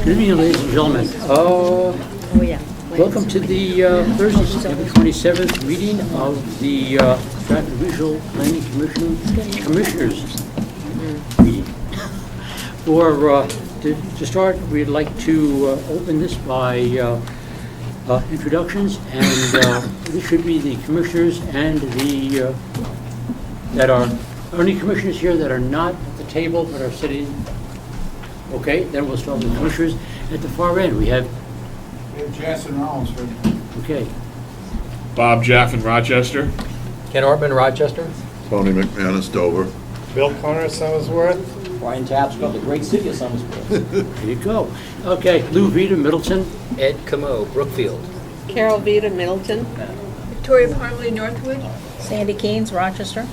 Good evening, ladies and gentlemen. Oh, yeah. Welcome to the Thursday, September 27th meeting of the Strafford Regional Planning Commission Commissioners meeting. To start, we'd like to open this by introductions, and this should be the commissioners and the that are only commissioners here that are not at the table but are sitting. Okay, then we'll start with the commissioners at the far end. We have Jason Rollinsford. okay. Bob Jaff in Rochester. Ken Ortman, Rochester. Tony McManus, Dover. Bill Conner, Somersworth. Brian Tapscott, the great city of Somersworth. There you go. Okay, Lou Vita, Middleton. Ed Comeau, Brookfield. Carol Vita, Middleton. Victoria Parley, Northwood. Sandy Keynes, Rochester.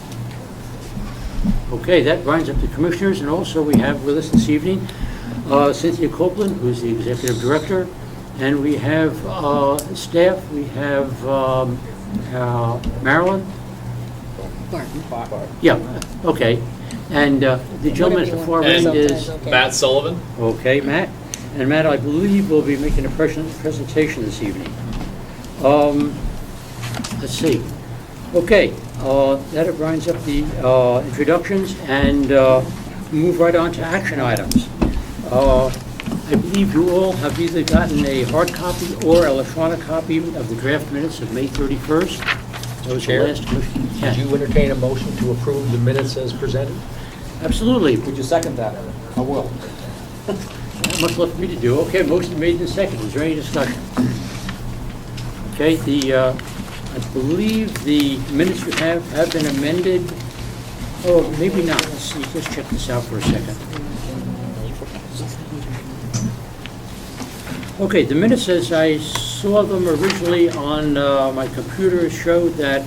Okay, that rounds up the commissioners, and also we have with us this evening Cynthia Copeland, who's the executive director, and we have staff. We have Marilyn. Barton. Yeah, okay. And the gentleman at the far end is, Matt Sullivan. okay, Matt. And Matt, I believe, will be making a presentation this evening. Let's see. Okay, that rounds up the introductions, and move right on to action items. I believe you all have either gotten a hard copy or electronic copy of the draft minutes of May 31st. That was the Chair? last commission. Would you entertain a motion to approve the minutes as presented? Absolutely. Would you second that? I will. Not much left for me to do. Okay, motion made and seconded. Is there any discussion? Okay, I believe the minutes you have been amended. Oh, maybe not. Let's see. Let's check this out for a second. Okay, the minutes as I saw them originally on my computer showed that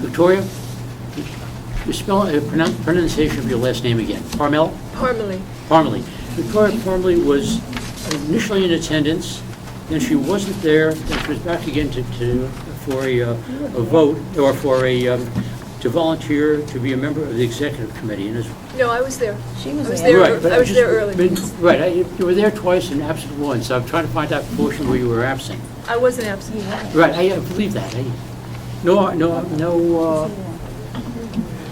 Victoria, you spell pronunciation of your last name again. Parmel? Parmalee. Parmalee. Victoria Parmalee was initially in attendance, then she wasn't there, then she was back again for a vote, or for to volunteer to be a member of the executive committee. And No, I was there. She was I was there. there. but I was just there early. Right, you were there twice and absent once, so I'm trying to find that portion where you were absent. I wasn't absent. Right, I believe that. No,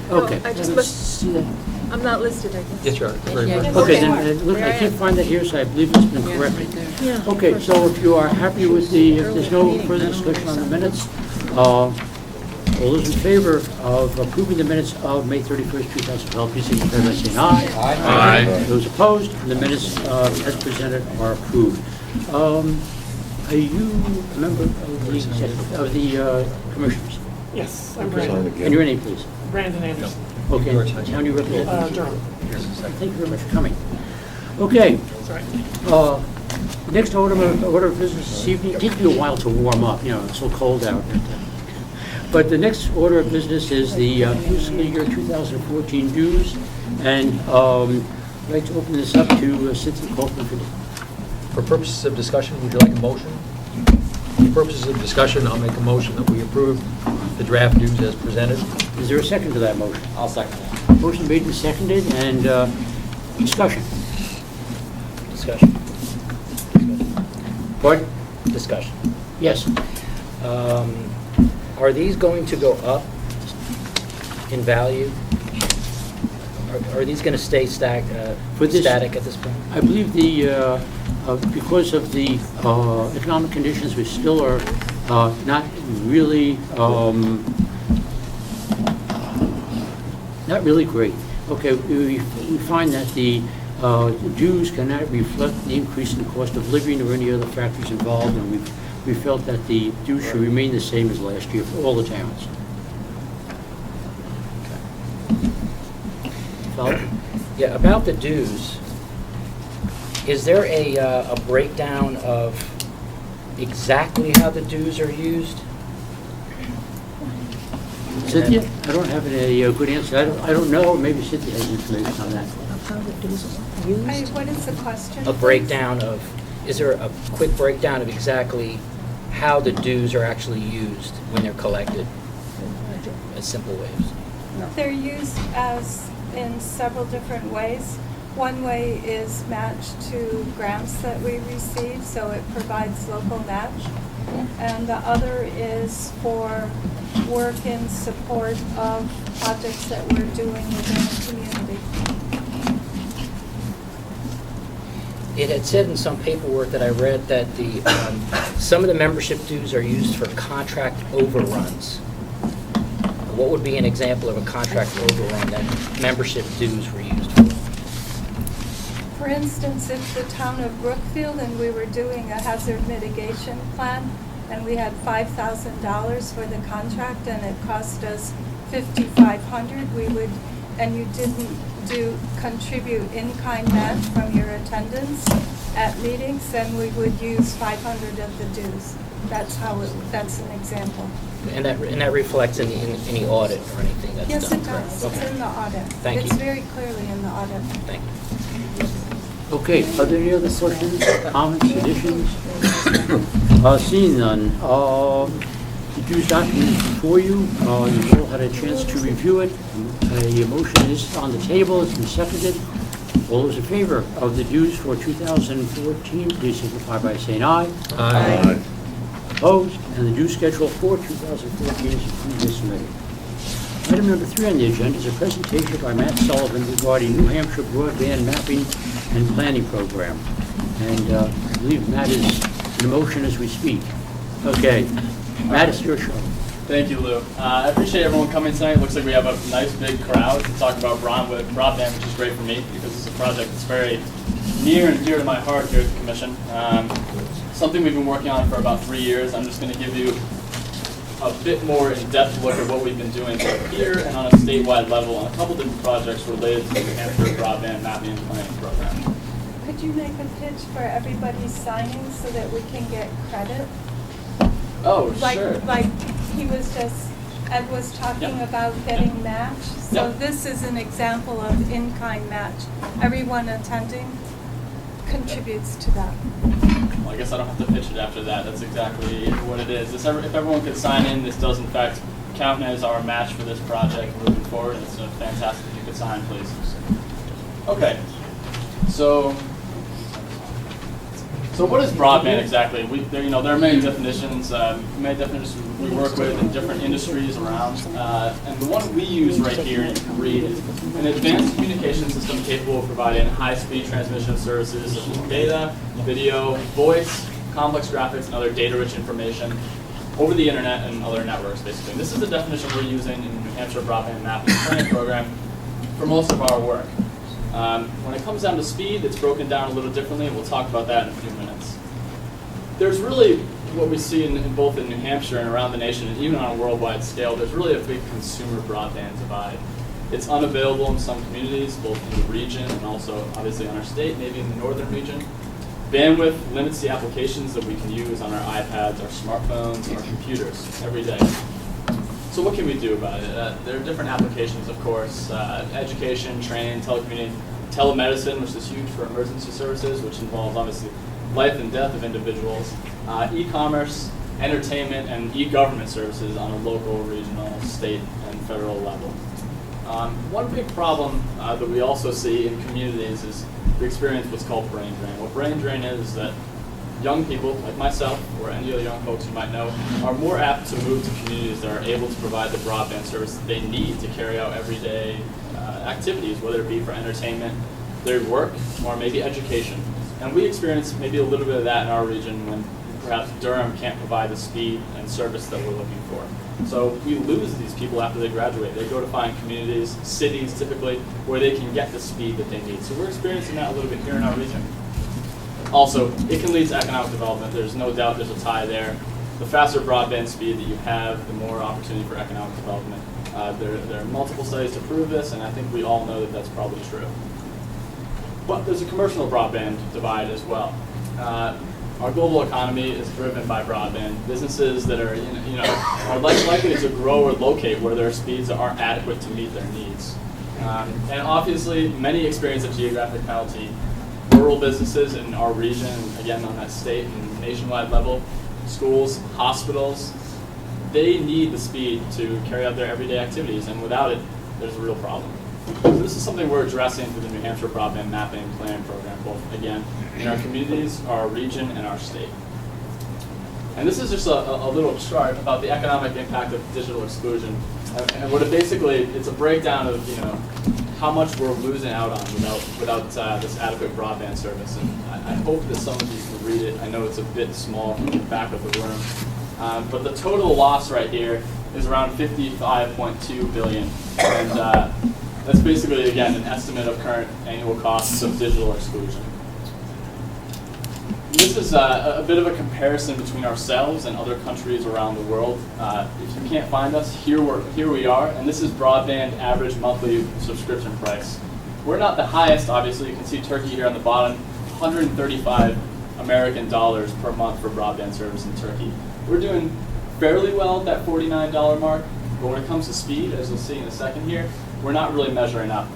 okay. I just Let's must- see that. I'm not listed, I guess. Yes, you are. Very Yeah, much. yes. Okay, Okay. then, look, I can't find that here, so I believe it's been corrected. Yeah. Okay, so if you are happy with if there's no further discussion on the minutes, all those in favor of approving the minutes of May 31st, 2012, please signify by saying aye. Aye. Those opposed, the minutes as presented are approved. Are you a member of the commissioners? Yes, I'm Sign Brandon. And again. your name, please? Brandon Anderson. Okay, town you represent? Durham. Thank you very much for coming. Okay. Sorry. Next order of business this evening, it takes me a while to warm up, it's so cold out. But the next order of business is the fiscal year 2014 dues, and I'd like to open this up to Cynthia Copeland. For purposes of discussion, would you like a motion? For purposes of discussion, I'll make a motion that we approve the draft dues as presented. Is there a second to that motion? I'll second that. Motion made and seconded, and discussion. Discussion. Pardon? Discussion. Yes. Are these going to go up in value? Are these going to stay static at this point? I believe because of the economic conditions, we still are not really great. Okay, we find that the dues cannot reflect the increase in the cost of living or any other factors involved, and we felt that the dues should remain the same as last year for all the towns. Follow? Yeah, about the dues, is there a breakdown of exactly how the dues are used? Cynthia? I don't have a good answer. I don't know. Maybe Cynthia has information on that. What is the question? A breakdown of, is there a quick breakdown of exactly how the dues are actually used when they're collected? As simple ways. They're used as in several different ways. One way is matched to grants that we receive, so it provides local match. And the other is for work in support of projects that we're doing within the community. It had said in some paperwork that I read that some of the membership dues are used for contract overruns. What would be an example of a contract overrun that membership dues were used for? For instance, if the town of Brookfield and we were doing a hazard mitigation plan and we had $5,000 for the contract and it cost us $5,500, we would, and you didn't contribute in-kind match from your attendance at meetings, then we would use 500 of the dues. That's an example. And that reflects in any audit or anything that's Yes, done? it does. correct? It's Okay. in the audit. Thank you. It's very clearly in the audit. Thank you. Okay, are there any other questions, comments, additions? Seeing none, the dues document is before you. You've all had a chance to review it. A motion is on the table, it's been seconded. All those in favor of the dues for 2014, please signify by saying aye. Aye. Opposed? And the due schedule for 2014 is approved as submitted. Item number 3 on the agenda is a presentation by Matt Sullivan regarding New Hampshire Broadband Mapping and Planning Program. And I believe Matt is in motion as we speak. Okay, Matt, it's your show. Thank you, Lou. I appreciate everyone coming tonight. It looks like we have a nice big crowd to talk about broadband, which is great for me because it's a project that's very near and dear to my heart here at the Commission. Something we've been working on for about 3 years. I'm just going to give you a bit more in-depth look at what we've been doing here and on a statewide level on a couple different projects related to the New Hampshire Broadband Mapping and Planning Program. Could you make a pitch for everybody signing so that we can get credit? Oh, Like Ed was talking Yep. about getting match. So Yep. this is an example of in-kind match. Everyone attending contributes to that. Well, I guess I don't have to pitch it after that. That's exactly what it is. If everyone could sign in, this does in fact count as our match for this project moving forward. It's fantastic if you could sign, please. Okay. So what is broadband exactly? There are many definitions. We work with in different industries around. And the one we use right here, you can read, is an advanced communication system capable of providing high-speed transmission of services such as data, video, voice, complex graphics, and other data-rich information over the internet and other networks, basically. And this is the definition we're using in the New Hampshire Broadband Mapping and Planning Program for most of our work. When it comes down to speed, it's broken down a little differently, and we'll talk about that in a few minutes. There's really what we see in both in New Hampshire and around the nation, and even on a worldwide scale, there's really a big consumer broadband divide. It's unavailable in some communities, both in the region and also obviously on our state, maybe in the northern region. Bandwidth limits the applications that we can use on our iPads, our smartphones, our computers every day. So what can we do about it? There are different applications, of course, education, training, telemedicine, which is huge for emergency services, which involves obviously life and death of individuals, e-commerce, entertainment, and e-government services on a local, regional, state, and federal level. One big problem that we also see in communities is we experience what's called brain drain. What brain drain is that young people like myself, or any other young folks you might know, are more apt to move to communities that are able to provide the broadband service that they need to carry out everyday activities, whether it be for entertainment, their work, or maybe education. And we experience maybe a little bit of that in our region when perhaps Durham can't provide the speed and service that we're looking for. So we lose these people after they graduate. They go to find communities, cities typically, where they can get the speed that they need. So we're experiencing that a little bit here in our region. Also, it can lead to economic development. There's no doubt there's a tie there. The faster broadband speed that you have, the more opportunity for economic development. There are multiple studies to prove this, and I think we all know that that's probably true. But there's a commercial broadband divide as well. Our global economy is driven by broadband. Businesses that are, are less likely to grow or locate where their speeds aren't adequate to meet their needs. And obviously, many experience a geographic penalty. Rural businesses in our region, again on that state and nationwide level, schools, hospitals, they need the speed to carry out their everyday activities, and without it, there's a real problem. So this is something we're addressing through the New Hampshire Broadband Mapping and Planning Program, both, again, in our communities, our region, and our state. And this is just a little chart about the economic impact of digital exclusion. And what it basically, it's a breakdown of, how much we're losing out on without this adequate broadband service. And I hope that some of you can read it. I know it's a bit small from the back of the room. But the total loss right here is around $55.2 billion. And that's basically, again, an estimate of current annual costs of digital exclusion. This is a bit of a comparison between ourselves and other countries around the world. If you can't find us, here we are, and this is broadband average monthly subscription price. We're not the highest, obviously. You can see Turkey here on the bottom, 135 American dollars per month for broadband service in Turkey. We're doing fairly well at that $49 mark, but when it comes to speed, as you'll see in a second here, we're not really measuring up.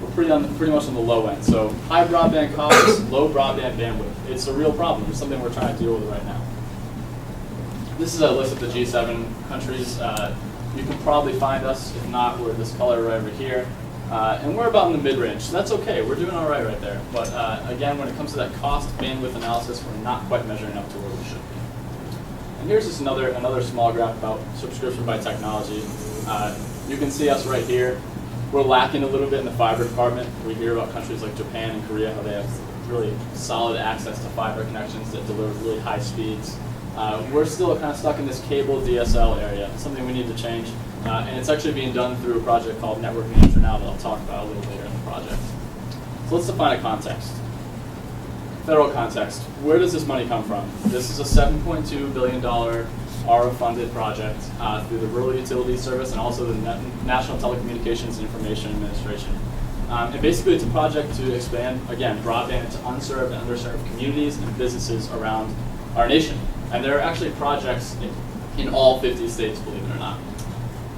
We're pretty much on the low end. So high broadband costs, low broadband bandwidth. It's a real problem. It's something we're trying to deal with right now. This is a list of the G7 countries. You can probably find us. If not, we're this color right over here. And we're about in the mid-range. So that's okay. We're doing all right there. But again, when it comes to that cost bandwidth analysis, we're not quite measuring up to where we should be. And here's just another small graph about subscription by technology. You can see us right here. We're lacking a little bit in the fiber department. We hear about countries like Japan and Korea, how they have really solid access to fiber connections that deliver really high speeds. We're still kind of stuck in this cable DSL area, something we need to change. And it's actually being done through a project called Network New Hampshire Now that I'll talk about a little later in the project. So let's define a context. Federal context. Where does this money come from? This is a $7.2 billion ARA-funded project through the Rural Utilities Service and also the National Telecommunications and Information Administration. And basically it's a project to expand, again, broadband to unserved and underserved communities and businesses around our nation. And there are actually projects in all 50 states, believe it or not.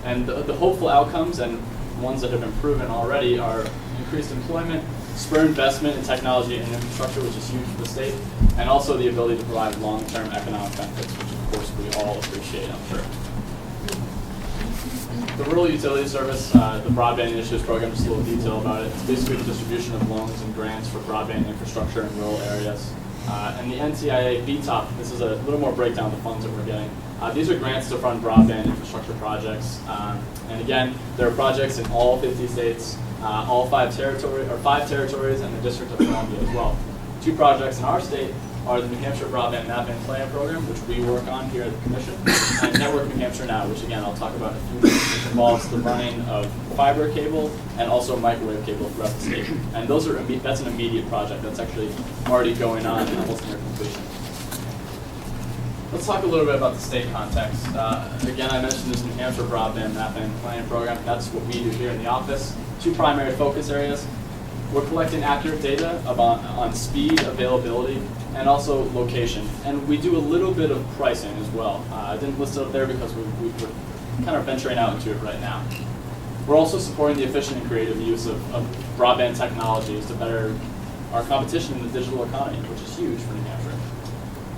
And the hopeful outcomes and ones that have been proven already are increased employment, spur investment in technology and infrastructure, which is huge for the state, and also the ability to provide long-term economic benefits, which of course we all appreciate, I'm sure. The Rural Utilities Service, the Broadband Initiatives Program, just a little detail about it. It's basically the distribution of loans and grants for broadband infrastructure in rural areas. And the NTIA BTOP, this is a little more breakdown of the funds that we're getting. These are grants to fund broadband infrastructure projects. And again, there are projects in all 50 states, all five territories, and the District of Columbia as well. 2 projects in our state are the New Hampshire Broadband Mapping and Planning Program, which we work on here at the Commission, and Network New Hampshire Now, which again I'll talk about in a few minutes, which involves the running of fiber cable and also microwave cable throughout the state. And that's an immediate project that's actually already going on and almost near completion. Let's talk a little bit about the state context. Again, I mentioned this New Hampshire Broadband Mapping and Planning Program. That's what we do here in the office. 2 primary focus areas. We're collecting accurate data on speed, availability, and also location. And we do a little bit of pricing as well. I didn't list it up there because we're kind of venturing out into it right now. We're also supporting the efficient and creative use of broadband technologies to better our competition in the digital economy, which is huge for New Hampshire.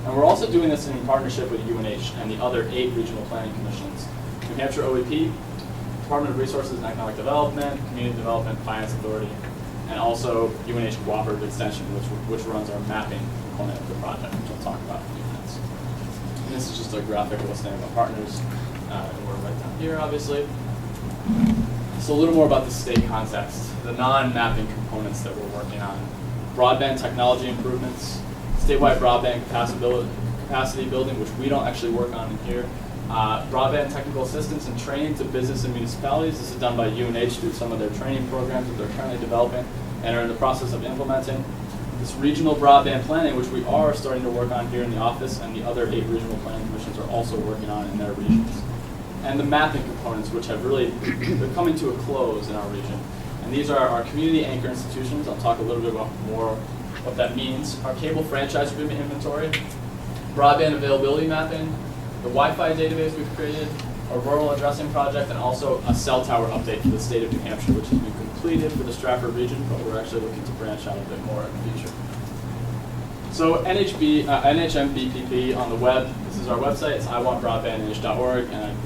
And we're also doing this in partnership with UNH and the other 8 regional planning commissions. New Hampshire OEP, Department of Resources and Economic Development, Community Development, Finance Authority, and also UNH Cooperative Extension, which runs our mapping component of the project, which I'll talk about in a few minutes. And this is just a graphic listing of our partners. We're right down here, obviously. So a little more about the state context, the non-mapping components that we're working on. Broadband technology improvements, statewide broadband capacity building, which we don't actually work on in here. Broadband technical assistance and training to business and municipalities. This is done by UNH through some of their training programs that they're currently developing and are in the process of implementing. This regional broadband planning, which we are starting to work on here in the office, and the other 8 regional planning commissions are also working on in their regions. And the mapping components, which have really, they're coming to a close in our region. And these are our community anchor institutions. I'll talk a little bit about more what that means. Our cable franchise agreement inventory, broadband availability mapping, the Wi-Fi database we've created, a rural addressing project, and also a cell tower update for the state of New Hampshire, which has been completed for the Strafford region, but we're actually looking to branch out a bit more in the future. So NHMBPP on the web, this is our website, it's iwantbroadbandnh.org, and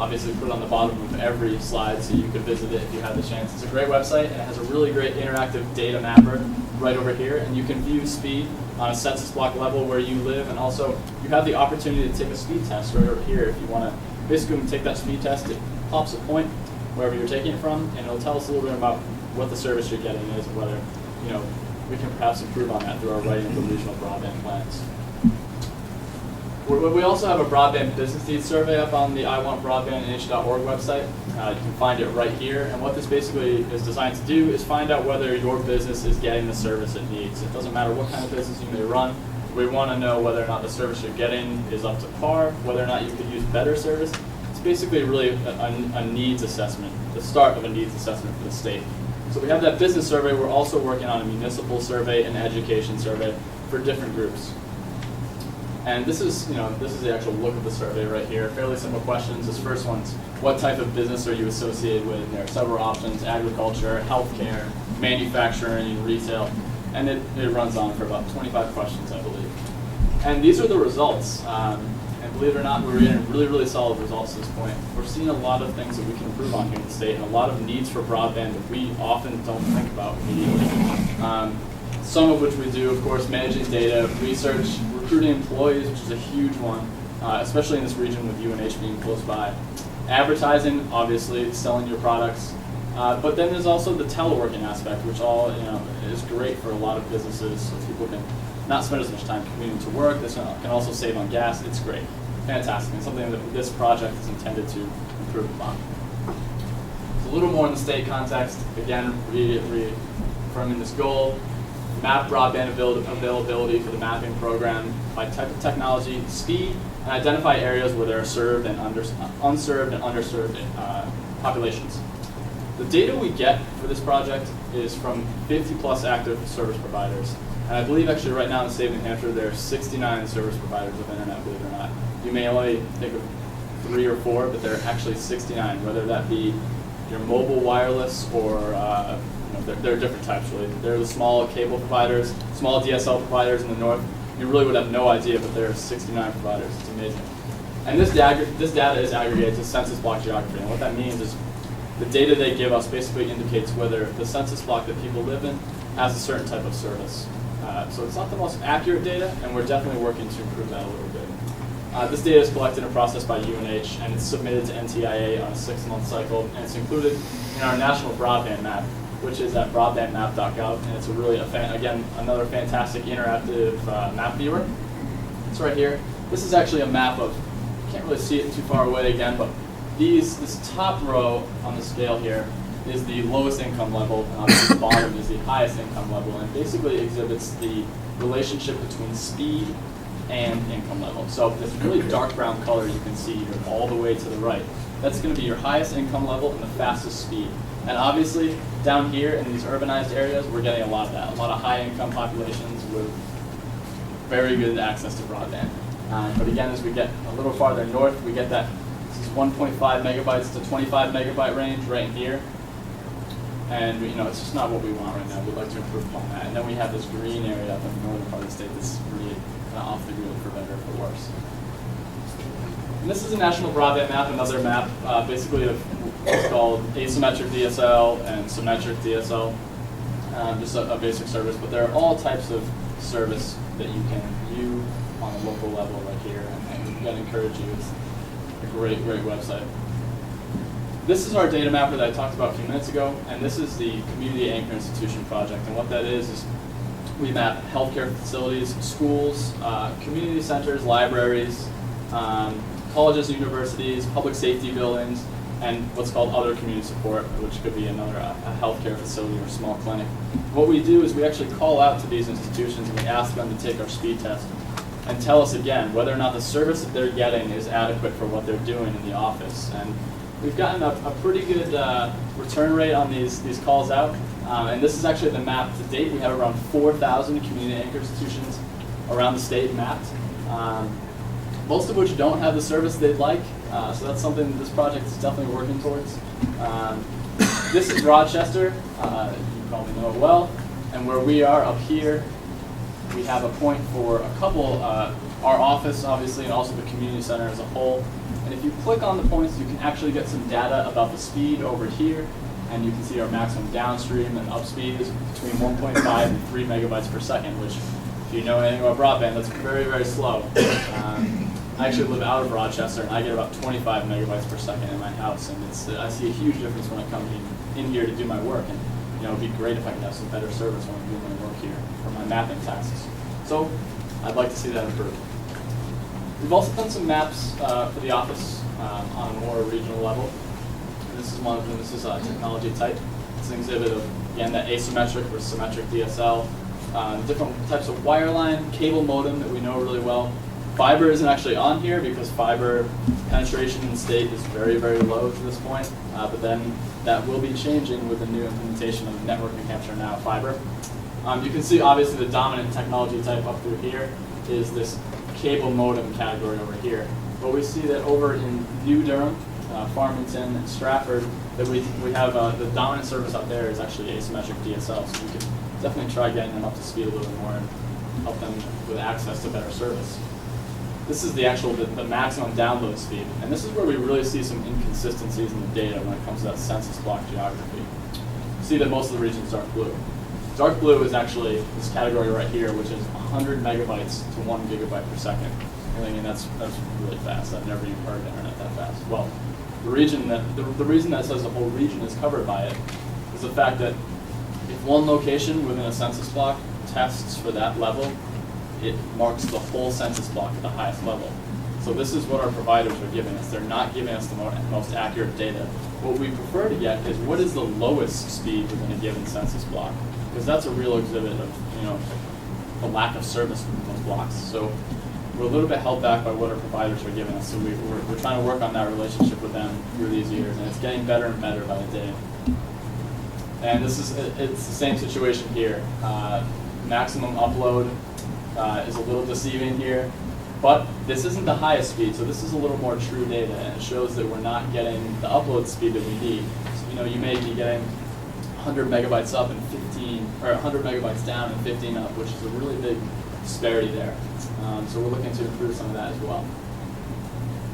obviously put it on the bottom of every slide so you could visit it if you had the chance. It's a great website, and it has a really great interactive data mapper right over here, and you can view speed on a census block level where you live, and also you have the opportunity to take a speed test right over here if you want to. Basically, when you take that speed test, it pops a point wherever you're taking it from, and it'll tell us a little bit about what the service you're getting is and whether, we can perhaps improve on that through our writing of the regional broadband plans. We also have a broadband business needs survey up on the iwantbroadbandnh.org website. You can find it right here, and what this basically is designed to do is find out whether your business is getting the service it needs. It doesn't matter what kind of business you may run. We want to know whether or not the service you're getting is up to par, whether or not you could use better service. It's basically really a needs assessment, the start of a needs assessment for the state. So we have that business survey. We're also working on a municipal survey and education survey for different groups. And this is the actual look of the survey right here. Fairly simple questions. This first one's, what type of business are you associated with? And there are several options: agriculture, healthcare, manufacturing, retail. And it runs on for about 25 questions, I believe. And these are the results. And believe it or not, we're getting really, really solid results at this point. We're seeing a lot of things that we can improve on here in the state, and a lot of needs for broadband that we often don't think about immediately. Some of which we do, of course, managing data, research, recruiting employees, which is a huge one, especially in this region with UNH being close by. Advertising, obviously, selling your products. But then there's also the teleworking aspect, which is great for a lot of businesses, so people can not spend as much time commuting to work. This can also save on gas. It's great. Fantastic. And something that this project is intended to improve upon. So a little more in the state context. Again, reaffirming this goal. Map broadband availability for the mapping program by type of technology, speed, and identify areas where there are served and unserved and underserved populations. The data we get for this project is from 50 plus active service providers. And I believe actually right now in the state of New Hampshire there are 69 service providers of internet, believe it or not. You may only think of 3 or 4, but there are actually 69, whether that be your mobile wireless or there are different types really. There are the small cable providers, small DSL providers in the north. You really would have no idea, but there are 69 providers. It's amazing. And this data is aggregated to census block geography. And what that means is the data they give us basically indicates whether the census block that people live in has a certain type of service. So it's not the most accurate data, and we're definitely working to improve that a little bit. This data is collected and processed by UNH, and it's submitted to NTIA on a 6-month cycle, and it's included in our national broadband map, which is at broadbandmap.gov, and it's a really, again, another fantastic interactive map viewer. It's right here. This is actually a map of, you can't really see it too far away again, but this top row on the scale here is the lowest income level, and obviously the bottom is the highest income level, and basically exhibits the relationship between speed and income level. So this really dark brown color you can see here all the way to the right, that's going to be your highest income level and the fastest speed. And obviously, down here in these urbanized areas, we're getting a lot of that. A lot of high-income populations with very good access to broadband. But again, as we get a little farther north, we get that 1.5 megabytes to 25 megabyte range right here. And it's just not what we want right now. We'd like to improve upon that. And then we have this green area up in the northern part of the state that's really kind of off the grid, for better or for worse. And this is a national broadband map, another map, basically of what's called asymmetric DSL and symmetric DSL, just a basic service. But there are all types of service that you can view on a local level right here, and I'd encourage you. It's a great website. This is our data mapper that I talked about a few minutes ago, and this is the Community Anchor Institution project. And what that is we map healthcare facilities, schools, community centers, libraries, colleges and universities, public safety buildings, and what's called other community support, which could be another a healthcare facility or small clinic. What we do is we actually call out to these institutions and we ask them to take our speed test and tell us again whether or not the service that they're getting is adequate for what they're doing in the office. And we've gotten a pretty good return rate on these calls out. And this is actually the map to date. We have around 4,000 community anchor institutions around the state mapped, most of which don't have the service they'd like. So that's something this project is definitely working towards. This is Rochester. You probably know it well. And where we are up here, we have a point for a couple, our office obviously, and also the community center as a whole. And And if you click on the points, you can actually get some data about the speed over here, and you can see our maximum downstream and up speed is between 1.5 and 3 megabytes per second, which, if you know anything about broadband, that's very, very slow. I actually live out of Rochester, and I get about 25 megabytes per second in my house, and I see a huge difference when I come in here to do my work. And it'd be great if I could have some better service when I'm doing my work here for my mapping tasks. So I'd like to see that improve. We've also done some maps for the office on a more regional level. And this is one of them. This is technology type. It's an exhibit of, again, that asymmetric versus symmetric DSL, different types of wireline, cable modem that we know really well. Fiber isn't actually on here because fiber penetration in the state is very, very low to this point, but then that will be changing with the new implementation of Network New Hampshire Now fiber. You can see obviously the dominant technology type up through here is this cable modem category over here. But we see that over in New Durham, Farmington, and Strafford, that we have the dominant service up there is actually asymmetric DSL, so we can definitely try getting them up to speed a little bit more and help them with access to better service. This is the maximum download speed, and this is where we really see some inconsistencies in the data when it comes to that census block geography. You see that most of the region's dark blue. Dark blue is actually this category right here, which is 100 megabytes to 1 gigabyte per second. And that's really fast. I've never even heard internet that fast. Well, the reason that it says the whole region is covered by it is the fact that if one location within a census block tests for that level, it marks the whole census block at the highest level. So this is what our providers are giving us. They're not giving us the most accurate data. What we prefer to get is what is the lowest speed within a given census block, because that's a real exhibit of the lack of service within those blocks. So we're a little bit held back by what our providers are giving us. So we're trying to work on that relationship with them through these years, and it's getting better and better by the day. And it's the same situation here. Maximum upload is a little deceiving here, but this isn't the highest speed, so this is a little more true data, and it shows that we're not getting the upload speed that we need. So, you may be getting 100 megabytes up and 15, or 100 megabytes down and 15 up, which is a really big disparity there. So we're looking to improve some of that as well.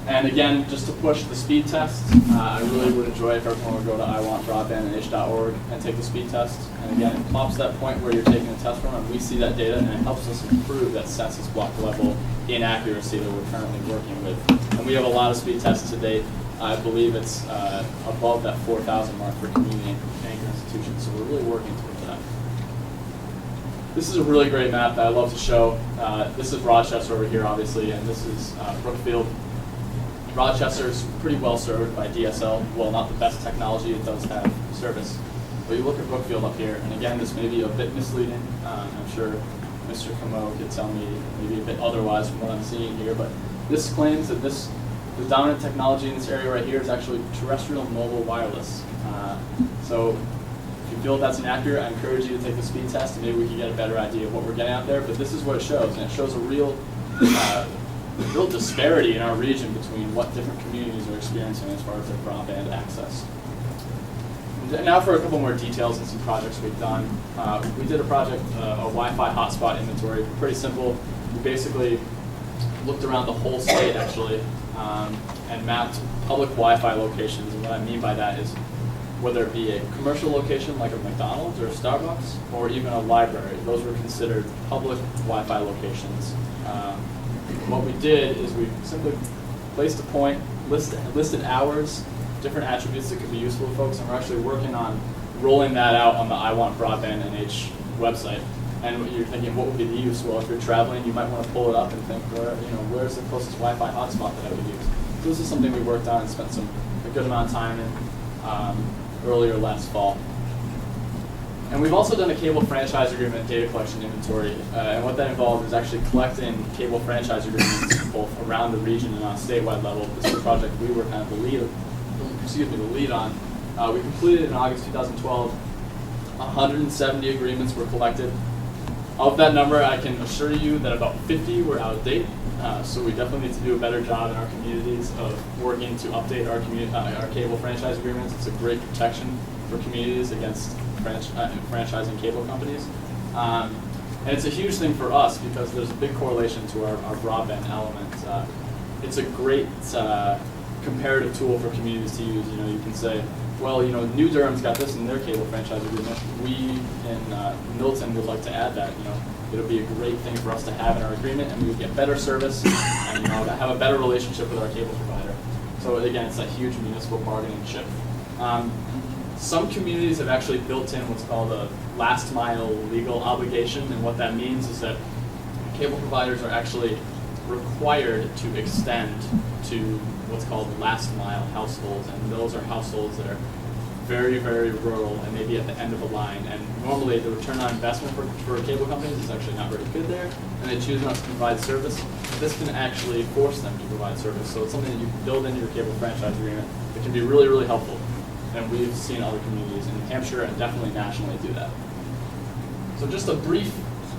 And again, just to push the speed test, I really would enjoy if everyone would go to iwantbroadband.h.org and take the speed test. And again, it plops that point where you're taking the test from, and we see that data, and it helps us improve that census block level inaccuracy that we're currently working with. And we have a lot of speed tests to date. I believe it's above that 4,000 mark for community anchor institutions, so we're really working towards that. This is a really great map that I love to show. This is Rochester over here, obviously, and this is Brookfield. Rochester is pretty well served by DSL. Well, not the best technology, it does have service. But you look at Brookfield up here, and again, this may be a bit misleading. I'm sure Mr. Comeau could tell me maybe a bit otherwise from what I'm seeing here, but this claims that the dominant technology in this area right here is actually terrestrial mobile wireless. So if you feel that's inaccurate, I encourage you to take the speed test, and maybe we can get a better idea of what we're getting out there. But this is what it shows, and it shows a real disparity in our region between what different communities are experiencing as far as their broadband access. And now for a couple more details and some projects we've done. We did a project, a Wi-Fi hotspot inventory, pretty simple. We basically looked around the whole state actually and mapped public Wi-Fi locations. And what I mean by that is whether it be a commercial location like a McDonald's or a Starbucks, or even a library. Those were considered public Wi-Fi locations. What we did is we simply placed a point, listed hours, different attributes that could be useful to folks, and we're actually working on rolling that out on the I Want Broadband NH website. And you're thinking, what would be the use? Well, if you're traveling, you might want to pull it up and think, where's the closest Wi-Fi hotspot that I would use? So this is something we worked on and spent a good amount of time in earlier last fall. And we've also done a cable franchise agreement data collection inventory, and what that involved is actually collecting cable franchise agreements both around the region and on a statewide level. This is a project we were kind of the lead on. We completed in August 2012. 170 agreements were collected. Of that number, I can assure you that about 50 were out of date. So we definitely need to do a better job in our communities of working to update our cable franchise agreements. It's a great protection for communities against franchising cable companies. And it's a huge thing for us because there's a big correlation to our broadband element. It's a great comparative tool for communities to use. You know, you can say, well, you know, New Durham's got this in their cable franchise agreement. We in Milton would like to add that. You know, it'll be a great thing for us to have in our agreement, and we would get better service and, you know, have a better relationship with our cable provider. So again, it's a huge municipal bargaining chip. Some communities have actually built in what's called a last mile legal obligation, and what that means is that cable providers are actually required to extend to what's called last mile households, and those are households that are very, very rural and maybe at the end of a line. And normally the return on investment for cable companies is actually not very good there, and they choose not to provide service. This can actually force them to provide service. So it's something that you can build into your cable franchise agreement. It can be really, really helpful. And we've seen other communities in New Hampshire and definitely nationally do that. So just a brief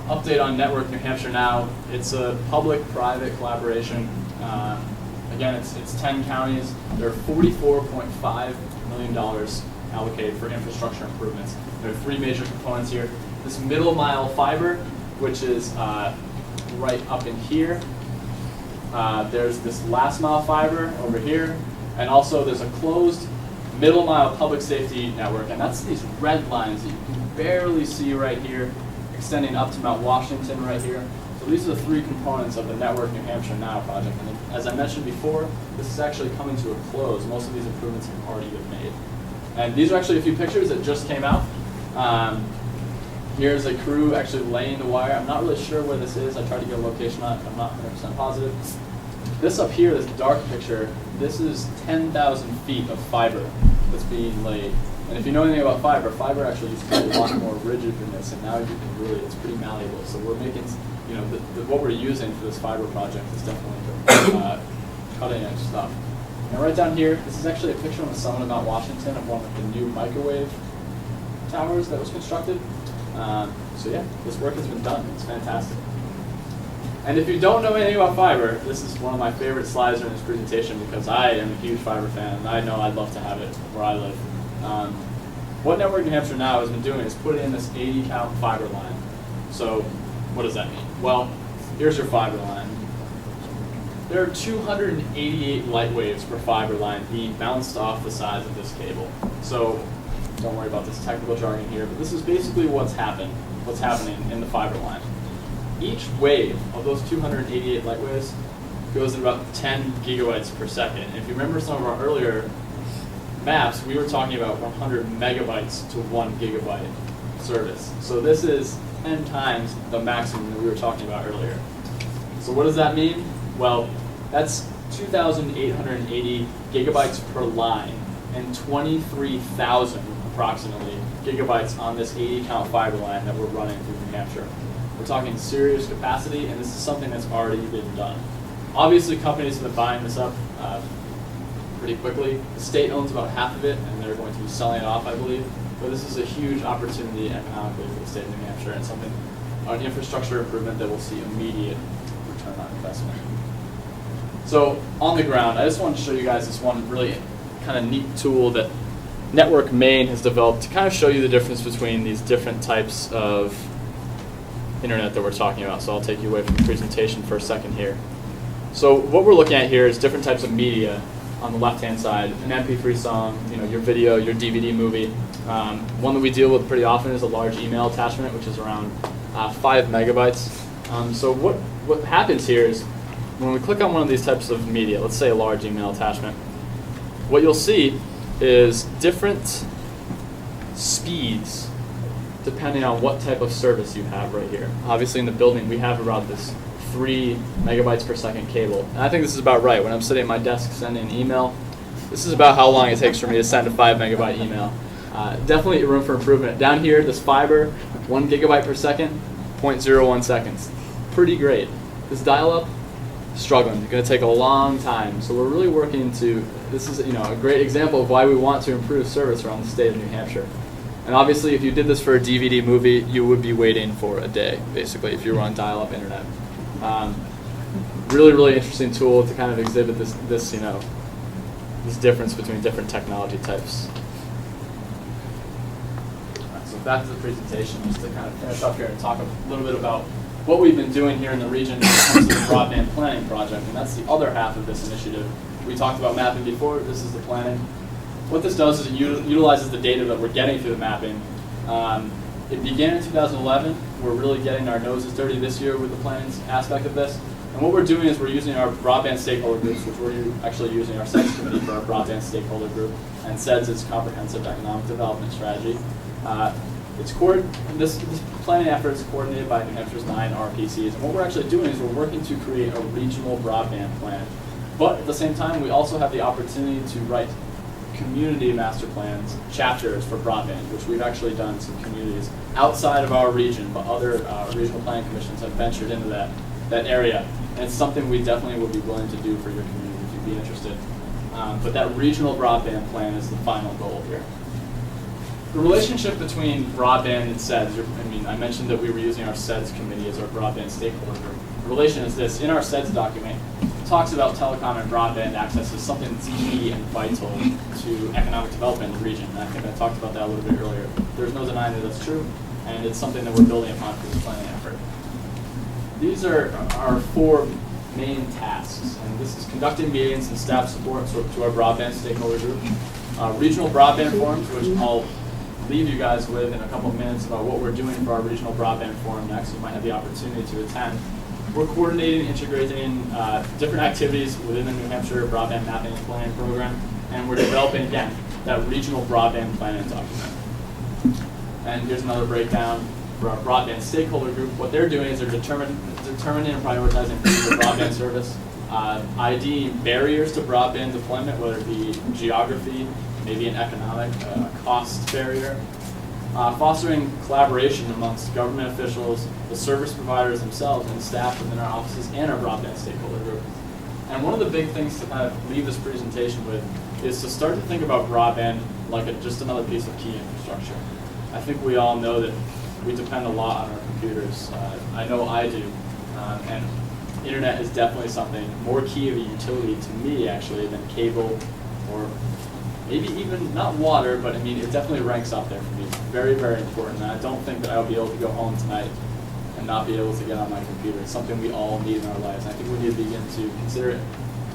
update on Network New Hampshire Now. It's a public-private collaboration. Again, it's 10 counties. There are $44.5 million allocated for infrastructure improvements. There are three major components here. This middle mile fiber, which is right up in here. There's this last mile fiber over here. And also there's a closed middle mile public safety network. And that's these red lines that you can barely see right here, extending up to Mount Washington right here. So these are the three components of the Network New Hampshire Now project. And as I mentioned before, this is actually coming to a close. Most of these improvements have already been made. And these are actually a few pictures that just came out. Here's a crew actually laying the wire. I'm not really sure where this is. I tried to get a location on it. I'm not 100% positive. This up here, this dark picture, this is 10,000 feet of fiber that's being laid. And if you know anything about fiber, fiber actually used to be a lot more rigid than this, and now you can really, it's pretty malleable. So we're making, you know, what we're using for this fiber project is definitely cutting edge stuff. And right down here, this is actually a picture on the summit of Mount Washington of one of the new microwave towers that was constructed. So yeah, this work has been done. It's fantastic. And if you don't know anything about fiber, this is one of my favorite slides in this presentation because I am a huge fiber fan, and I know I'd love to have it where I live. What Network New Hampshire Now has been doing is putting in this 80 count fiber line. So what does that mean? Well, here's your fiber line. There are 288 light waves per fiber line being bounced off the sides of this cable. So don't worry about this technical jargon here, but this is basically what's happening in the fiber line. Each wave of those 288 light waves goes at about 10 gigabytes per second. And if you remember some of our earlier maps, we were talking about 100 megabytes to 1 gigabyte service. So this is 10 times the maximum that we were talking about earlier. So what does that mean? Well, that's 2,880 gigabytes per line and 23,000 approximately gigabytes on this 80 count fiber line that we're running through New Hampshire. We're talking serious capacity, and this is something that's already been done. Obviously, companies have been buying this up pretty quickly. The state owns about half of it, and they're going to be selling it off, I believe. But this is a huge opportunity economically for the state of New Hampshire, and something, an infrastructure improvement that will see immediate return on investment. So on the ground, I just wanted to show you guys this one really kind of neat tool that Network Maine has developed to kind of show you the difference between these different types of internet that we're talking about. So I'll take you away from the presentation for a second here. So what we're looking at here is different types of media on the left-hand side, an MP3 song, you know, your video, your DVD movie. One that we deal with pretty often is a large email attachment, which is around 5 megabytes. So what happens here is when we click on one of these types of media, let's say a large email attachment, what you'll see is different speeds depending on what type of service you have right here. Obviously in the building we have about this 3 megabytes per second cable. And I think this is about right. When I'm sitting at my desk sending an email, this is about how long it takes for me to send a 5 megabyte email. Definitely room for improvement. Down here, this fiber, 1 gigabyte per second, 0.01 seconds. Pretty great. This dial-up, struggling. It's going to take a long time. So we're really working to, this is a great example of why we want to improve service around the state of New Hampshire. And obviously, if you did this for a DVD movie, you would be waiting for a day, basically, if you were on dial-up internet. Really, really interesting tool to kind of exhibit this difference between different technology types. So back to the presentation, just to kind of finish up here and talk a little bit about what we've been doing here in the region when it comes to the broadband planning project, and that's the other half of this initiative, We talked about mapping before, this is the planning. What this does is it utilizes the data that we're getting through the mapping. It began in 2011. We're really getting our noses dirty this year with the planning aspect of this. And what we're doing is we're using our broadband stakeholder groups, which we're actually using our SEDS committee for our broadband stakeholder group, and SEDS is comprehensive economic development strategy. This planning effort is coordinated by New Hampshire's 9 RPCs, and what we're actually doing is we're working to create a regional broadband plan. But at the same time, we also have the opportunity to write community master plans, chapters for broadband, which we've actually done in some communities outside of our region, but other regional planning commissions have ventured into that area. And it's something we definitely would be willing to do for your community if you'd be interested. But that regional broadband plan is the final goal here. The relationship between broadband and SEDS, I mentioned that we were using our SEDS committee as our broadband stakeholder group. The relation is this: in our SEDS document, it talks about telecom and broadband access as something that's key and vital to economic development in the region. And I think I talked about that a little bit earlier. There's no denying that that's true, and it's something that we're building upon through this planning effort. These are our 4 main tasks, and this is conducting meetings and staff support to our broadband stakeholder group. Regional broadband forums, which I'll leave you guys with in a couple of minutes about what we're doing for our regional broadband forum next. You might have the opportunity to attend. We're coordinating and integrating different activities within the New Hampshire Broadband Mapping and Planning Program, and we're developing, again, that regional broadband planning document. And here's another breakdown for our broadband stakeholder group. What they're doing is they're determining and prioritizing the broadband service, IDing barriers to broadband deployment, whether it be geography, maybe an economic cost barrier, fostering collaboration amongst government officials, the service providers themselves, and staff within our offices and our broadband stakeholder group. And one of the big things to kind of leave this presentation with is to start to think about broadband like just another piece of key infrastructure. I think we all know that we depend a lot on our computers. I know I do. And internet is definitely something more key of a utility to me, actually, than cable or maybe even not water, but it definitely ranks up there for me. It's very, very important. And I don't think that I'll be able to go home tonight and not be able to get on my computer. It's something we all need in our lives. And I think we need to begin to consider it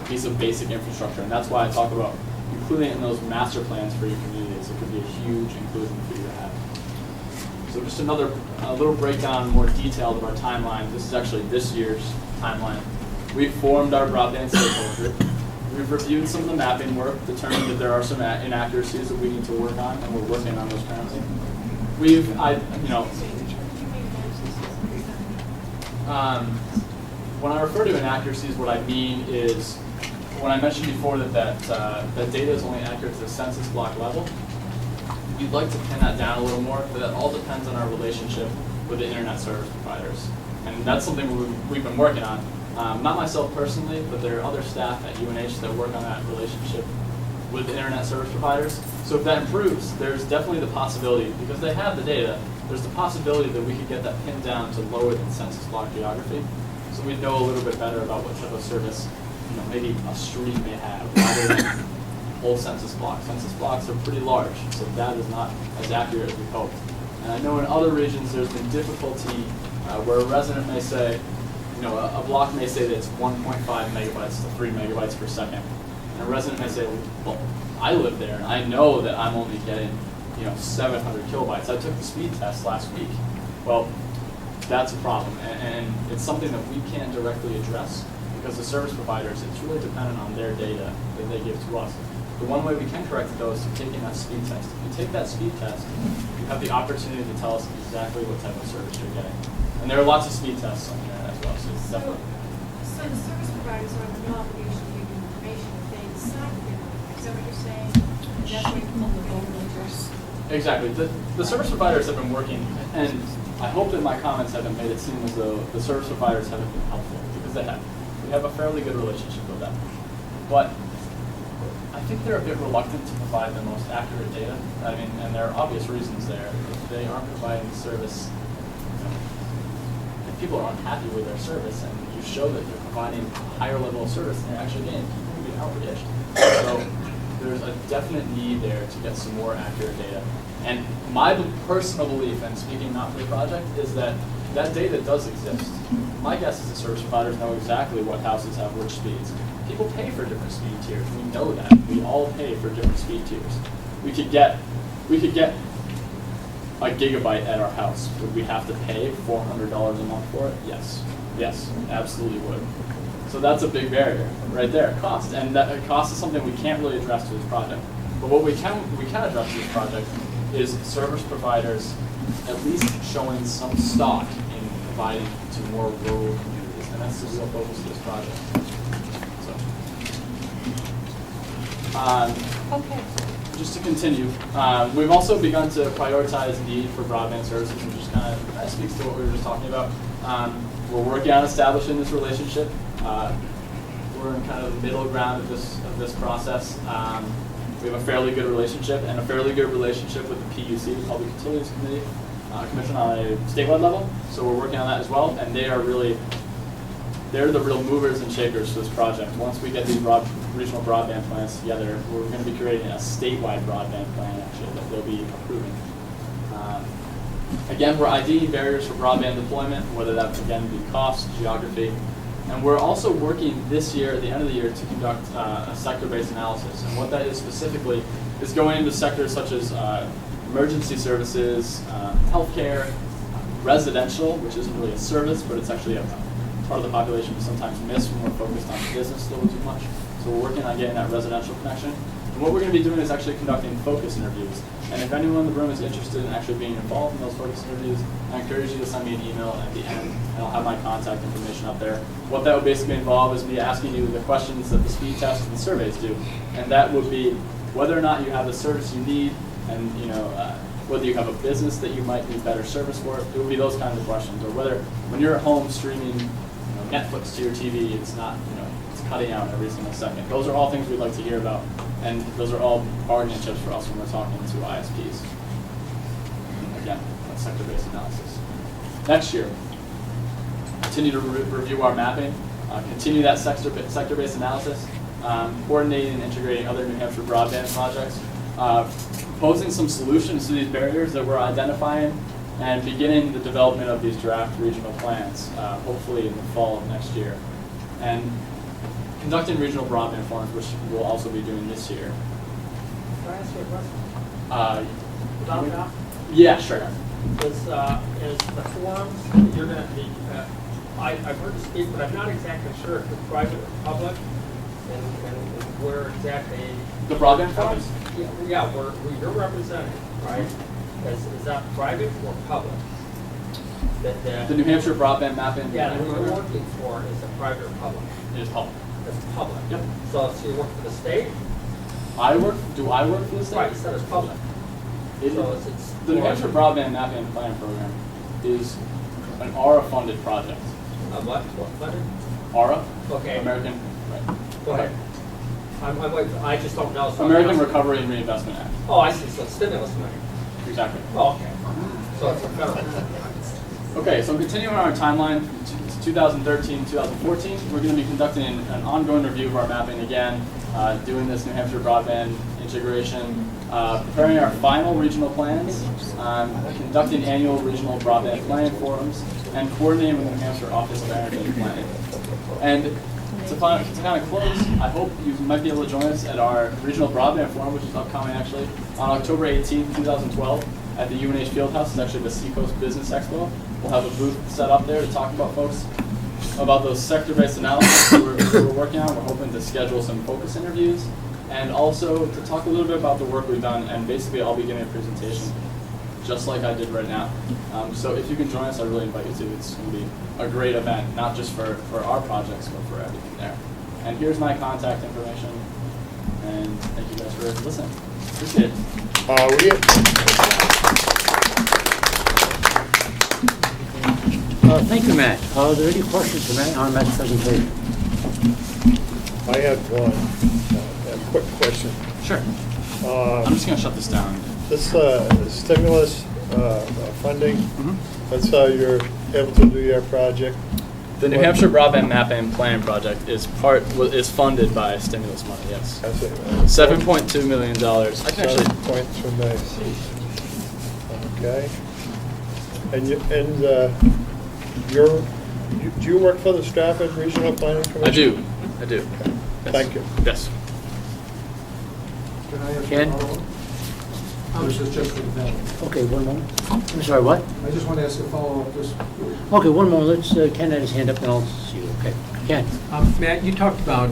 a piece of basic infrastructure. And that's why I talk about including it in those master plans for your communities. It could be a huge inclusion for you to have. So just a little breakdown, more detailed of our timeline. This is actually this year's timeline. We've formed our broadband stakeholder group. We've reviewed some of the mapping work, determined that there are some inaccuracies that we need to work on, and we're working on those currently. When I refer to inaccuracies, what I mean is, when I mentioned before that data is only accurate to the census block level, we'd like to pin that down a little more, but that all depends on our relationship with the internet service providers. And that's something we've been working on. Not myself personally, but there are other staff at UNH that work on that relationship with the internet service providers. So if that improves, there's definitely the possibility, because they have the data, there's the possibility that we could get that pinned down to lower than census block geography. So we'd know a little bit better about what type of service, maybe a street may have, rather than whole census blocks. Census blocks are pretty large, so that is not as accurate as we hoped. And I know in other regions there's been difficulty where a resident may say, a block may say that it's 1.5 megabytes to 3 megabytes per second. And a resident may say, well, I live there and I know that I'm only getting 700 kilobytes. I took the speed test last week. Well, that's a problem, and it's something that we can't directly address because the service providers, it's really dependent on their data that they give to us. The one way we can correct it, though, is through taking that speed test. If you take that speed test, you have the opportunity to tell us exactly what type of service you're getting. And there are lots of speed tests on there as well, so it's definitely... So the service providers are under no obligation to give you information if they decide to give it. Is that what you're saying? And that's where you pull the gold numbers. Exactly. The service providers have been working, and I hope that my comments haven't made it seem as though the service providers haven't been helpful, because they have. We have a fairly good relationship with them. But I think they're a bit reluctant to provide the most accurate data. And there are obvious reasons there. If they aren't providing the service, if people are unhappy with their service and you show that you're providing a higher level of service than they're actually getting, people will be outraged. So there's a definite need there to get some more accurate data. And my personal belief, and speaking not for the project, is that that data does exist. My guess is the service providers know exactly what houses have which speeds. people pay for different speed tiers. We know that. We all pay for different speed tiers. We could get a gigabyte at our house. Would we have to pay $400 a month for it? Yes. Yes, absolutely would. So that's a big barrier right there, cost. And that cost is something we can't really address to this project. But what we can address to this project is service providers at least showing some stock in providing to more rural communities. And that's the real focus of this project. So, Okay. just to continue, we've also begun to prioritize need for broadband services, and just kind of speaks to what we were just talking about. We're working on establishing this relationship. We're in kind of the middle ground of this process. We have a fairly good relationship, and a fairly good relationship with the PUC, the Public Utilities Commission, on a statewide level. So we're working on that as well, and they're the real movers and shakers for this project. Once we get these regional broadband plans together, we're going to be creating a statewide broadband plan, actually, that they'll be approving. Again, we're IDing barriers for broadband deployment, whether that, again, be cost, geography. And we're also working this year, at the end of the year, to conduct a sector-based analysis. And what that is specifically is going into sectors such as emergency services, healthcare, residential, which isn't really a service, but it's actually a part of the population we sometimes miss when we're focused on business a little too much. So we're working on getting that residential connection. And what we're going to be doing is actually conducting focus interviews. And if anyone in the room is interested in actually being involved in those focus interviews, I encourage you to send me an email at the end, and I'll have my contact information up there. What that would basically involve is me asking you the questions that the speed tests and surveys do. And that would be whether or not you have the service you need, and whether you have a business that you might need better service for. It would be those kinds of questions. Or whether when you're at home streaming Netflix to your TV, it's not, it's cutting out every single second. Those are all things we'd like to hear about. And those are all bargaining chips for us when we're talking to ISPs. Again, that's sector-based analysis. Next year, continue to review our mapping, continue that sector-based analysis, coordinating and integrating other New Hampshire broadband projects, proposing some solutions to these barriers that we're identifying, and beginning the development of these draft regional plans, hopefully in the fall of next year. And conducting regional broadband forums, which we'll also be doing this year. Can I ask you a question? About that? Yeah, sure. Is the forums that you're going to be, I've heard you speak, but I'm not exactly sure if it's private or public, and where exactly. The broadband forums? Yeah, where you're representing, right? Is that private or public? The New Hampshire broadband mapping. Yeah, who you're working for is it private or public? It is public. It's public. Yep. So you work for the state? Do I work for the state? Right, you said it's public. So it's The New Hampshire broadband mapping and plan program is an ARA-funded project. What funded? ARA? Okay. American. Right. Go ahead. I just don't know. So American Recovery and Reinvestment Act. Oh, I see. So stimulus money. Exactly. Oh, okay. So it's a federal. Okay, so continuing our timeline, 2013, 2014, we're going to be conducting an ongoing review of our mapping again, doing this New Hampshire broadband integration, preparing our final regional plans, conducting annual regional broadband planning forums, and coordinating with the New Hampshire Office of Energy and Planning. And to kind of close, I hope you might be able to join us at our regional broadband forum, which is upcoming actually, on October 18th, 2012, at the UNH Fieldhouse. It's actually the Seacoast Business Expo. We'll have a booth set up there to talk about those sector-based analysis that we're working on. We're hoping to schedule some focus interviews, and also to talk a little bit about the work we've done. And basically, I'll be giving a presentation just like I did right now. So if you can join us, I really invite you to. It's going to be a great event, not just for our projects, but for everything there. And here's my contact information. And thank you guys for listening. Appreciate it. Thank you, Matt. Are there any questions for Matt on Matt's presentation? I had one, a quick question. Sure. I'm just going to shut this down. This stimulus funding, Mm-hmm. that's how you're able to do your project? The New Hampshire Broadband Mapping and Planning Project is funded by stimulus money, yes. That's it. $7.2 million. I can actually, 7.2 million. Okay. And do you work for the Strafford Regional Planning Commission? I do. Thank you. Yes. Can I ask Ken? a follow-up? This is just for the panel. Okay, one moment. I'm sorry, what? I just want to ask a follow-up, just, Okay, one moment. Let's, Ken had his hand up and I'll see you. Okay. Ken? Matt, you talked about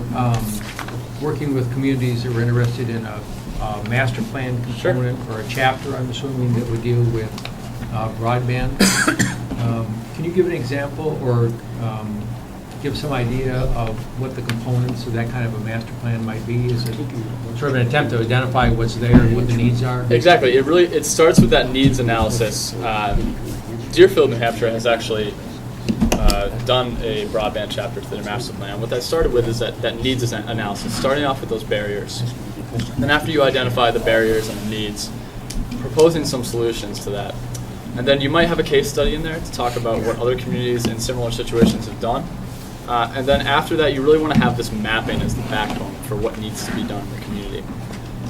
working with communities that were interested in a master plan component or a chapter, I'm assuming, that would deal with broadband. Can you give an example or give some idea of what the components of that kind of a master plan might be? Is it sort of an attempt to identify what's there and what the needs are? Exactly. It starts with that needs analysis. Deerfield, New Hampshire has actually done a broadband chapter to their master plan. What that started with is that needs analysis, starting off with those barriers. Then after you identify the barriers and the needs, proposing some solutions to that. And then you might have a case study in there to talk about what other communities in similar situations have done. And then after that, you really want to have this mapping as the backbone for what needs to be done in the community.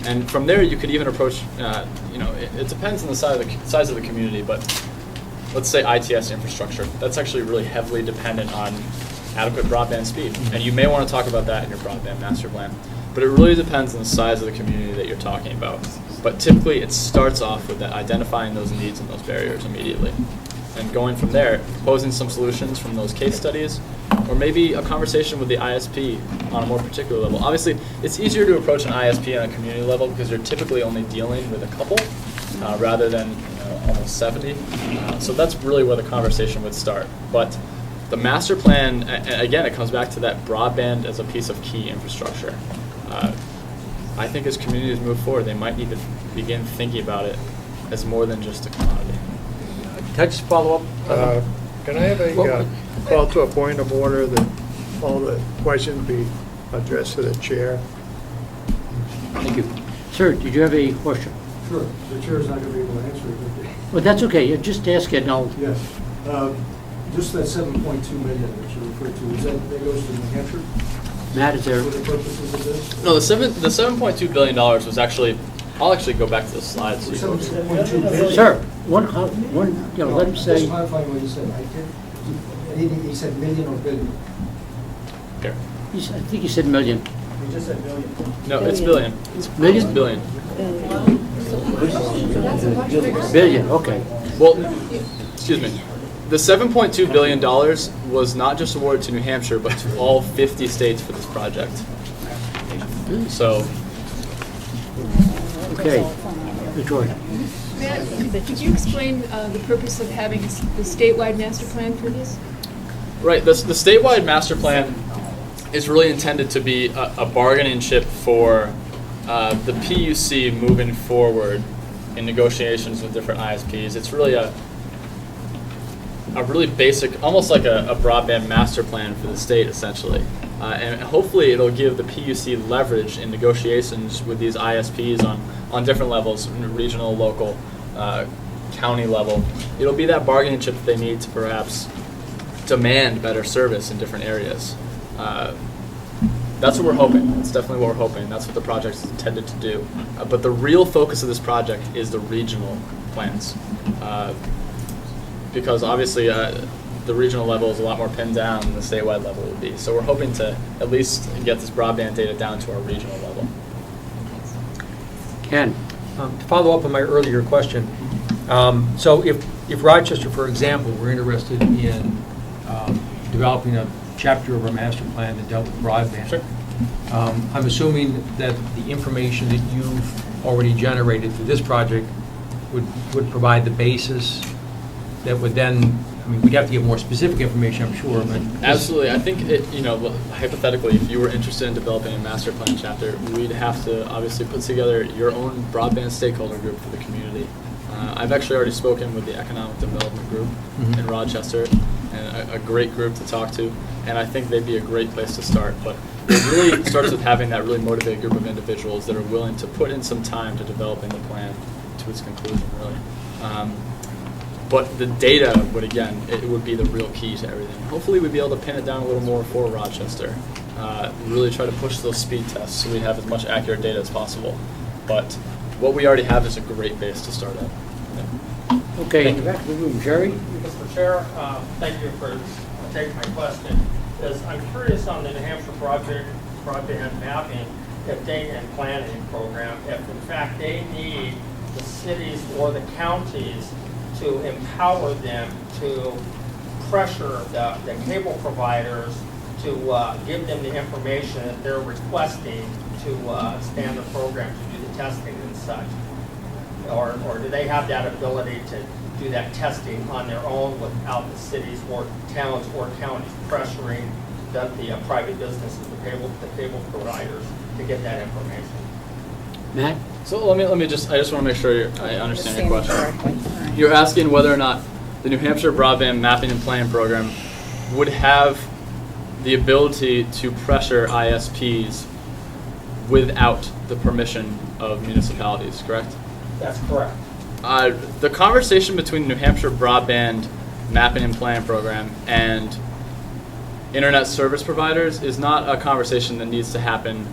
And from there, you could even approach, it depends on the size of the community, but let's say ITS infrastructure. That's actually really heavily dependent on adequate broadband speed. And you may want to talk about that in your broadband master plan. But it really depends on the size of the community that you're talking about. But typically, it starts off with that identifying those needs and those barriers immediately. And going from there, proposing some solutions from those case studies, or maybe a conversation with the ISP on a more particular level. Obviously, it's easier to approach an ISP on a community level because you're typically only dealing with a couple rather than almost 70. So that's really where the conversation would start. But the master plan, again, it comes back to that broadband as a piece of key infrastructure. I think as communities move forward, they might need to begin thinking about it as more than just a commodity. Can I just follow up? Can I have a call to a point of order that all the questions be addressed to the chair? Thank you. Sir, did you have a question? sure, the chair's not going to be able to answer it. Well, that's okay. Just ask it and I'll... Yes. Just that 7.2 million that you referred to, that goes to New Hampshire Matt, is there... for the purposes of this? No, the $7.2 billion was actually, I'll actually go back to the slides. So you go- 7.2 billion? Sir, let him Just say... clarifying what you said. He said million or billion? Here. I think he said million. He just said billion. No, it's billion. Million? It's billion. Billion, okay. Well, excuse me. The $7.2 billion was not just awarded to New Hampshire, but to all 50 states for this project. So, Okay. Victoria. Matt, could you explain the purpose of having the statewide master plan for this? right, the statewide master plan is really intended to be a bargaining chip for the PUC moving forward in negotiations with different ISPs. It's really a really basic, almost like a broadband master plan for the state, essentially. And hopefully it'll give the PUC leverage in negotiations with these ISPs on different levels, regional, local, county level. It'll be that bargaining chip that they need to perhaps demand better service in different areas. That's what we're hoping. That's definitely what we're hoping. That's what the project is intended to do. But the real focus of this project is the regional plans. Because obviously the regional level is a lot more pinned down than the statewide level would be. So we're hoping to at least get this broadband data down to our regional level. Ken. To follow up on my earlier question, so if Rochester, for example, were interested in developing a chapter of our master plan that dealt with broadband, Sure. I'm assuming that the information that you've already generated through this project would provide the basis that would then, I mean, we'd have to get more specific information, I'm sure, but... Absolutely. I think, hypothetically, if you were interested in developing a master plan chapter, we'd have to obviously put together your own broadband stakeholder group for the community. I've actually already spoken with the Economic Development Group in Rochester, and a great group to talk to, and I think they'd be a great place to start. But it really starts with having that really motivated group of individuals that are willing to put in some time to developing the plan to its conclusion, really. But the data would, again, it would be the real key to everything. Hopefully we'd be able to pin it down a little more for Rochester. Really try to push those speed tests so we have as much accurate data as possible. But what we already have is a great base to start at. Yeah. Okay, in the back of the room, Jerry? Mr. Chair, thank you for taking my question. I'm curious on the New Hampshire project, broadband mapping and planning program, if in fact they need the cities or the counties to empower them to pressure the cable providers to give them the information that they're requesting to expand the program, to do the testing and such? Or do they have that ability to do that testing on their own without the cities or towns or counties pressuring the private businesses, the cable providers to get that information? Matt? So let me just, I just want to make sure I understand your question. Correctly. All right. You're asking whether or not the New Hampshire Broadband Mapping and Planning Program would have the ability to pressure ISPs without the permission of municipalities, correct? That's correct. The conversation between New Hampshire Broadband Mapping and Planning Program and internet service providers is not a conversation that needs to happen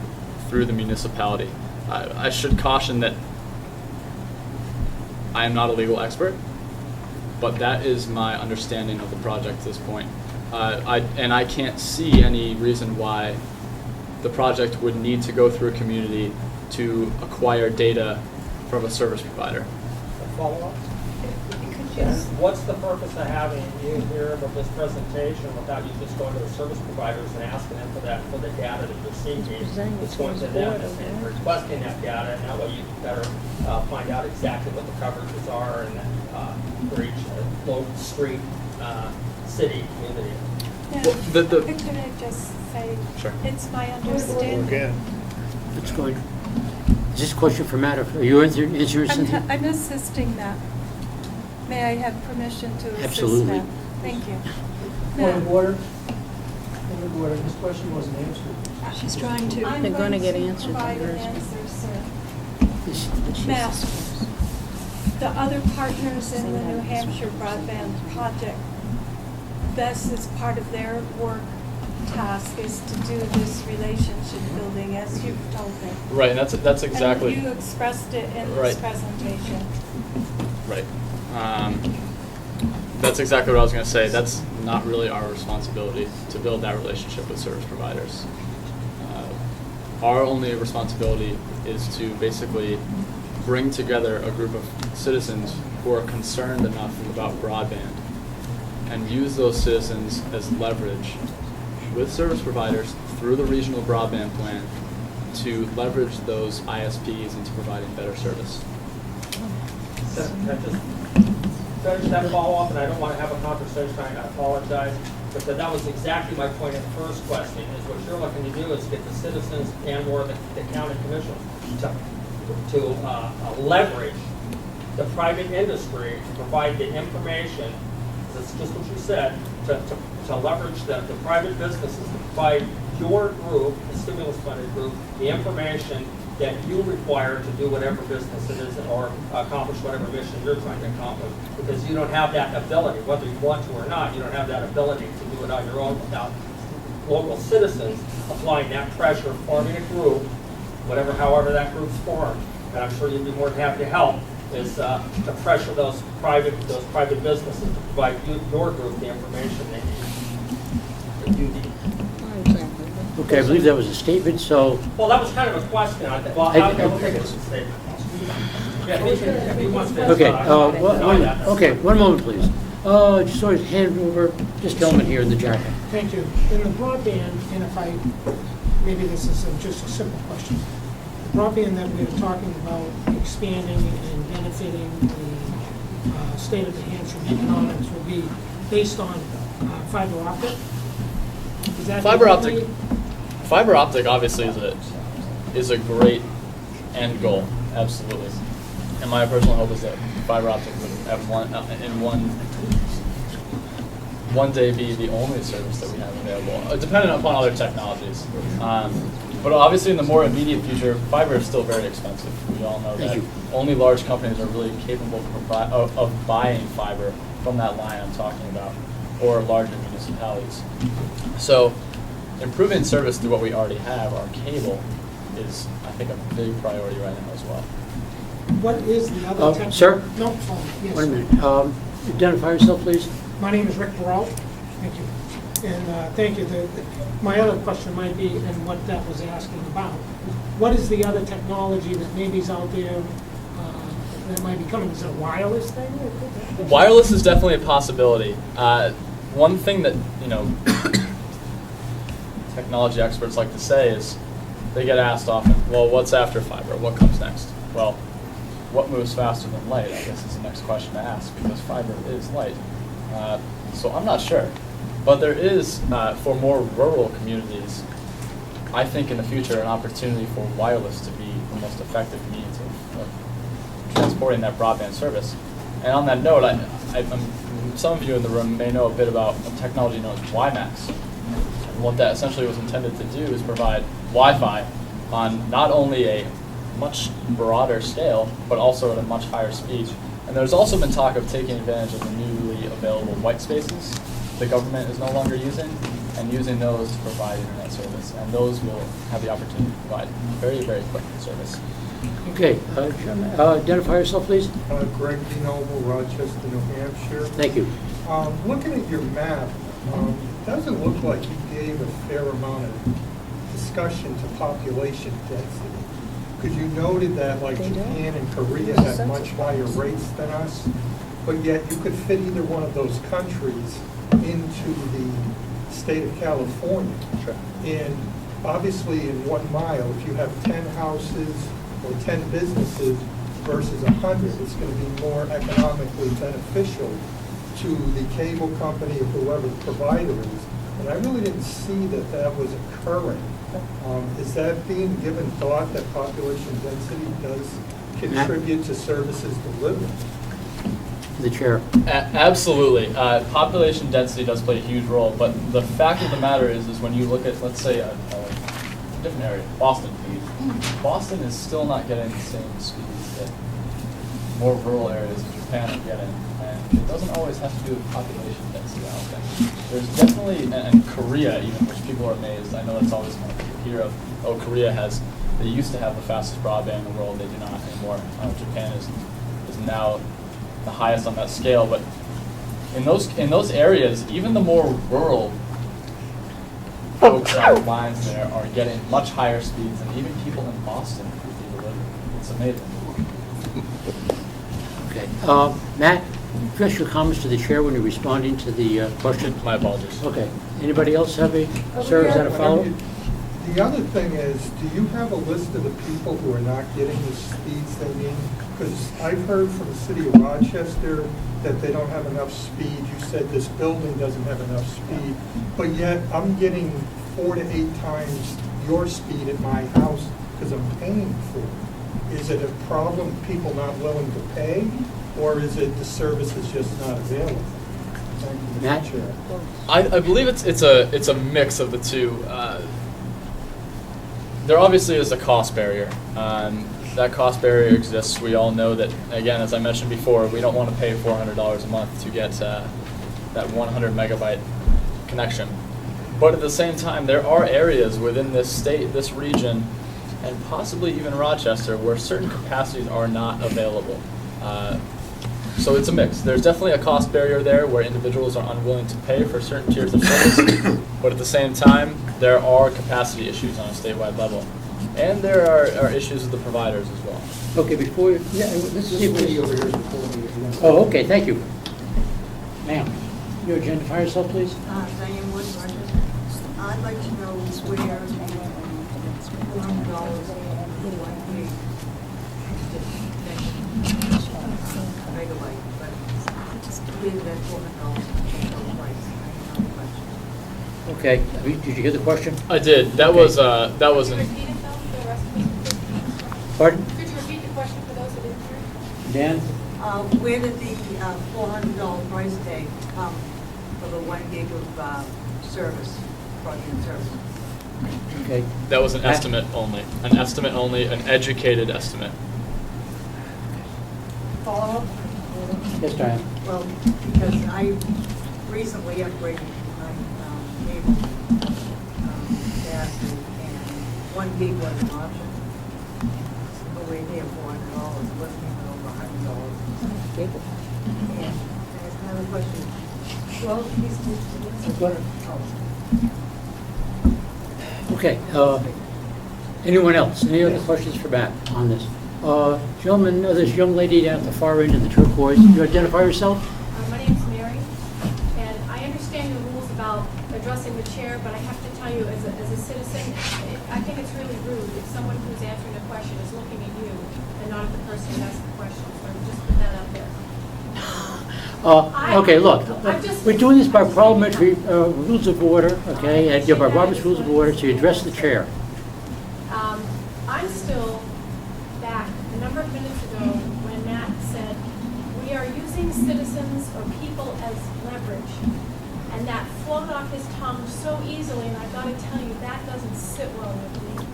through the municipality. I should caution that I am not a legal expert, but that is my understanding of the project at this point. I can't see any reason why the project would need to go through a community to acquire data from a service provider. A follow-up? What's the purpose of having you here with this presentation without you just going to the service providers and asking them for the data that you're seeking? It's going to them and requesting that data, and that way you better find out exactly what the coverages are and for each local street, city, community. Could I just say, Sure. it's my understanding. Again, What's going? Is this a question for Matt? Are you answering Cynthia? I'm assisting Matt. May I have permission to assist Absolutely. Matt? Thank you. Point of Matt, order. Point of order. This question wasn't answered. She's trying to. I'm They're going to get going to answered. provide an There is- answer, sir. This- Matt, the other partners in the New Hampshire broadband project, this is part of their work task is to do this relationship building, as you've told me. Right, and that's exactly And you expressed it in Right. this presentation. right. That's exactly what I was going to say. That's not really our responsibility to build that relationship with service providers. Our only responsibility is to basically bring together a group of citizens who are concerned enough about broadband and use those citizens as leverage with service providers through the regional broadband plan to leverage those ISPs into providing better service. Can I just finish that follow-up, and I don't want to have a conversation, I apologize, but that was exactly my point in the first question, is what you're looking to do is get the citizens and/or the county commissioners to leverage the private industry to provide the information, that's just what you said, to leverage the private businesses to provide your group, the stimulus-funded group, the information that you require to do whatever business it is or accomplish whatever mission you're trying to accomplish. Because you don't have that ability, whether you want to or not, you don't have that ability to do it on your own without local citizens applying that pressure, forming a group, however that group's formed. And I'm sure you'd be more than happy to help, is to pressure those private businesses to provide your group the information that you need. Okay, I believe that was a statement, so Well, that was kind of a question. I don't think it's a statement. Yeah, if he wants to. okay, deny that. okay, one moment, please. Just sort of hand over this gentleman here in the jacket. Thank you. In the broadband, and maybe this is just a simple question. The broadband that we're talking about expanding and benefiting the state of New Hampshire economics will be based on fiber optic? Is that Fiber optic obviously is a great end goal, absolutely. And my personal hope is that fiber optic would have one day be the only service that we have available, dependent upon other technologies. But obviously in the more immediate future, fiber is still very expensive. We all know that only large companies are really capable of buying fiber from that line I'm talking about, or larger municipalities. So improving service through what we already have, our cable, is, I think, a big priority right now as well. What is the other Sir? No, yes. Wait a minute. Identify yourself, please. My name is Rick Burrell. Thank you. And thank you. My other question might be, and what that was asking about, what is the other technology that maybe is out there that might be coming? Is it a wireless thing? Wireless is definitely a possibility. One thing that, technology experts like to say is they get asked often, well, what's after fiber? What comes next? Well, what moves faster than light, I guess is the next question to ask, because fiber is light. So I'm not sure. But there is, for more rural communities, I think in the future, an opportunity for wireless to be the most effective means of transporting that broadband service. And on that note, some of you in the room may know a bit about a technology known as WiMAX. And what that essentially was intended to do is provide Wi-Fi on not only a much broader scale, but also at a much higher speed. And there's also been talk of taking advantage of the newly available white spaces the government is no longer using, and using those to provide internet service. And those will have the opportunity to provide very, very quick service. Okay, identify yourself, please. Greg DeNoble, Rochester, New Hampshire. Thank you. Looking at your map, it doesn't look like you gave a fair amount of discussion to population density. Because you noted that like Japan and Korea had much higher rates than us, but yet you could fit either one of those countries into the state of California. Sure. And obviously in 1 mile, if you have 10 houses or 10 businesses versus 100, it's going to be more economically beneficial to the cable company or whoever the provider is. And I really didn't see that that was occurring. Is that being given thought that population density does contribute to services delivered? The chair. Absolutely. Population density does play a huge role, but the fact of the matter is when you look at, let's say, a different area, Boston. Boston is still not getting the same speeds that more rural areas of Japan are getting. And it doesn't always have to do with population density, I don't think. There's definitely, and Korea even, which people are amazed, I know that's always one of you hear of, oh, Korea they used to have the fastest broadband in the world, they do not anymore. Japan is now the highest on that scale, but in those areas, even the more rural folks on the lines there are getting much higher speeds than even people in Boston could be delivering. It's amazing. Okay. Matt, address your comments to the chair when you're responding to the question. My apologies. Okay. Anybody else have sir, is that a follow-up? The other thing is, do you have a list of the people who are not getting the speeds they need? Because I've heard from the city of Rochester that they don't have enough speed. You said this building doesn't have enough speed, but yet I'm getting 4 to 8 times your speed at my house because I'm paying for it. Is it a problem, people not willing to pay, or is it the service is just not available? Thank you, Matt? Mr. Chair. I believe it's a mix of the two. There obviously is a cost barrier. That cost barrier exists. We all know that, again, as I mentioned before, we don't want to pay $400 a month to get that 100 megabyte connection. But at the same time, there are areas within this state, this region, and possibly even Rochester, where certain capacities are not available. So it's a mix. There's definitely a cost barrier there where individuals are unwilling to pay for certain tiers of service, but at the same time, there are capacity issues on a statewide level. And there are issues with the providers as well. Okay, before, yeah, let's see if lady we... over here is recording if you want. Oh, okay, thank you. Ma'am, you identify yourself, please? Diane Wood, Rochester. I'd like to know where $400 megabyte, but where that $400 price. Okay, did you hear the question? I did. That Okay. was Could you an. repeat it though, for the rest of us? Pardon? Could you repeat the question for those who didn't hear? Dan? Where did the $400 price tag come for the 1 gig of service, broadband service? Okay. That was an estimate only. An estimate only. An educated estimate. Follow-up? Yes, Diane. Well, because I recently upgraded my cable capacity, and 1 gig was an option. Nowhere near $400, it wasn't even over $100. Cable. And I have another question. Well, Okay, anyone else? Any other questions for Matt on this? Gentlemen, this young lady down at the far end of the turquoise, you identify yourself? My name's Mary, and I understand your rules about addressing the chair, but I have to tell you, as a citizen, I think it's really rude if someone who's answering a question is looking at you and not at the person who asked the question, so I would just put that out there. Okay, look, I'm just- we're doing this by parliamentary rules of order, okay, and by Robert's Rules of Order to address the chair. I'm still back a number of minutes ago when Matt said, we are using citizens or people as leverage. And that flowed off his tongue so easily, and I've got to tell you, that doesn't sit well with me.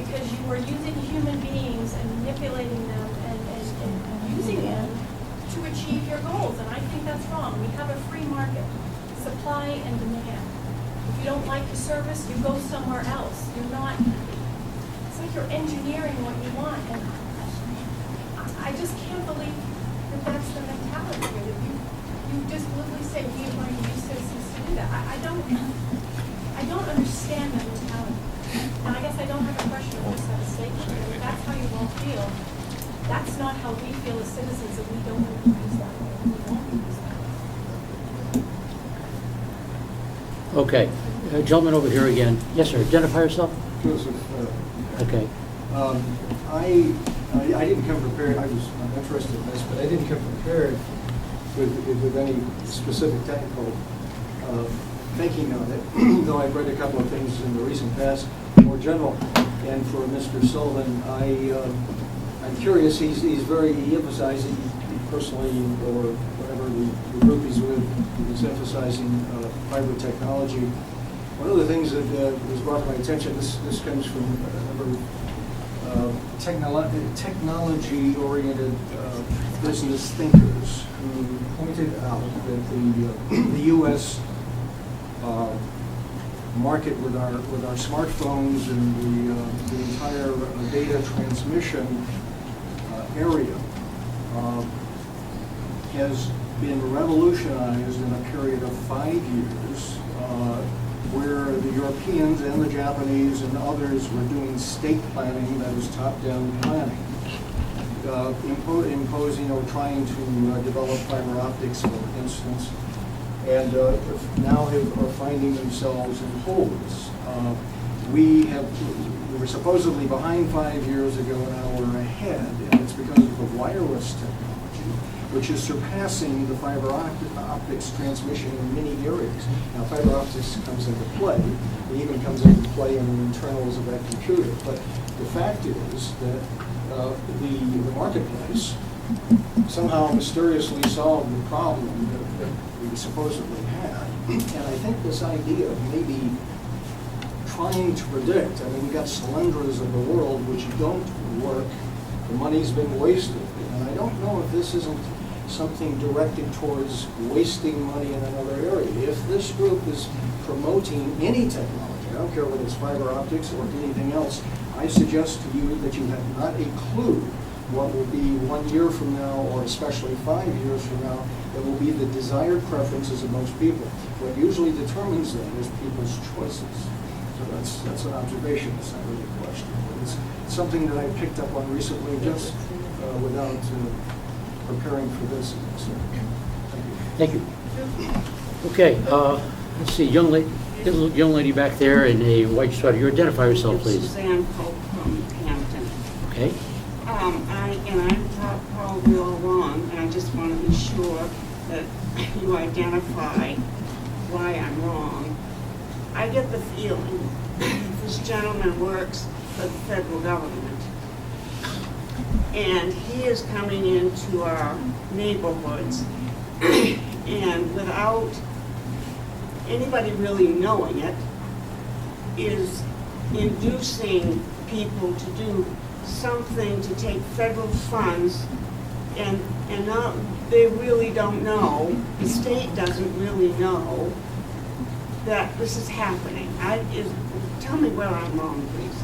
Because you are using human beings and manipulating them and using them to achieve your goals, and I think that's wrong. We have a free market, supply and demand. If you don't like the service, you go somewhere else. You're not, it's like you're engineering what you want, and I just can't believe that that's the mentality here, that you just literally say, we are going to use citizens to do that. I don't understand that mentality. And I guess I don't have a question, I just have a statement. And if that's how you all feel, that's not how we feel as citizens, and we don't want to use that way. We won't use that way. Okay, gentleman over here again. Yes, sir, identify yourself? Joseph, Okay. I didn't come prepared, I'm interested in this, but I didn't come prepared with any specific technical thinking on it, though I've read a couple of things in the recent past, more general. And for Mr. Sullivan, I'm curious, he emphasizing personally, or whatever the group he's with, he's emphasizing fiber technology. One of the things that was brought to my attention, this comes from a number of technology-oriented business thinkers who pointed out that the U.S. Market with our smartphones and the entire data transmission area has been revolutionized in a period of 5 years, where the Europeans and the Japanese and others were doing state planning, that is top-down planning, imposing or trying to develop fiber optics, for instance, and now are finding themselves in holes. We were supposedly behind 5 years ago, now we're ahead, and it's because of the wireless technology, which is surpassing the fiber optics transmission in many areas. Now, fiber optics comes into play. It even comes into play in the internals of that computer. But the fact is that the marketplace somehow mysteriously solved the problem that we supposedly had. And I think this idea of maybe trying to predict, I mean, we got Solyndras of the world which don't work. The money's been wasted. And I don't know if this isn't something directed towards wasting money in another area. If this group is promoting any technology, I don't care whether it's fiber optics or anything else, I suggest to you that you have not a clue what will be 1 year from now, or especially 5 years from now, that will be the desired preferences of most people. What usually determines that is people's choices. So that's an observation, it's not really a question. But it's something that I picked up on recently just without preparing for this. So, thank you. Okay, let's see, young lady back there in a white sweater. You identify yourself, please. Suzanne Pope from Hampton. Okay. I'm probably all wrong, and I just want to be sure that you identify why I'm wrong. I get the feeling this gentleman works for the federal government, and he is coming into our neighborhoods, and without anybody really knowing it, is inducing people to do something to take federal funds, and not, they really don't know, the state doesn't really know that this is happening. Tell me where I'm wrong, please.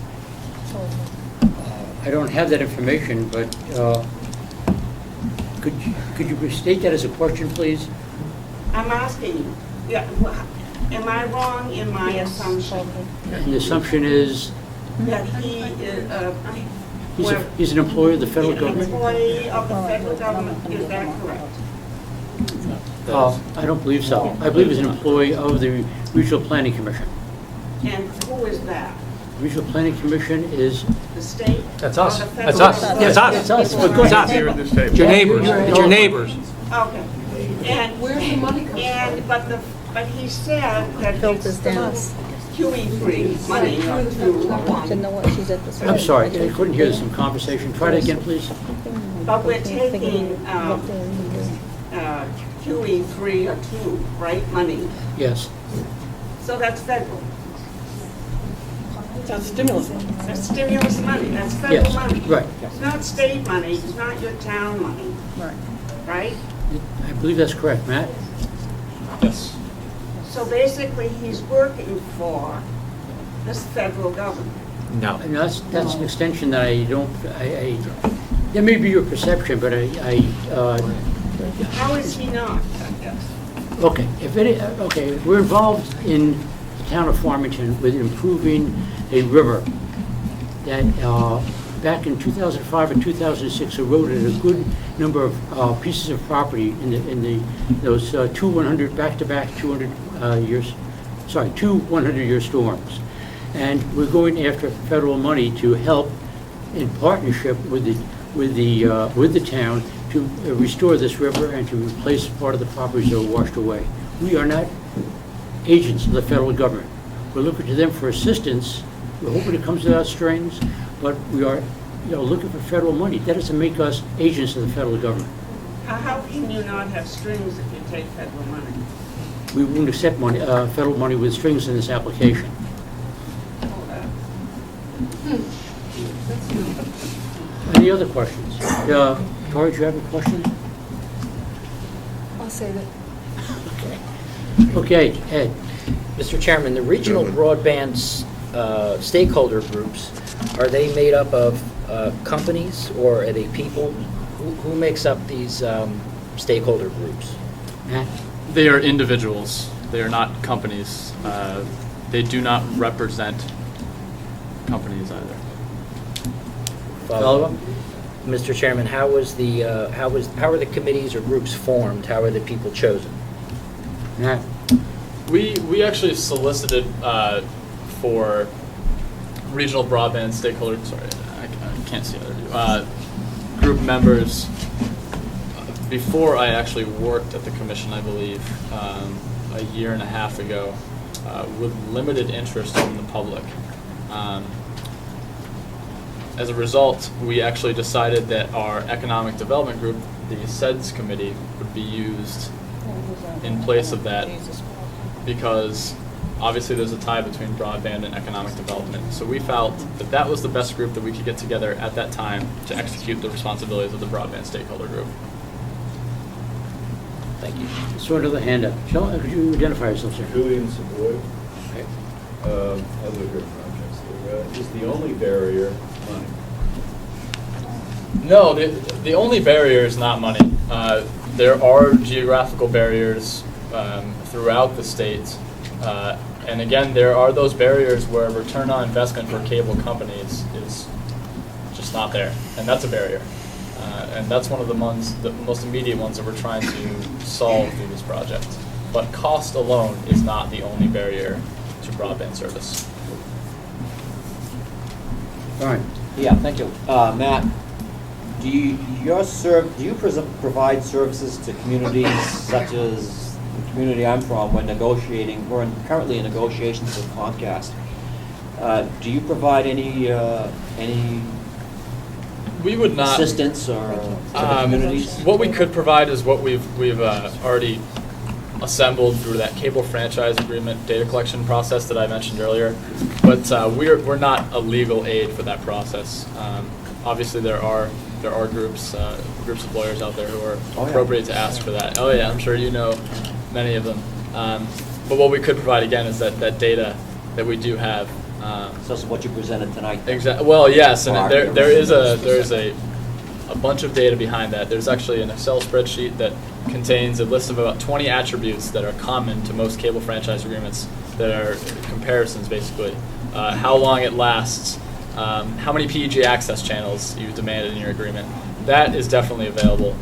I don't have that information, but could you state that as a question, please? I'm asking you, yeah, am I wrong in my assumption And the assumption is, that he is, he's an employee of the federal an government? employee of the federal government, is that correct? I don't believe so. I believe he's an employee of the Regional Planning Commission. And who is that? Regional Planning Commission is, The state? That's or us. the That's federal us. government? It's us. It's us. It's us. Here at this table. It's your neighbors. It's your neighbors. Okay. And where's the money coming from? But he said that Filters it's down. QE3 money To know what she's at the. I'm sorry, I couldn't hear some conversation. Try that again, please. But we're taking QE3 or 2, right, money? Yes. So that's federal. That's stimulus money. That's stimulus money, that's federal Yes, money. right. It's not state money, it's not your town money, Right. right? I believe that's correct, Matt. Yes. So basically, he's working for this federal government. No. And that's an extension that I don't, that may be your perception, but How is he not? okay, okay, we're involved in the town of Farmington with improving a river that back in 2005 and 2006 eroded a good number of pieces of property in those two 100 back-to-back 200 years, sorry, two 100-year storms. And we're going after federal money to help in partnership with the town to restore this river and to replace part of the properties that were washed away. We are not agents of the federal government. We're looking to them for assistance. We're hoping it comes without strings, but we are, looking for federal money. That doesn't make us agents of the federal government. How can you not have strings if you take federal money? We won't accept money, federal money with strings in this application. Any other questions? Tori, do you have a question? I'll save it. Okay, Ed. Mr. Chairman, the regional broadband stakeholder groups, are they made up of companies or are they people? Who makes up these stakeholder groups? Matt? They are individuals. They are not companies. They do not represent companies either. Follow-up? Mr. Chairman, how are the committees or groups formed? How are the people chosen? Matt? We actually solicited for regional broadband stakeholder. Sorry, I can't see other group members before I actually worked at the commission. I believe a year and a half ago, with limited interest from the public. As a result, we actually decided that our economic development group, the SEDS committee, would be used in place of that because obviously there's a tie between broadband and economic development. So we felt that that was the best group that we could get together at that time to execute the responsibilities of the broadband stakeholder group. Thank you. Sort of the hand up. Could you identify yourself, sir? Julian Savoy, other group projects. Is the only barrier money? No, the only barrier is not money. There are geographical barriers throughout the state. And again, there are those barriers where return on investment for cable companies is just not there. And that's a barrier. And that's one of the most immediate ones that we're trying to solve through this project. But cost alone is not the only barrier to broadband service. All right. Yeah, thank you. Matt, do you provide services to communities such as the community I'm from? We're currently in negotiations with Comcast. Do you provide any We would not assistance or to the communities? What we could provide is what we've already assembled through that cable franchise agreement data collection process that I mentioned earlier. But we're not a legal aid for that process. Obviously, there are groups of lawyers out there who are appropriate to ask for that. Oh yeah, I'm sure you know many of them. But what we could provide again is that data that we do have. So that's what you presented tonight. Exactly. Well, yes, and there is a bunch of data behind that. There's actually an Excel spreadsheet that contains a list of about 20 attributes that are common to most cable franchise agreements that are comparisons, basically. How long it lasts, how many PEG access channels you demanded in your agreement. That is definitely available.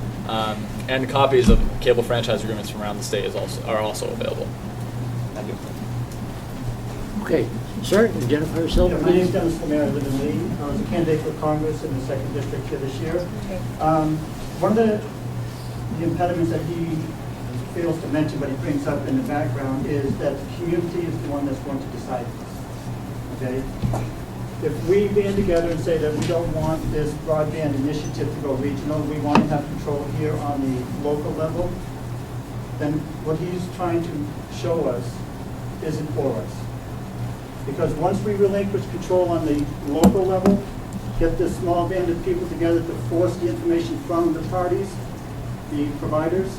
And copies of cable franchise agreements from around the state are also available. Thank you. Okay, sir, identify yourself. Yeah, my name is Dennis Comeau. I live in Lee. I was a candidate for Congress in the 2nd District here this year. One of the impediments that he fails to mention, but he brings up in the background, is that the community is the one that's going to decide this. Okay? If we band together and say that we don't want this broadband initiative to go regional, we want to have control here on the local level, then what he's trying to show us isn't for us. Because once we relinquish control on the local level, get this small band of people together to force the information from the parties, the providers,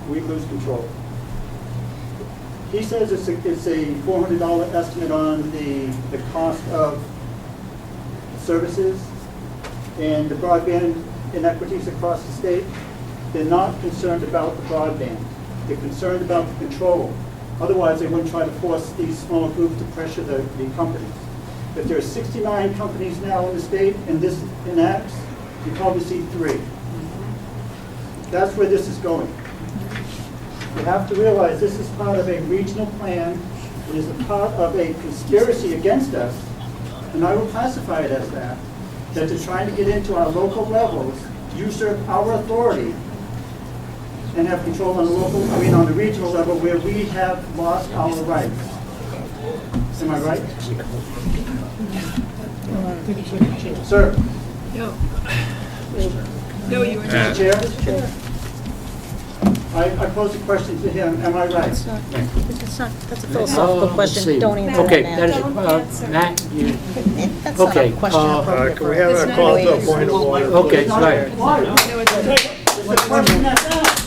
we lose control. He says it's a $400 estimate on the cost of services and the broadband inequities across the state. They're not concerned about the broadband. They're concerned about the control. Otherwise, they wouldn't try to force these small groups to pressure the companies. If there are 69 companies now in the state and this enacts, you probably see 3. That's where this is going. You have to realize this is part of a regional plan. It is a part of a conspiracy against us, and I will classify it as that they're trying to get into our local levels, usurp our authority, and have control on the on the regional level where we have lost our rights. Am I right? Sir? No, you were Mr. Chair? I posed a question to him. Am I right? That's a philosophical question. Don't answer Okay, that, that Matt. is, Matt, you, That's not okay, a question appropriate Can for we have us. a call to a point of order? okay, right. It's a question that's asked.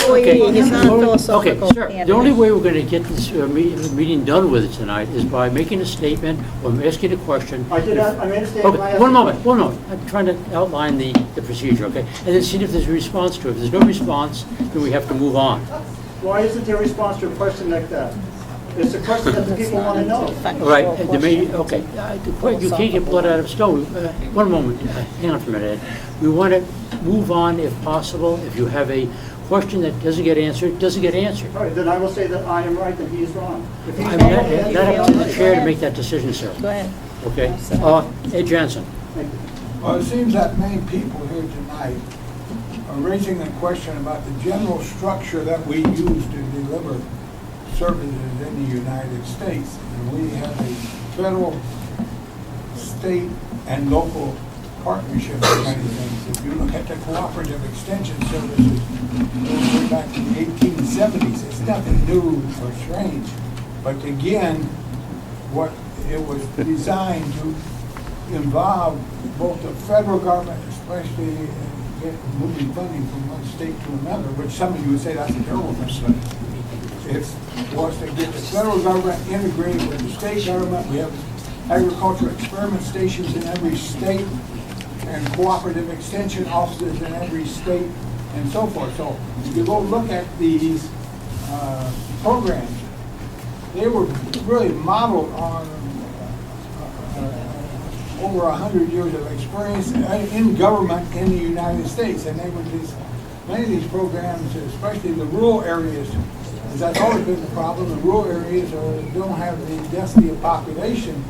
Okay. He's not a philosophical Okay, sir, candidate. the only way we're going to get this meeting done with tonight is by making a statement or asking a question. I made a statement. Okay, one moment. I'm trying to outline the procedure, okay? And then see if there's a response to it. If there's no response, then we have to move on. Why isn't there a response to a question like that? It's a question that the people want to know. All right, and okay, you can't get blood out of stone. One moment, hang on for a minute, Ed. We want to move on if possible. If you have a question that doesn't get answered, doesn't get answered. All right, then I will say that I am right and he is wrong. If he's I'm wrong, not then up to the chair to make that decision, sir. Go ahead. Okay? Ed Jansen. Well, it seems that many people here tonight are raising the question about the general structure that we use to deliver services in the United States. And we have a federal, state, and local partnership in many things. If you look at the cooperative extension services, going back to the 1870s, it's nothing new or strange. But again, what it was designed to involve both the federal government, especially moving funding from one state to another, which some of you would say that's a terrible thing, but it was to get the federal government integrated with the state government. We have agricultural experiment stations in every state and cooperative extension offices in every state and so forth. So if you go look at these programs, they were really modeled on over 100 years of experience in government in the United States. And they were many of these programs, especially the rural areas, because that's always been the problem. The rural areas don't have the density of population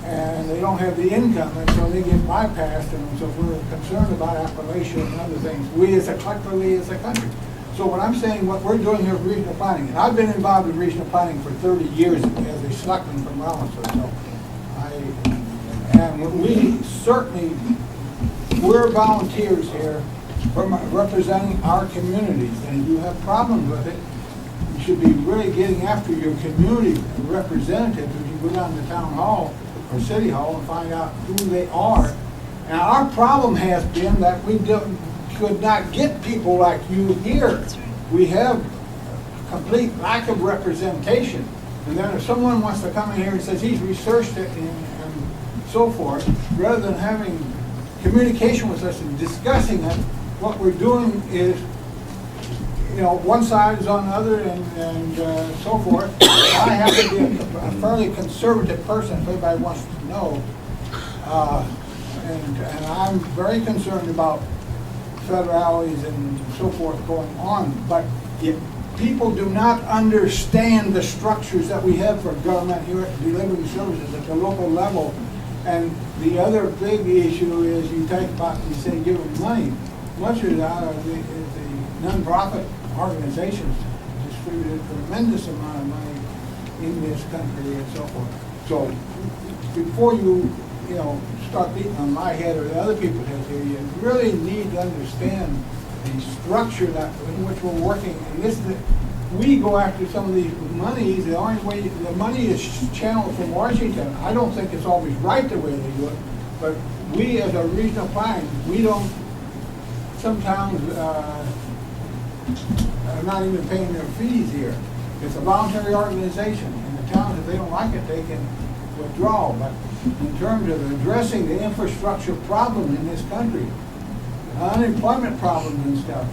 and they don't have the income, and so they get bypassed. And so we're concerned about Appalachia and other things, we as a collectively as a country. So what I'm saying, what we're doing here with regional planning, and I've been involved in regional planning for 30 years as a selectman from Rollinsford, so and we certainly, we're volunteers here from representing our communities, and if you have problems with it, you should be really getting after your community representatives. If you go down to town hall or city hall and find out who they are. And our problem has been that we could not get people like you here. We have complete lack of representation. And then if someone wants to come in here and says he's researched it and so forth, rather than having communication with us and discussing it, what we're doing is, you know, one side is on the other and so forth. I happen to be a fairly conservative person, if anybody wants to know. And I'm very concerned about federales and so forth going on. But if people do not understand the structures that we have for government here delivering services at the local level, and the other big issue is you talk about, you say give them money. Much of the nonprofit organizations distribute a tremendous amount of money in this country and so forth. So before you start beating on my head or the other people's heads here, you really need to understand the structure in which we're working. And we go after some of these monies, the only way, the money is channeled from Washington. I don't think it's always right the way they do it, but we as a regional plan, we don't, some towns are not even paying their fees here. It's a voluntary organization, and the towns, if they don't like it, they can withdraw. But in terms of addressing the infrastructure problem in this country, unemployment problem and stuff,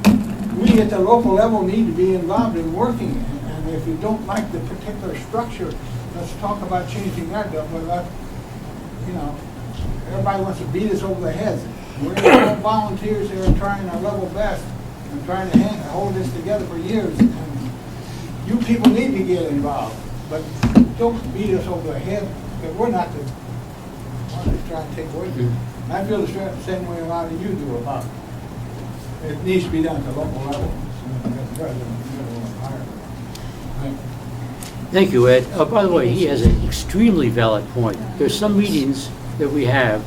we at the local level need to be involved in working. And if you don't like the particular structure, let's talk about changing that. But everybody wants to beat us over the heads. We're all volunteers here trying our level best and trying to hold this together for years. And you people need to get involved, but don't beat us over the head, because we're not the ones trying to take away from you. I feel the same way a lot of you do about it. It needs to be done at the local level. Thank you, Ed. By the way, he has an extremely valid point. There's some meetings that we have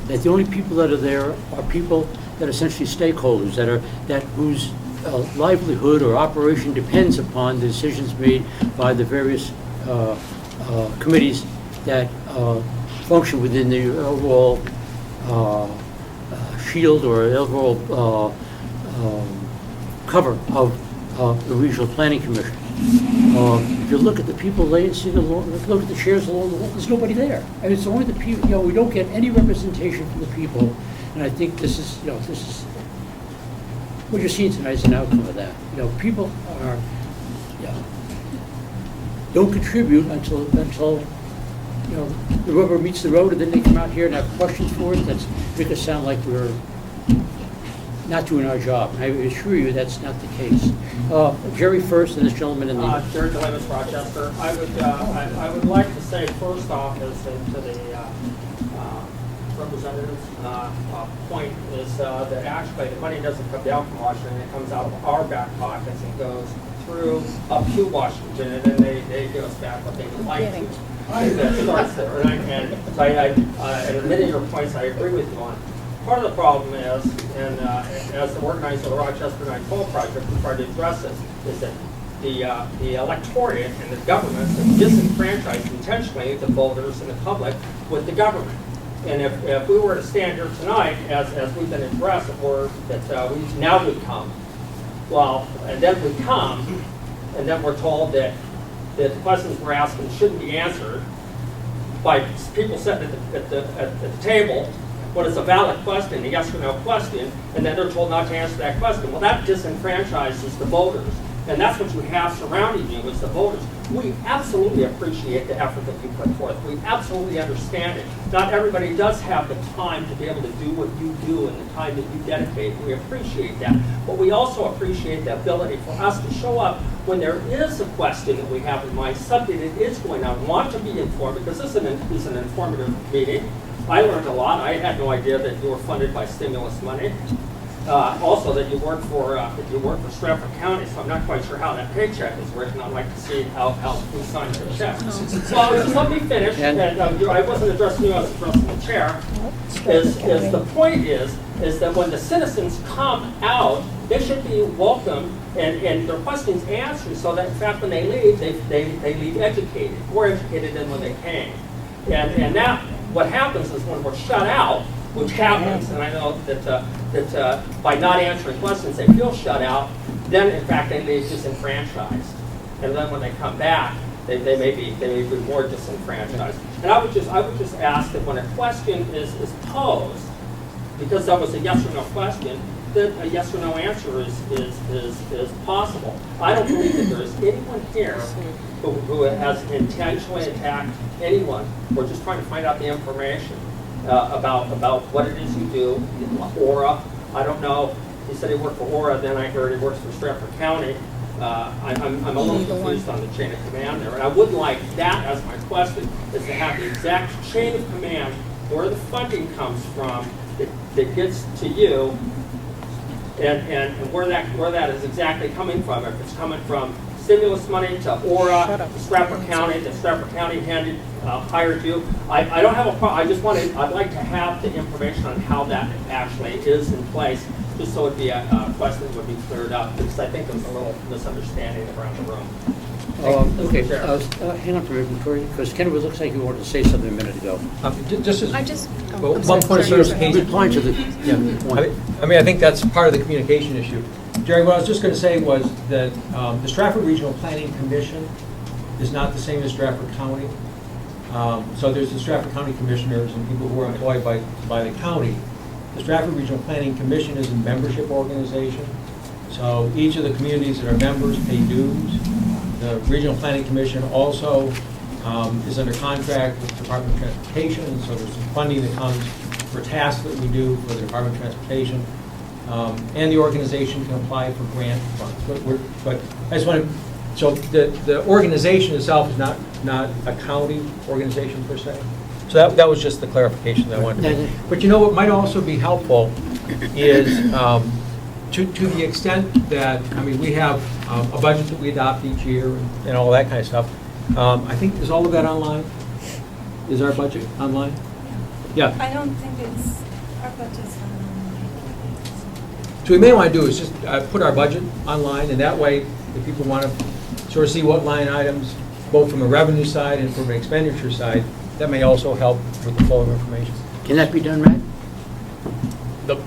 that the only people that are there are people that are essentially stakeholders, whose livelihood or operation depends upon the decisions made by the various committees that function within the overall shield or overall cover of the Regional Planning Commission. If you look at the people, look at the chairs along the wall, there's nobody there. And it's only the people, we don't get any representation from the people. And I think this is what you're seeing tonight is an outcome of that. People are, don't contribute until the rubber meets the road, and then they come out here and have questions for it. That's make us sound like we're not doing our job. I assure you that's not the case. Jerry first, and this gentleman in the... Jerry DeLevis, Rochester. I would like to say first off is to the representative's point is that actually the money doesn't come down from Washington, it comes out of our back pockets and goes through up to Washington, and then they give us back what they would like to. That starts there. And admitting your points, I agree with you on. Part of the problem is, and as the organizer of the Rochester 912 project, we try to address this, is that the electorate and the governments have disenfranchised intentionally the voters and the public with the government. And if we were to stand here tonight, as we've been addressed, that now we come, well, and then we come, and then we're told that the questions we're asking shouldn't be answered by people sitting at the table when it's a valid question, a yes or no question, and then they're told not to answer that question. Well, that disenfranchises the voters. And that's what you have surrounding you is the voters. We absolutely appreciate the effort that you put forth. We absolutely understand it. Not everybody does have the time to be able to do what you do and the time that you dedicate. We appreciate that. But we also appreciate the ability for us to show up when there is a question that we have in mind, something that is going on. Want to be informed, because this is an informative meeting. I learned a lot. I had no idea that you were funded by stimulus money. Also, that you work for Strafford County, so I'm not quite sure how that paycheck is written. I'd like to see who signs the check. Well, just let me finish. And I wasn't addressing you, I was addressing the chair. The point is that when the citizens come out, they should be welcomed and their questions answered, so that in fact when they leave, they leave educated, more educated than when they came. And now what happens is when we're shut out, which happens, and I know that by not answering questions, they feel shut out, then in fact they leave disenfranchised. And then when they come back, they may be more disenfranchised. And I would just ask that when a question is posed, because that was a yes or no question, then a yes or no answer is possible. I don't believe that there is anyone here who has intentionally attacked anyone. We're just trying to find out the information about what it is you do. Aura, I don't know. He said he worked for Aura, then I heard he works for Strafford County. I'm a little confused on the chain of command there. And I would like that as my question, is to have the exact chain of command where the funding comes from that gets to you, and where that is exactly coming from. If it's coming from stimulus money to Aura, to Strafford County, that Strafford County hired you. I don't have a problem. I'd like to have the information on how that actually is in place, just so it'd be a question that would be cleared up, because I think there's a little misunderstanding around the room. Okay, hang on for a minute, Victoria, because Ken, it looks like you wanted to say something a minute ago. Just as I'm one point of clarification. Replying to the, yeah, point. I mean, I think that's part of the communication issue. Jerry, what I was just going to say was that the Strafford Regional Planning Commission is not the same as Strafford County. So there's the Strafford County Commissioners and people who are employed by the county. The Strafford Regional Planning Commission is a membership organization. So each of the communities that are members pay dues. The Regional Planning Commission also is under contract with the Department of Transportation, and so there's some funding that comes for tasks that we do for the Department of Transportation. And the organization can apply for grant funds. But I just want to, so the organization itself is not a county organization per se. So that was just the clarification that I wanted to make. But you know what might also be helpful is to the extent that, I mean, we have a budget that we adopt each year and all that kind of stuff. I think, is all of that online? Is our budget online? Yeah. I don't think our budget's online. So what we may want to do is just put our budget online, and that way, if people want to sort of see what line items, both from a revenue side and from an expenditure side, that may also help with the flow of information. Can that be done, Matt?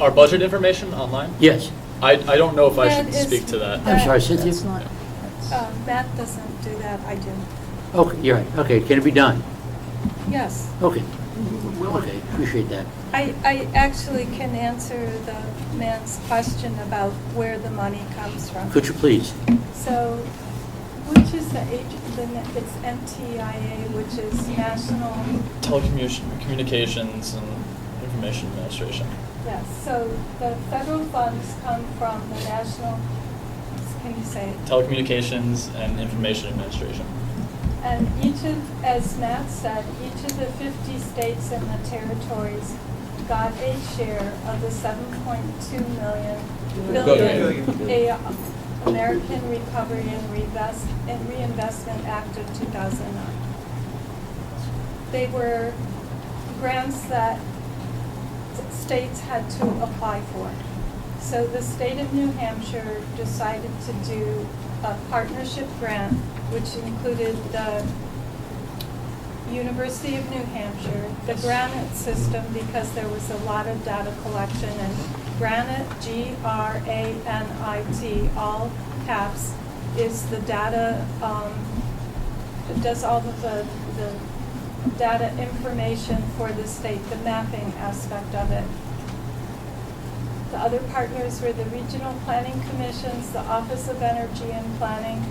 Our budget information online? Yes. I don't know if I should That is- speak to that. I'm sorry, Cynthia? Matt doesn't do that, I do. Okay, you're right. Okay, can it be done? Yes. Okay. Okay, appreciate that. I actually can answer the man's question about where the money comes from. Could you please? So, which is it's NTIA, which is National... Telecommunications and Information Administration. Yes, so the federal funds come from the National, can you say it? Telecommunications and Information Administration. And as Matt said, each of the 50 states and the territories got a share of the $7.2 billion American Recovery and Reinvestment Act of 2009. They were grants that states had to apply for. So the state of New Hampshire decided to do a partnership grant, which included the University of New Hampshire, the Granite system, because there was a lot of data collection, and Granite, Granite, all caps, is the data, it does all of the data information for the state, the mapping aspect of it. The other partners were the regional planning commissions, the Office of Energy and Planning,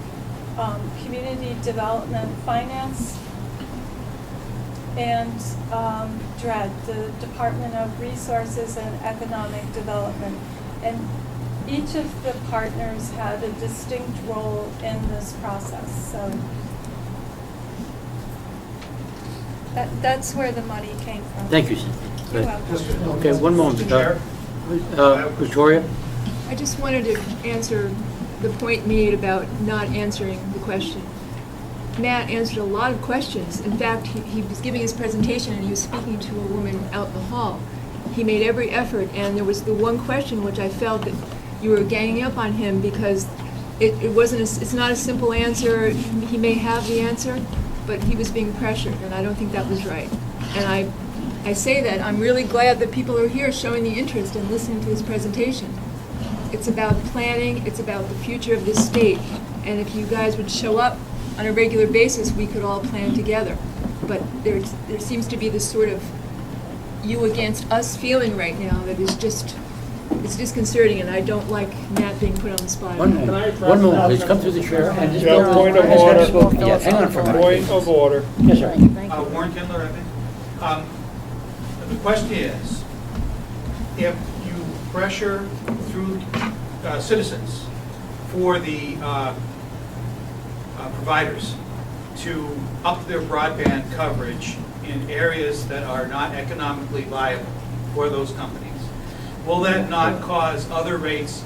Community Development Finance, and DRED, the Department of Resources and Economic Development. And each of the partners had a distinct role in this process. So that's where the money came from. Thank you, Cynthia. You're welcome. Okay, one moment. Victoria? I just wanted to answer the point made about not answering the question. Matt answered a lot of questions. In fact, he was giving his presentation and he was speaking to a woman out in the hall. He made every effort, and there was the one question which I felt that you were ganging up on him because it's not a simple answer. He may have the answer, but he was being pressured, and I don't think that was right. And I say that I'm really glad that people are here showing the interest in listening to this presentation. It's about planning, it's about the future of this state, and if you guys would show up on a regular basis, we could all plan together. But there seems to be this sort of you against us feeling right now that is just, it's disconcerting, and I don't like Matt being put on the spot. One moment, please, come through the chair and just. Yeah, point of has not order. spoken yet. Hang on for a minute. Point of order. Yes, sir. Warren Kindler, I think. The question is, if you pressure through citizens for the providers to up their broadband coverage in areas that are not economically viable for those companies, will that not cause other rates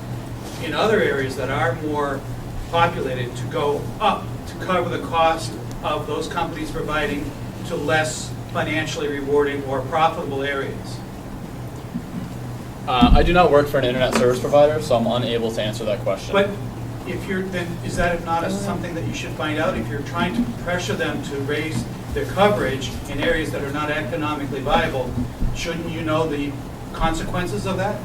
in other areas that are more populated to go up to cover the cost of those companies providing to less financially rewarding or profitable areas? I do not work for an internet service provider, so I'm unable to answer that question. But if you're, then is that not something that you should find out? If you're trying to pressure them to raise their coverage in areas that are not economically viable, shouldn't you know the consequences of that?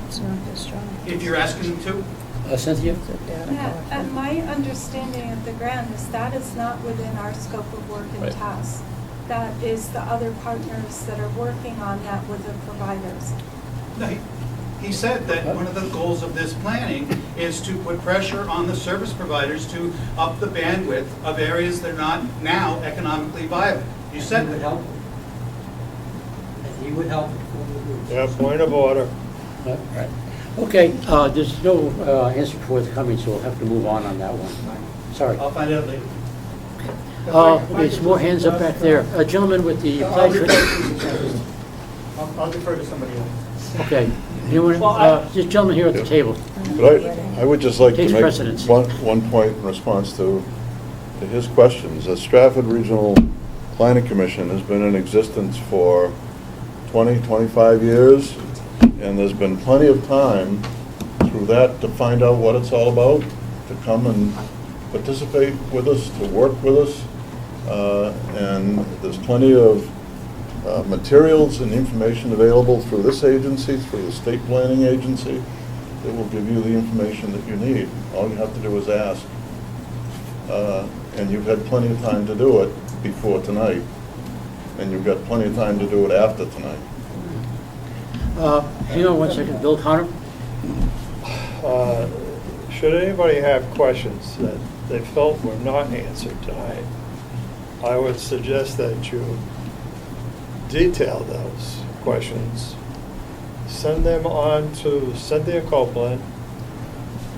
It's not this strong. If you're asking them to? Cynthia? Yeah, and my understanding of the grant is that is not within our scope of work and Right. task. That is the other partners that are working on that with the providers. No, he said that one of the goals of this planning is to put pressure on the service providers to up the bandwidth of areas that are not now economically viable. You said that. help. He would help. Yeah, point of order. Right. Okay, there's no answer forthcoming, so we'll have to move on that one. Sorry. I'll find out later. Okay, some more hands up back there. A gentleman with the pledge. I'll defer to somebody else. Okay, anyone, this gentleman here at the table. But I would just like to Takes make precedence. one point in response to his questions. The Strafford Regional Planning Commission has been in existence for 20, 25 years, and there's been plenty of time through that to find out what it's all about, to come and participate with us, to work with us, and there's plenty of materials and information available through this agency, through the state planning agency, that will give you the information that you need. All you have to do is ask. And you've had plenty of time to do it before tonight, and you've got plenty of time to do it after tonight. Hang on one second, Bill Connor? Should anybody have questions that they felt were not answered tonight, I would suggest that you detail those questions, send them on to Cynthia Copeland,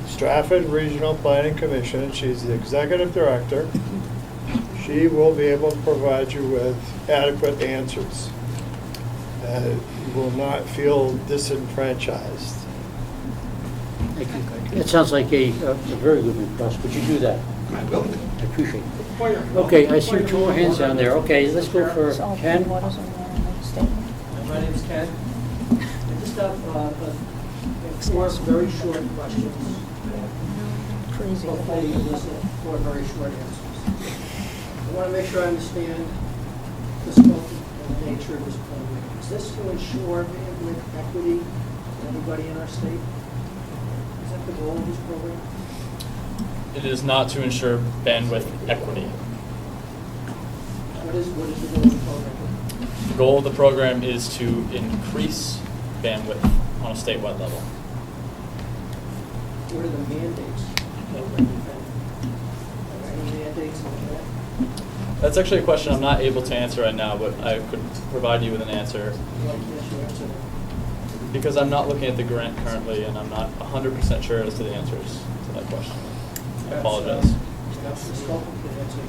Strafford Regional Planning Commission. She's the executive director. She will be able to provide you with adequate answers. You will not feel disenfranchised. It sounds like a very good request. Would you do that? I will. I appreciate it. Okay, I see two more hands down there. Okay, let's go for Ken. My name's Ken. I just have four very short questions. Hopefully you listen for very short answers. I want to make sure I understand the scope and the nature of this program. Is this to ensure bandwidth equity for everybody in our state? Is that the goal of this program? It is not to ensure bandwidth equity. What is the goal of the program? The goal of the program is to increase bandwidth on a statewide level. What are the mandates? Are there any mandates in that? That's actually a question I'm not able to answer right now, but I could provide you with an answer. Why can't you answer that? Because I'm not looking at the grant currently, and I'm not 100% sure as to the answers to that question. I apologize. Perhaps Ms. Copeland can answer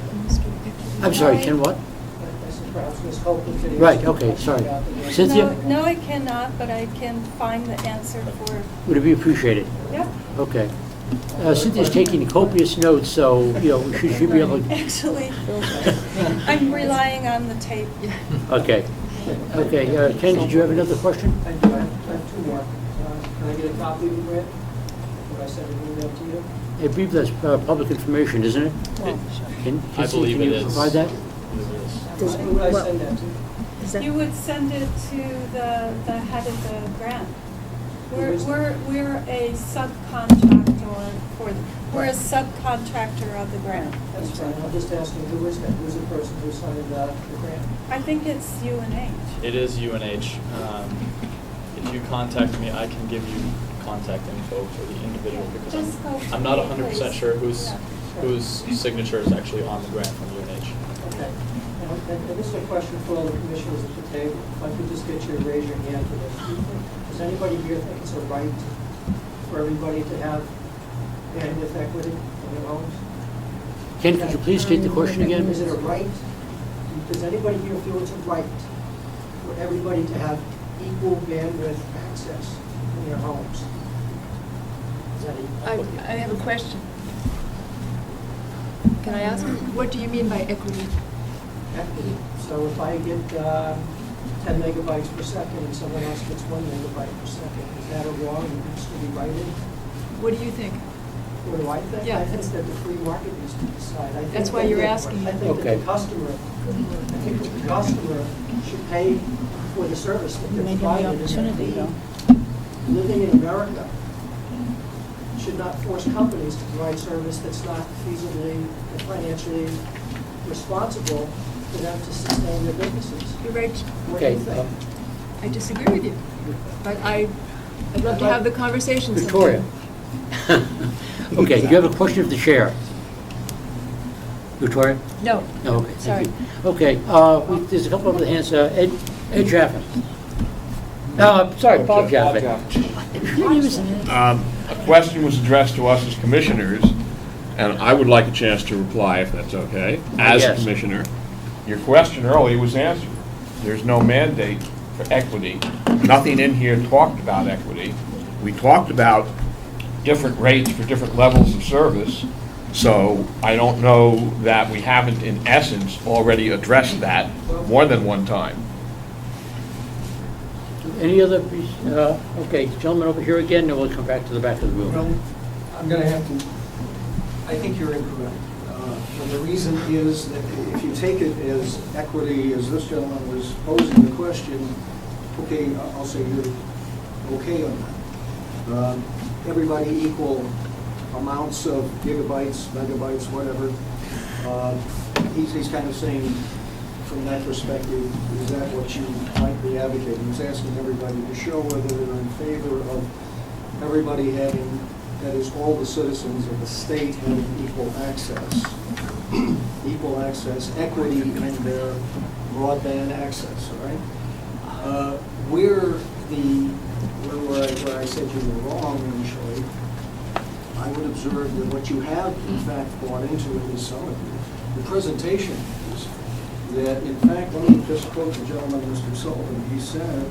that. I'm sorry, Ken, what? I said perhaps Ms. Copeland can answer Right, that. okay, sorry. Cynthia? No, I cannot, but I can find the answer for, Would it be appreciated? yep. Okay. Cynthia's taking copious notes, so, you know, she should be able to... Actually, I'm relying on the tape. Okay. Okay, Ken, did you have another question? I do. I have two more. Can I get a copy of the grant? Would I send an email to you? I believe that's public information, isn't it? I believe Can it you is. provide that? Who would I send that to? You would send it to the head of the grant. We're a subcontractor for, we're We're a subcontractor of the grant. That's fine, I'm just asking, who is that? Who's the person who signed the grant? I think it's UNH. It is UNH. If you contact me, I can give you contact info for the individual because Just go I'm not to me, 100% please. sure whose Yeah. signature is actually on the grant from UNH. Okay. And this is a question for all the commissioners at the table. If I could just get you to raise your hand for this. Does anybody here think it's a right for everybody to have bandwidth equity in their homes? Ken, could you please state the question again? Is it a right? Does anybody here feel it's a right for everybody to have equal bandwidth access in their homes? Is that I have a question. Can I ask? What do you mean by equity? equity? So if I get 10 megabytes per second and someone else gets 1 megabyte per second, is that a wrong that needs to be righted? What do you think? What do I think? Yeah. I think that the free market needs to decide. I think That's why that you're the- asking. I think that the customer should pay for the service that they're Maybe the provided. And opportunity, that though. we, living in America, should not force companies to provide service that's not feasibly and financially responsible for them to sustain their businesses. You're right. What do you Okay, think? I disagree with you, but I'd love to have the conversation. Victoria. Okay, you have a question of the chair. Victoria? No. No, okay, Sorry. thank you. Okay, there's a couple of the hands, Ed Chaffin. Sorry, Bob Chaffin. A question was addressed to us as commissioners, and I would like a chance to reply, if that's okay, as a Yes. commissioner. Your question earlier was answered. There's no mandate for equity. Nothing in here talked about equity. We talked about different rates for different levels of service, so I don't know that we haven't, in essence, already addressed that more than one time. Any other, okay, gentleman over here again, then we'll come back to the back of the room. Well, I'm going to have to, I think you're incorrect. And the reason is that if you take it as equity, as this gentleman was posing the question, okay, I'll say you're okay on that. Everybody equal amounts of gigabytes, megabytes, whatever. He's kind of saying, from that perspective, is that what you might be advocating? He's asking everybody to show whether they're in favor of everybody having, that is, all the citizens of the state having equal access, equity in their broadband access, all right? Where I said you were wrong initially, I would observe that what you have, in fact, brought into it is some of the presentation is that, in fact, let me just quote the gentleman, Mr. Sullivan. He said,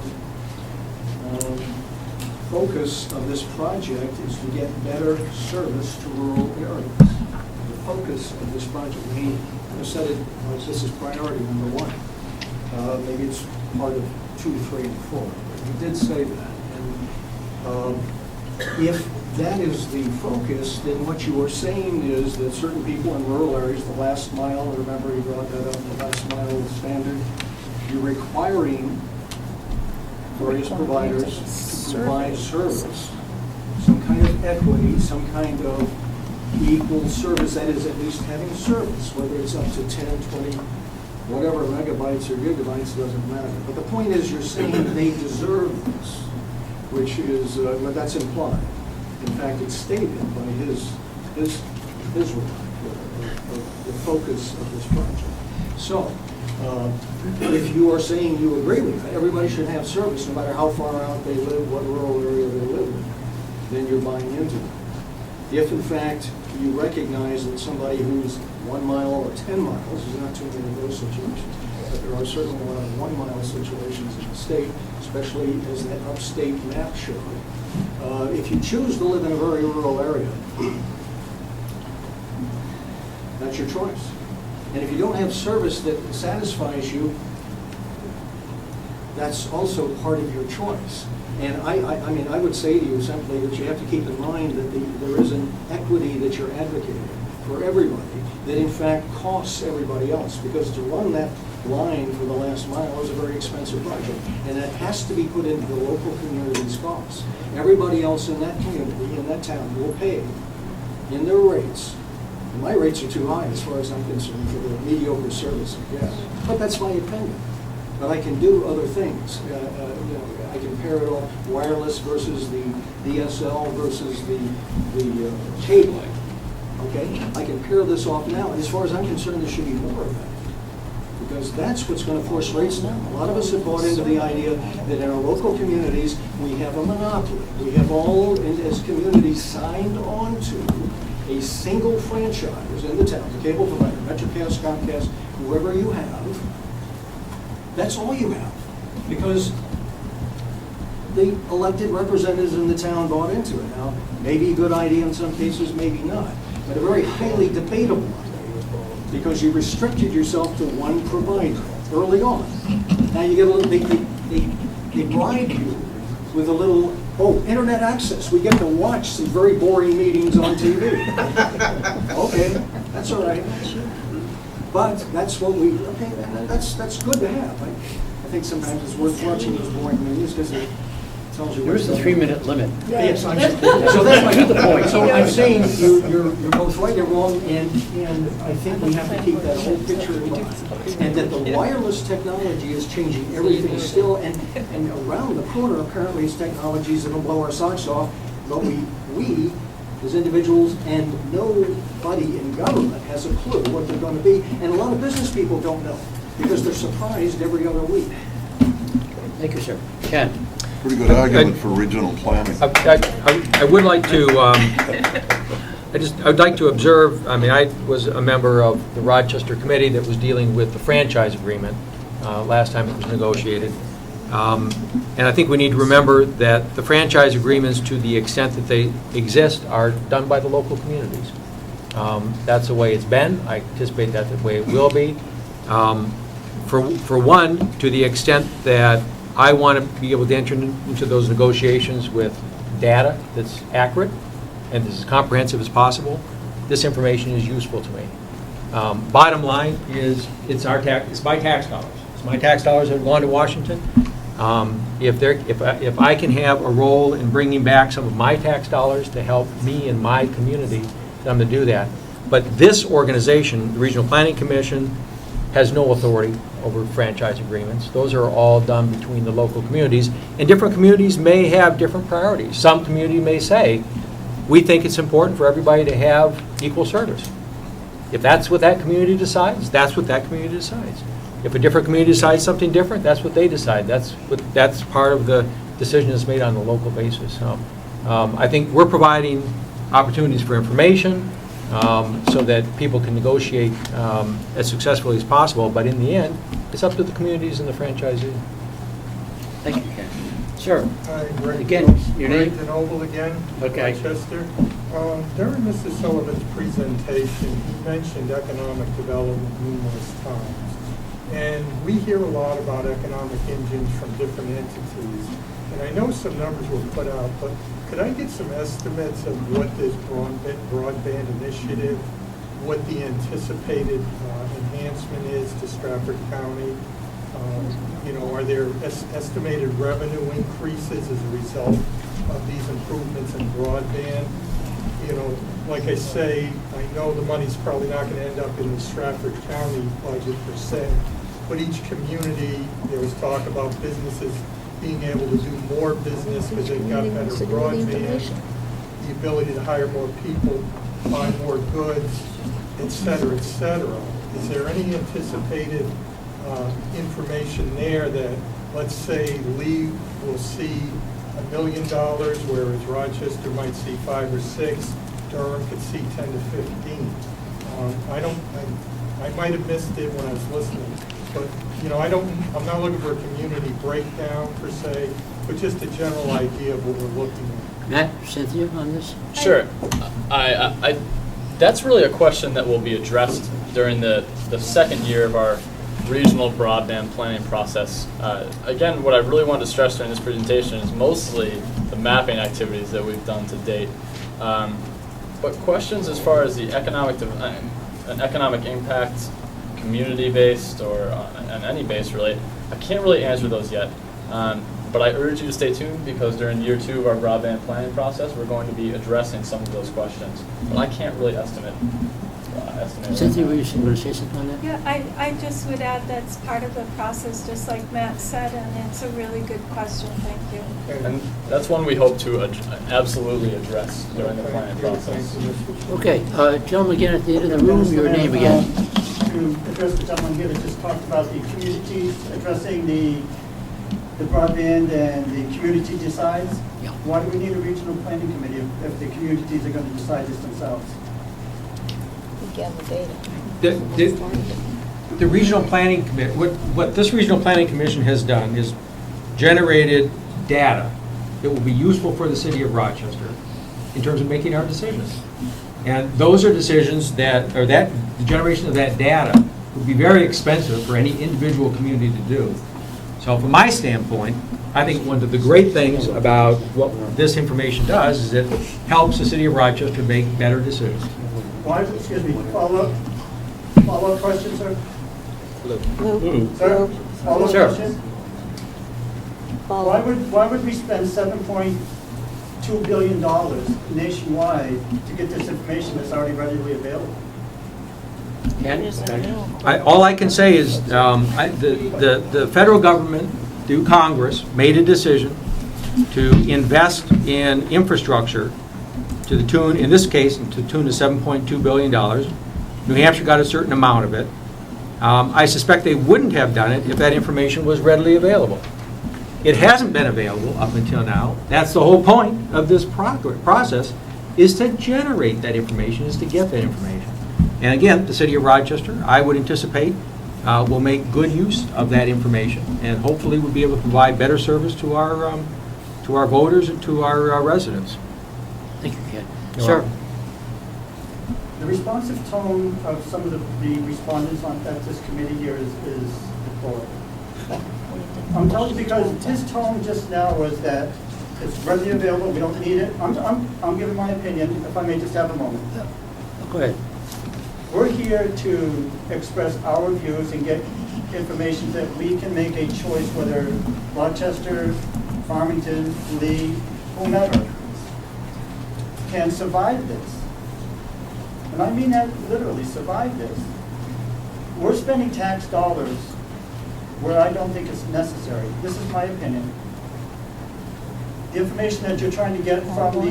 focus of this project is to get better service to rural areas. The focus of this project, he said it like this is priority number one. Maybe it's part of 2, 3, and 4. But he did say that. And if that is the focus, then what you are saying is that certain people in rural areas, the last mile, remember he brought that up, the last mile standard, you're requiring various providers to provide service, some kind of equity, some kind of equal service, that is at least having service, whether it's up to 10, 20, whatever megabytes or gigabytes, doesn't matter. But the point is, you're saying they deserve this, which is, well, that's implied. In fact, it's stated by his reply, the focus of this project. So, if you are saying you agree with that, everybody should have service, no matter how far out they live, what rural area they live in, then you're buying into it. If, in fact, you recognize that somebody who's 1 mile or 10 miles, there's not too many of those situations, but there are certainly a lot of 1 mile situations in the state, especially as that upstate map showed. If you choose to live in a very rural area, that's your choice. And if you don't have service that satisfies you, that's also part of your choice. And I mean, I would say to you simply that you have to keep in mind that there is an equity that you're advocating for everybody that in fact costs everybody else, because to run that line for the last mile is a very expensive project, and that has to be put into the local community's costs. Everybody else in that community, in that town, will pay in their rates. And my rates are too high as far as I'm concerned for the mediocre service I get. But that's my opinion. But I can do other things. I can pair it all, wireless versus the DSL versus the cable. Okay? I can pair this off now. And as far as I'm concerned, there should be more of that. Because that's what's going to force rates down. A lot of us have bought into the idea that in our local communities, we have a monopoly. We have all, as communities, signed on to a single franchise in the town, the cable provider, MetroCast, Comcast, whoever you have. That's all you have. Because the elected representatives in the town bought into it. Now, maybe a good idea in some cases, maybe not. But a very highly debatable idea. Because you restricted yourself to one provider early on. Now you get a little, they bribe you with a little, internet access. We get to watch some very boring meetings on TV. Okay, that's all right. But that's what that's good to have. I think sometimes it's worth watching those boring meetings because it tells you. There's the 3-minute limit. Yes, so that's my point. So I'm saying you're both right and wrong, and I think we have to keep that whole picture in mind. And that the wireless technology is changing everything still, and around the corner apparently is technologies that'll blow our socks off, but we as individuals and nobody in government has a clue what they're going to be, and a lot of business people don't know because they're surprised every other week. Thank you, sir. Ken? Pretty good argument for regional planning. I would like to, I'd like to observe, I was a member of the Rochester committee that was dealing with the franchise agreement last time it was negotiated. And I think we need to remember that the franchise agreements, to the extent that they exist, are done by the local communities. That's the way it's been. I anticipate that's the way it will be. For one, to the extent that I want to be able to enter into those negotiations with data that's accurate and as comprehensive as possible, this information is useful to me. Bottom line is, it's my tax dollars. It's my tax dollars that have gone to Washington. If I can have a role in bringing back some of my tax dollars to help me and my community, then I'm going to do that. But this organization, the Regional Planning Commission, has no authority over franchise agreements. Those are all done between the local communities, and different communities may have different priorities. Some community may say, we think it's important for everybody to have equal service. If that's what that community decides, that's what that community decides. If a different community decides something different, that's what they decide. That's part of the decision that's made on the local basis. So, I think we're providing opportunities for information so that people can negotiate as successfully as possible. But in the end, it's up to the communities and the franchisee. Thank you, Ken. Sir, Hi, Greg. again, your name? Greg Noble again, Okay. Rochester. During Mr. Sullivan's presentation, he mentioned economic development numerous times. And we hear a lot about economic engines from different entities. And I know some numbers were put out, but could I get some estimates of what this broadband initiative, what the anticipated enhancement is to Strafford County? Are there estimated revenue increases as a result of these improvements in broadband? Like I say, I know the money's probably not going to end up in the Strafford County budget per se, but each community, there was talk about businesses being able to do more business because they've got better broadband, the ability to hire more people, buy more goods, et cetera, et cetera. Is there any anticipated information there that, let's say, Lee will see $1 million, whereas Rochester might see 5 or 6, Durham could see 10 to 15. I might have missed it when I was listening, but I'm not looking for a community breakdown per se, but just a general idea of what we're looking at. Matt, Cynthia, on this? Sure. That's really a question that will be addressed during the second year of our regional broadband planning process. Again, what I really wanted to stress during this presentation is mostly the mapping activities that we've done to date. But questions as far as the an economic impact, community-based or on any base really, I can't really answer those yet. But I urge you to stay tuned because during year 2 of our broadband planning process, we're going to be addressing some of those questions. But I can't really estimate. Cynthia, were you going to say something on that? Yeah, I just would add that's part of the process, just like Matt said, and it's a really good question, thank you. And that's one we hope to absolutely address during the planning process. Okay, gentleman again at the end of the room, your name again. To address the gentleman here that just talked about the communities, addressing the broadband and the community decides. Yeah. Why do we need a regional planning committee if the communities are going to decide this themselves? Again, the data. The regional planning committee, what this regional planning commission has done is generated data that will be useful for the city of Rochester in terms of making our decisions. And those are decisions that, or that, the generation of that data would be very expensive for any individual community to do. So from my standpoint, I think one of the great things about what this information does is it helps the city of Rochester make better decisions. Why, excuse me, follow-up question, sir? Sir, follow-up Sure. question? Why would we spend $7.2 billion nationwide to get this information that's already readily available? All I can say is the federal government, through Congress, made a decision to invest in infrastructure to the tune, in this case, to the tune of $7.2 billion. New Hampshire got a certain amount of it. I suspect they wouldn't have done it if that information was readily available. It hasn't been available up until now. That's the whole point of this process, is to generate that information, is to get that information. And again, the city of Rochester, I would anticipate, will make good use of that information, and hopefully we'll be able to provide better service to our voters and to our residents. Thank you, Ken. You're Sir? welcome. The responsive tone of some of the respondents at this committee here is deplorable. I'm telling you because his tone just now was that it's readily available, we don't need it. I'm giving my opinion, if I may just have a moment. Go ahead. We're here to express our views and get information that we can make a choice whether Rochester, Farmington, Lee, whomever can survive this. And I mean that literally, survive this. We're spending tax dollars where I don't think it's necessary. This is my opinion. The information that you're trying to get from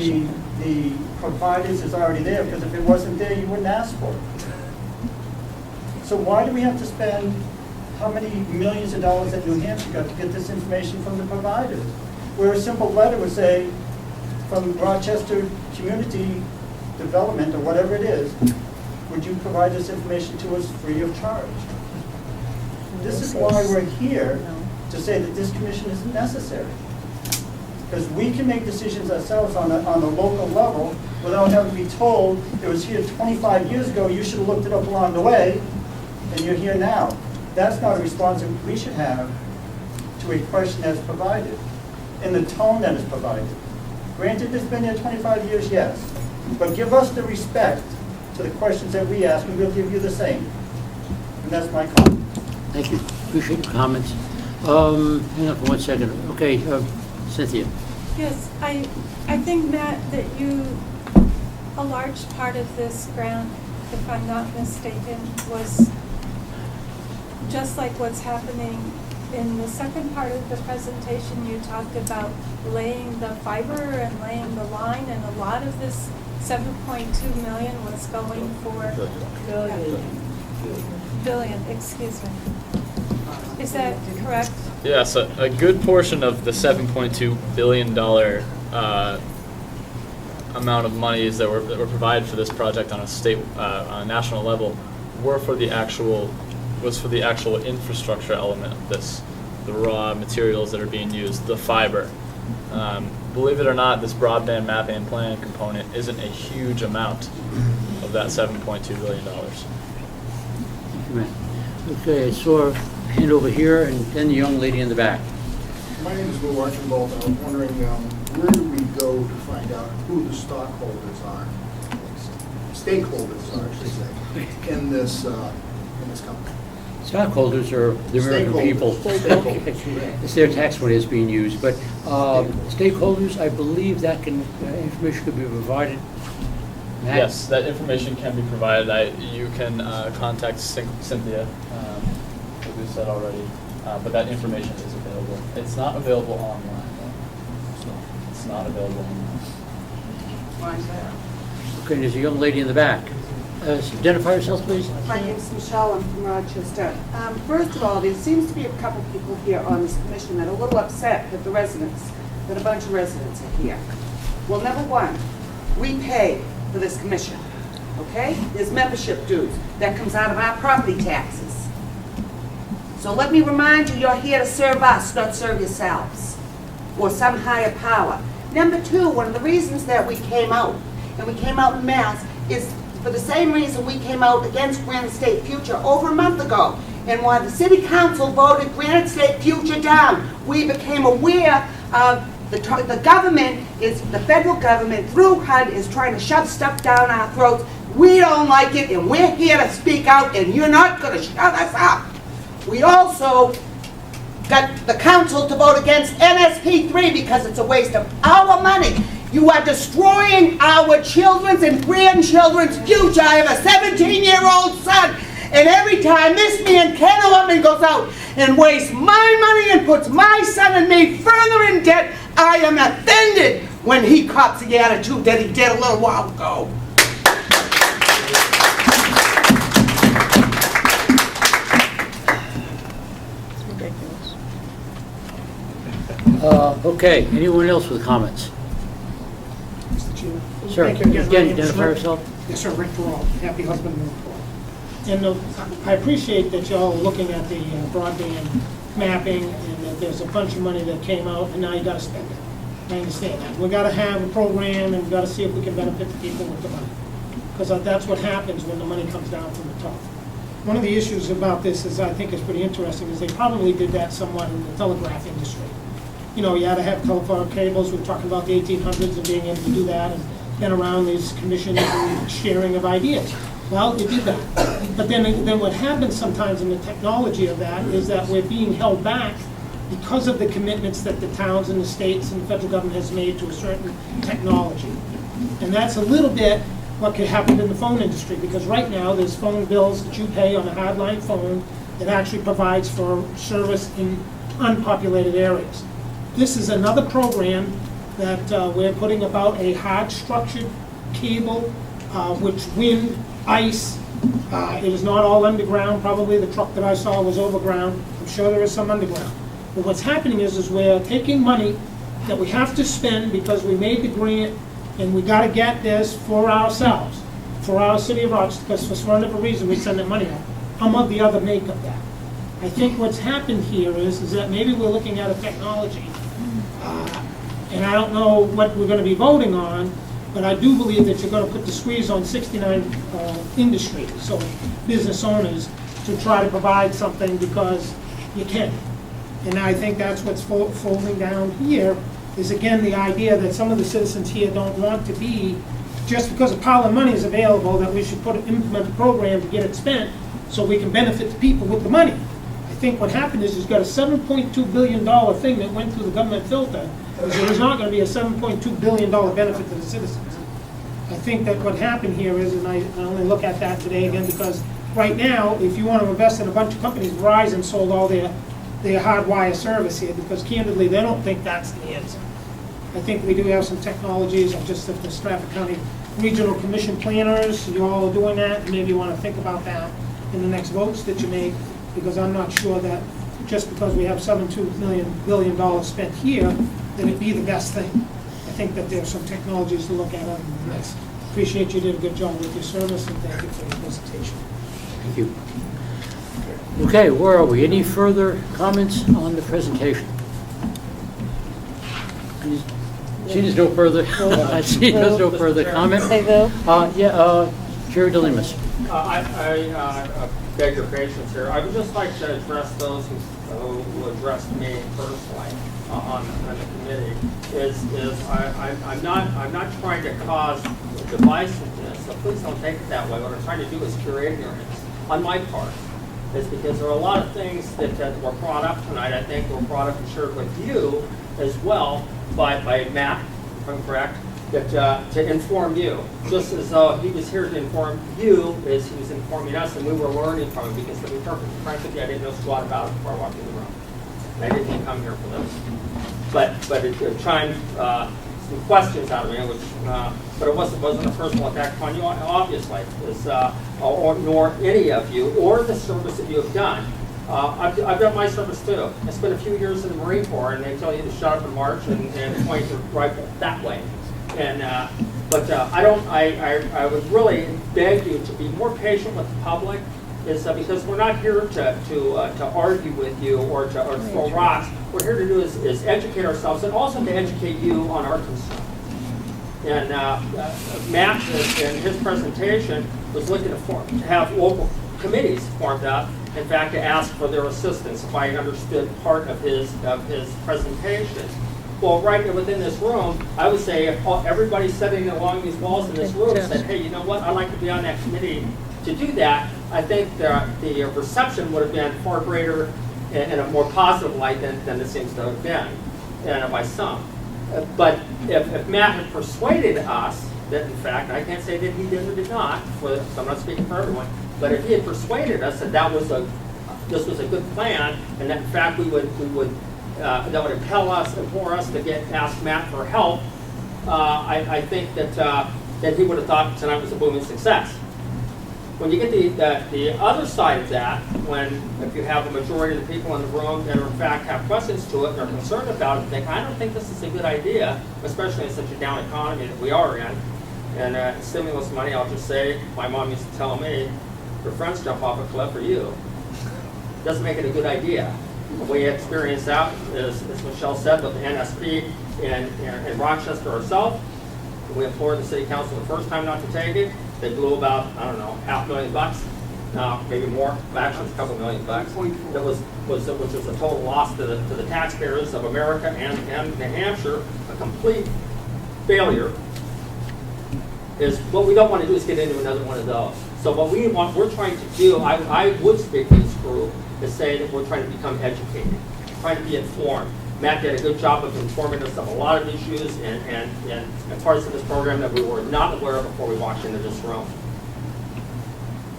the providers is already there, because if it wasn't there, you wouldn't ask for it. So why do we have to spend how many millions of dollars that New Hampshire got to get this information from the providers? Where a simple letter would say, from Rochester Community Development, or whatever it is, would you provide this information to us free of charge? This is why we're here, to say that this commission isn't necessary. Because we can make decisions ourselves on a local level without having to be told, it was here 25 years ago, you should have looked it up along the way, and you're here now. That's not a response that we should have to a question that's provided, in the tone that is provided. Granted, it's been there 25 years, yes, but give us the respect to the questions that we ask, and we'll give you the same. And that's my comment. Thank you. Appreciate your comments. Hang on for 1 second. Okay, Cynthia. Yes, I think, Matt, that a large part of this grant, if I'm not mistaken, was just like what's happening in the second part of the presentation. You talked about laying the fiber and laying the line, and a lot of this 7.2 million was going for billion, excuse me. Is that correct? Yes, a good portion of the $7.2 billion amount of monies that were provided for this project on a national level was for the actual infrastructure element of this, the raw materials that are being used, the fiber. Believe it or not, this broadband mapping and planning component isn't a huge amount of that $7.2 billion. Thank you, Matt. Okay, I saw a hand over here, and then the young lady in the back. My name is Lou Archibald. I was wondering, where do we go to find out who the stockholders are, stakeholders are, I should say, in this company? Stockholders are the American people. It's their tax money that's being used, but stakeholders, I believe that information could be provided. Matt? Yes, that information can be provided. You can contact Cynthia, as we said already, but that information is available. It's not available online, though. It's not available online. Why is that? Okay, there's a young lady in the back. Identify yourself, please. My name's Michelle, I'm from Rochester. First of all, there seems to be a couple people here on this commission that are a little upset that that a bunch of residents are here. Well, number one, we pay for this commission, okay? There's membership dues. That comes out of our property taxes. So let me remind you, you're here to serve us, not serve yourselves, or some higher power. Number two, one of the reasons that we came out, and we came out in mass, is for the same reason we came out against Granite State Future over a month ago, and why the city council voted Granite State Future down. We became aware of the government the federal government through HUD is trying to shove stuff down our throats. We don't like it, and we're here to speak out, and you're not going to shut us up. We also got the council to vote against NSP3 because it's a waste of our money. You are destroying our children's and grandchildren's future. I have a 17-year-old son, and every time this man, Ken Ortman, goes out and wastes my money and puts my son and me further in debt, I am offended when he cops the attitude that he did a little while ago. Okay, anyone else with comments? Mr. Chair. Sir, Thank you again. again, My name is identify Rick. yourself. Yes, sir, Rick Terrell, happy husband and employee. And I appreciate that y'all are looking at the broadband mapping, and that there's a bunch of money that came out, and now you gotta spend it. I understand that. We gotta have a program, and we gotta see if we can benefit the people with the money. Because that's what happens when the money comes down from the top. One of the issues about this is, I think is pretty interesting, is they probably did that somewhat in the telegraph industry. You know, you had to have telephone cables. We're talking about the 1800s and being able to do that, and then around these commissions and sharing of ideas. Well, it did that. But then what happens sometimes in the technology of that is that we're being held back because of the commitments that the towns and the states and the federal government has made to a certain technology. And that's a little bit what could happen in the phone industry, because right now there's phone bills that you pay on a hardline phone that actually provides for service in unpopulated areas. This is another program that we're putting about a hard-structured cable, which wind, ice, it is not all underground. Probably the truck that I saw was overground. I'm sure there is some underground. But what's happening is we're taking money that we have to spend because we made the grant, and we got to get this for ourselves, for our city of Rochester, because for whatever reason we send that money out. I'm of the other make of that. I think what's happened here is that maybe we're looking at a technology, and I don't know what we're going to be voting on, but I do believe that you're going to put the squeeze on 69 industries, so business owners, to try to provide something because you can. And I think that's what's folding down here, is again the idea that some of the citizens here don't want to be, just because a pile of money is available, that we should implement a program to get it spent so we can benefit the people with the money. I think what happened is you've got a $7.2 billion thing that went through the government filter, so there's not going to be a $7.2 billion benefit to the citizens. I think that what happened here is, and I only look at that today again because right now, if you want to invest in a bunch of companies, Verizon sold all their hardwire service here because candidly, they don't think that's the answer. I think we do have some technologies. I'm just at the Strafford County Regional Commission planners. You all are doing that. Maybe you want to think about that in the next votes that you make, because I'm not sure that just because we have $7.2 billion spent here, that it'd be the best thing. I think that there's some technologies to look at other than this. Appreciate you did a good job with your service, and thank you for your presentation. Thank you. Okay, where are we? Any further comments on the presentation? See, there's no further. I see there's no further comment. Hey, Bill. Chair Delimas. I beg your patience here. I would just like to address those who addressed me personally on the committee. I'm not trying to cause divisiveness, so please don't take it that way. What I'm trying to do is cure ignorance on my part. is because there are a lot of things that were brought up tonight, I think were brought up and shared with you as well by Matt, if I'm correct, that to inform you, just as though he was here to inform you as he was informing us, and we were learning from him, because to be perfectly frank with you, I didn't know squat about it before I walked in the room. I didn't come here for this. But it chimed some questions out of me, which, but it wasn't a personal attack upon you, obviously, or nor any of you, or the service that you have done. I've done my service too. I spent a few years in the Marine Corps, and they tell you to shut up and march and point your rifle that way. And I would really beg you to be more patient with the public, because we're not here to argue with you or to throw rocks. What we're here to do is educate ourselves, and also to educate you on our concerns. And Matt, in his presentation, was looking to have local committees formed up. In fact, to ask for their assistance, if I understood part of his presentation. Well, right within this room, I would say if everybody sitting along these walls in this room said, hey, you know what, I'd like to be on that committee to do that, I think the reception would have been far greater in a more positive light than it seems to have been, and by some. But if Matt had persuaded us that, in fact, I can't say that he did or did not, so I'm not speaking for everyone, but if he had persuaded us that this was a good plan, and that in fact that would impel us, implore us to ask Matt for help, I think that he would have thought tonight was a booming success. When you get the other side of that, if you have a majority of the people in the room that in fact have questions to it and are concerned about it, and think, I don't think this is a good idea, especially in such a down economy that we are in, and stimulus money, I'll just say, my mom used to tell me, your friends jump off a cliff or you. Doesn't make it a good idea. We experienced that, as Michelle said, with the NSP in Rochester ourselves. We implored the city council the first time not to take it. They blew about, I don't know, $500,000, maybe more, actually it's a couple $1 million. Which was a total loss to the taxpayers of America and New Hampshire, a complete failure. Is what we don't want to do is get into another one of those. So what we're trying to do, I would speak to this group, is say that we're trying to become educated, trying to be informed. Matt did a good job of informing us of a lot of issues and parts of this program that we were not aware of before we walked into this room.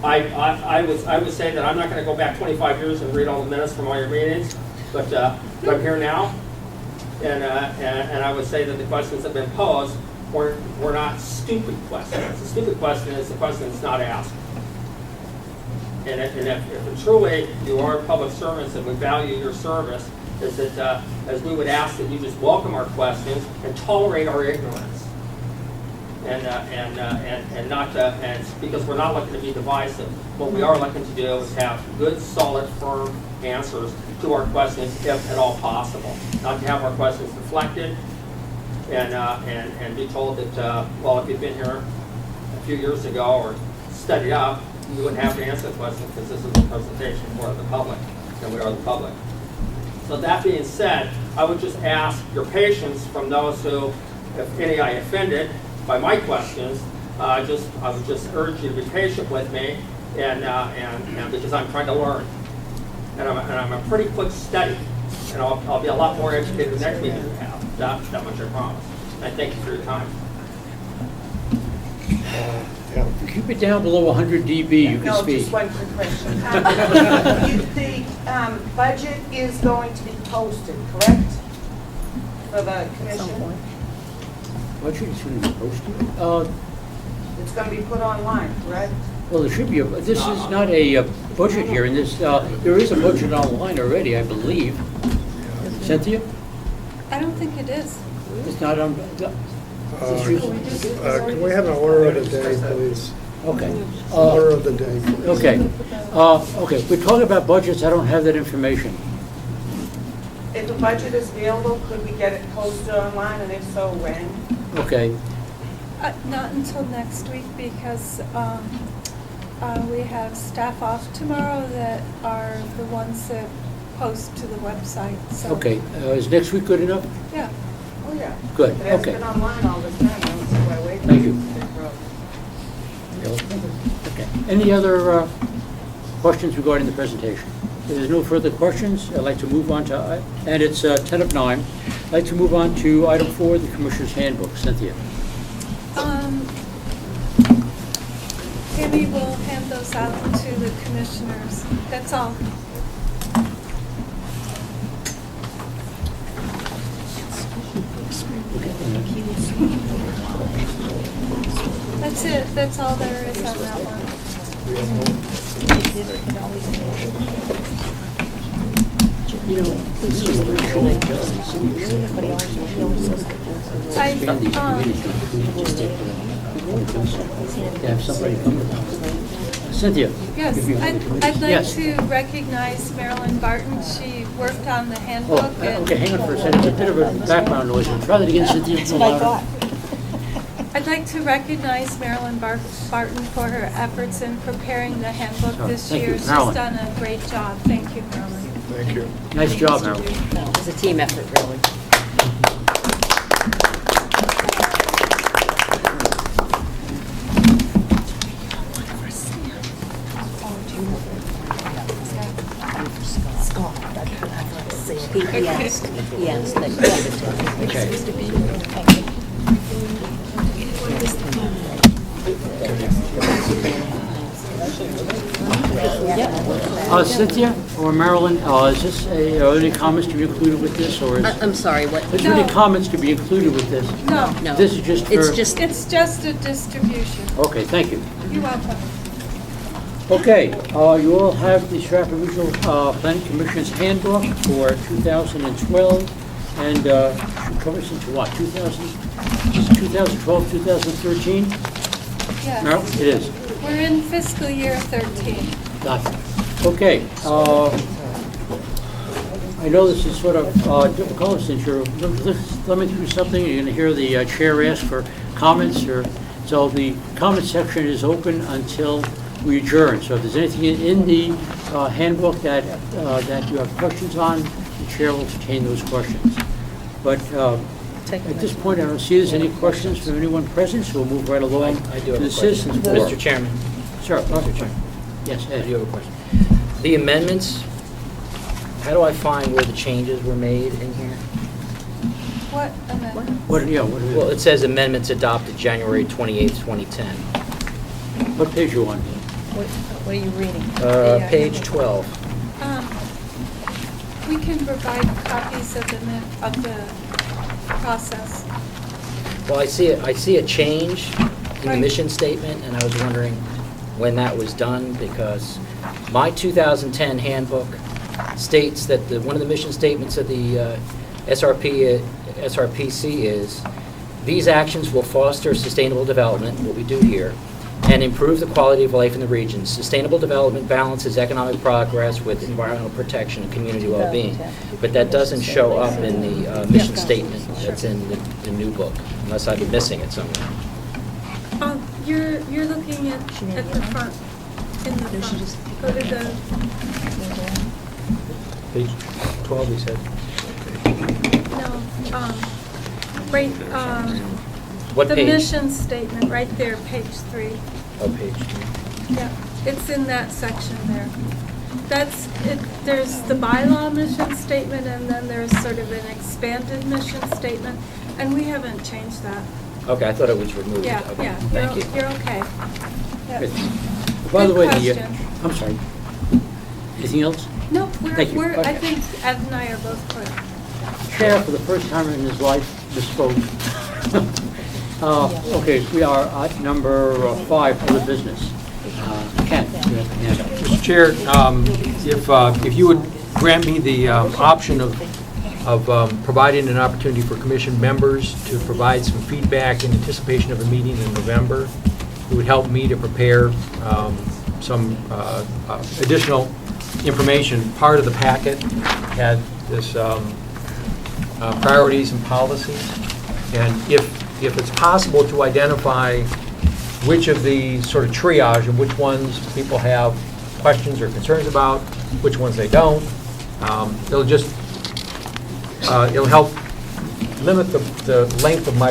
I would say that I'm not going to go back 25 years and read all the minutes from all your meetings, but I'm here now, and I would say that the questions that have been posed were not stupid questions. The stupid question is the question that's not asked. And if truly you are public servants and we value your service, is that as we would ask that you just welcome our questions and tolerate our ignorance, and not because we're not looking to be divisive. What we are looking to do is have good, solid, firm answers to our questions, if at all possible. Not to have our questions deflected and be told that well, if you've been here a few years ago or studied up, you wouldn't have to answer the question because this is a presentation for the public, and we are the public. So that being said, I would just ask your patience from those who, if any I offended by my questions, I would just urge you to be patient with me, and because I'm trying to learn, and I'm a pretty quick study, and I'll be a lot more educated the next meeting we have. That much I promise. And I thank you for your time. If you keep it down below 100 dB, you can No, speak. just one quick question. The budget is going to be posted, correct? For the commission? Budget is going to be posted? It's going to be put online, correct? Well, there should be this is not a budget here, and there is a budget online already, I believe. Cynthia? I don't think it is. It's not on. Can we have an order of the day, please? Okay. Order of the day, please. Okay. Okay. We're talking about budgets. I don't have that information. If the budget is available, could we get it posted online, and if so, when? Okay. Not until next week, because we have staff off tomorrow that are the ones that post to the website. So. Okay. Is next week good enough? Yeah. Oh, yeah. Good. It has Okay. been online all this time. I don't see why wait. Thank you. Okay. Any other questions regarding the presentation? If there's no further questions, I'd like to move on to, and it's 10 of 9, I'd like to move on to item 4, the Commissioner's Handbook. Cynthia. Tammy will hand those out to the commissioners. That's all. That's it. That's all there is on that one. Cynthia. Yes, I'd like Yes. to recognize Marilyn Barton. She worked on the handbook. Okay, hang on for a second. There's a bit of a background noise. We'll try that again, Cynthia. That's what I thought. I'd like to recognize Marilyn Barton for her efforts in preparing the handbook Sure. this Thank you, year. She's Marilyn. done a great job. Thank you, Marilyn. Thank you. Nice job, Marilyn. No, it's a team effort, really. He asked that you give it to him. Okay. Cynthia or Marilyn, is this are there any comments to be included with this, or is? I'm sorry, what? Is there any comments to be included with this? No. No. This is just for? It's just a distribution. Okay, thank you. You're welcome. Okay, you all have the Strafford Regional Planning Commission's handbook for 2012, and should cover us into what, 2012, 2013? Yes. Marilyn, it is. We're in fiscal year 13. Gotcha. Okay, I know this is sort of difficult since you're thumbing through something. You're going to hear the chair ask for comments, so the comment section is open until we adjourn. So if there's anything in the handbook that you have questions on, the chair will entertain those questions. But at this point, I don't see there's any questions from anyone present, so we'll move right along I do to have the a citizens question. forum. Mr. Chairman. Sure. Mr. Chairman. Yes, I Ed. do have a question. The amendments, how do I find where the changes were made in here? What amendment? What is Well, it says amendments adopted January 28th, 2010. What page are you on? What are you reading? Page 12. We can provide copies of the process. Well, I see a change in the mission statement, and I was wondering when that was done, because my 2010 handbook states that one of the mission statements of the SRPC is, these actions will foster sustainable development, what we do here, and improve the quality of life in the region. Sustainable development balances economic progress with environmental protection and community well-being. But that doesn't show up in the mission statement that's in the new book, unless I've been missing it somewhere. You're looking at the front, in the front. Go to the, Page 12, he said. no, right, What the page? mission statement, right there, page 3. Oh, page 3. Yeah, it's in that section there. That's, there's the bylaw mission statement, and then there's sort of an expanded mission statement, and we haven't changed that. Okay, I thought it was removed. Yeah, Okay, yeah, thank you. you're okay. Yeah. Good. By the way, question. I'm sorry. Anything else? No, Thank you. I think Ed and I are both clear. Chair, for the first time in his life, misspoke. Okay, we are at number 5, other business. Ken, you have your hand up. Mr. Chair, if you would grant me the option of providing an opportunity for commission members to provide some feedback in anticipation of a meeting in November, it would help me to prepare some additional information. Part of the packet had this priorities and policies, and if it's possible to identify which of the sort of triage and which ones people have questions or concerns about, which ones they don't, it'll help limit the length of my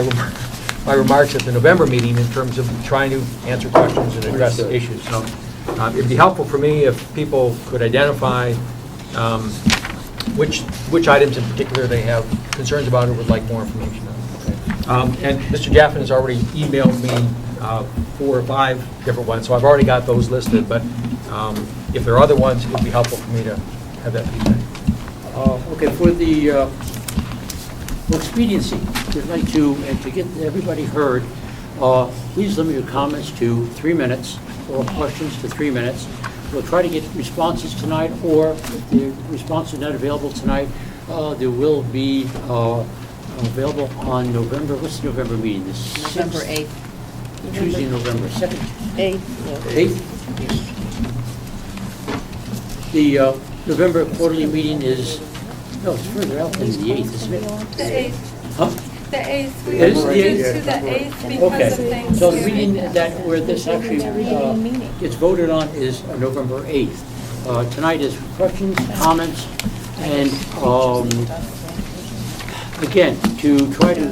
remarks at the November meeting in terms of trying to answer questions and address issues. So It'd be helpful for me if people could identify which items in particular they have concerns about or would like more information on. And Mr. Jaffin has already emailed me 4 or 5 different ones, so I've already got those listed, but if there are other ones, it would be helpful for me to have that feedback. Okay, for expediency, we'd like to get everybody heard, please limit your comments to 3 minutes, or questions to 3 minutes. We'll try to get responses tonight, or if the response is not available tonight, there will be available on November, what's the November meeting? November 8th. Tuesday, November 2nd? 8th. 8th? The November quarterly meeting is, no, it's further out than the 8th, isn't it? The 8th. Huh? The 8th. We It is the moved it 8th? to the 8th because of Okay, Thanksgiving. so the meeting where this actually gets voted on is November 8th. Tonight is questions, comments, and again, to try to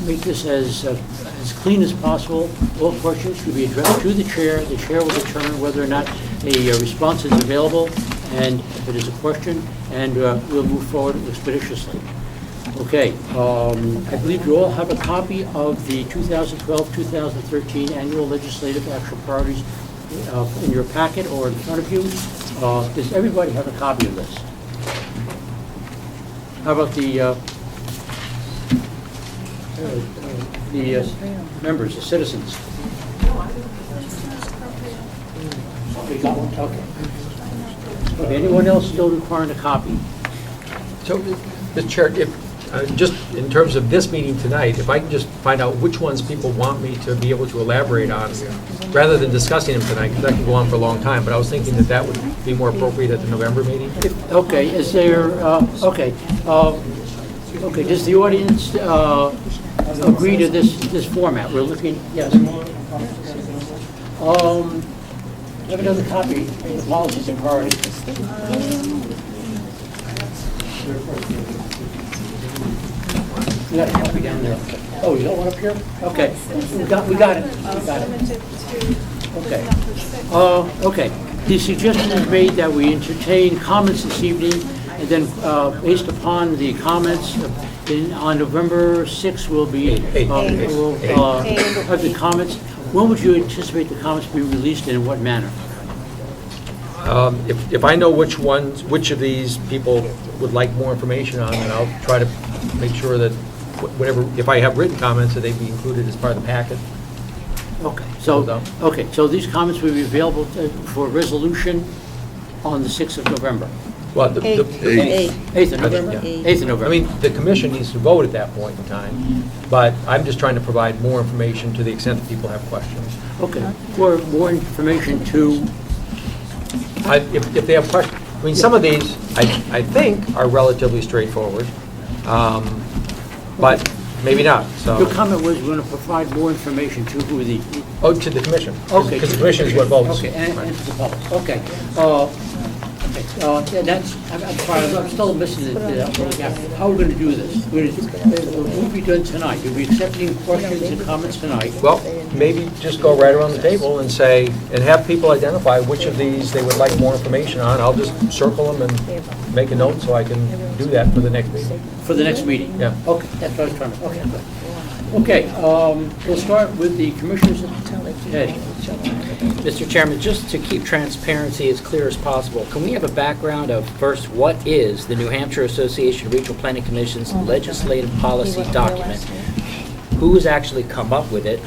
make this as clean as possible, all questions should be addressed to the chair. The chair will determine whether or not a response is available, and if it is a question, and we'll move forward expeditiously. Okay, I believe you all have a copy of the 2012-2013 Annual Legislative Action Priorities in your packet or in front of you. Does everybody have a copy of this? How about the members, the citizens? We got one, okay. Okay, anyone else still requiring a copy? So, Mr. Chair, if, just in terms of this meeting tonight, if I can just find out which ones people want me to be able to elaborate on, rather than discussing them tonight, because that can go on for a long time, but I was thinking that that would be more appropriate at the November meeting. Okay, is there, okay, does the audience agree to this format? We're looking, yes. I have another copy of the policies and priorities. We got a copy down there. Oh, you got one up here? Okay, we got it. Okay. Okay. The suggestion is made that we entertain comments this evening, and then based upon the comments on November 6th, we'll have the comments. When would you anticipate the comments be released and in what manner? If I know which of these people would like more information on, then I'll try to make sure that whatever, if I have written comments, that they be included as part of the packet. Okay, so these comments will be available for resolution on the 6th of November. Well, 8th of November? 8th of November. I mean, the commission needs to vote at that point in time, but I'm just trying to provide more information to the extent that people have questions. Okay, for more information to... If they have questions, I mean, some of these, I think, are relatively straightforward, but maybe not, so. Your comment was we're going to provide more information to who the... Oh, to the commission. Okay. Because the commission is what votes. Okay, and to the public, okay. Yeah, that's, I'm sorry, I'm still missing the gap. How are we going to do this? What will be done tonight? You'll be accepting questions and comments tonight? Well, maybe just go right around the table and say, and have people identify which of these they would like more information on. I'll just circle them and make a note so I can do that for the next meeting. For the next meeting? Yeah. Okay, that's what I was trying to, okay, good. Okay, we'll start with the commissioners. Ed. Mr. Chairman, just to keep transparency as clear as possible, can we have a background of first, what is the New Hampshire Association of Regional Planning Commission's legislative policy document? Who has actually come up with it?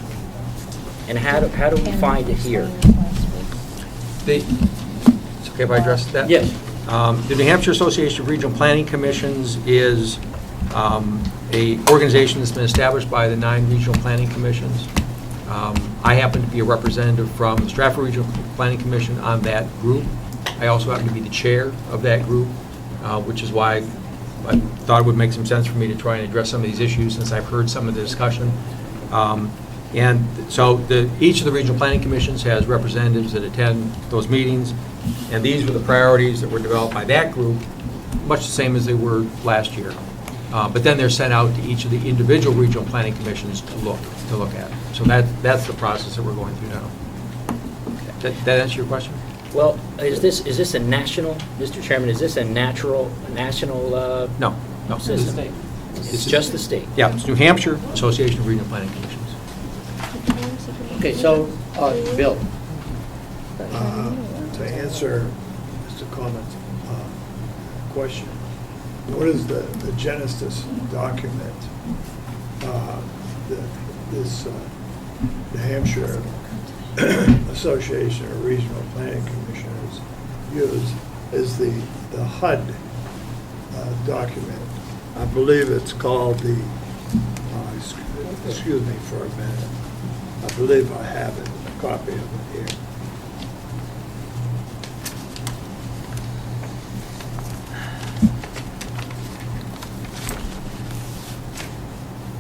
And how do we find it here? It's okay if I address that? Yes. The New Hampshire Association of Regional Planning Commissions is a organization that's been established by the 9 regional planning commissions. I happen to be a representative from the Strafford Regional Planning Commission on that group. I also happen to be the chair of that group, which is why I thought it would make some sense for me to try and address some of these issues since I've heard some of the discussion. And so each of the regional planning commissions has representatives that attend those meetings, and these were the priorities that were developed by that group, much the same as they were last year. But then they're sent out to each of the individual regional planning commissions to look at. So that's the process that we're going through now. That answer your question? Well, is this a national, Mr. Chairman, is this a national No. system? It's just the state? Yeah, it's New Hampshire Association of Regional Planning Commissions. Okay, so, Bill? To answer Mr. Clement's question, what is the genesis document that this New Hampshire Association of Regional Planning Commissioners use is the HUD document. I believe it's called the, excuse me for a minute, I believe I have it, a copy of it here.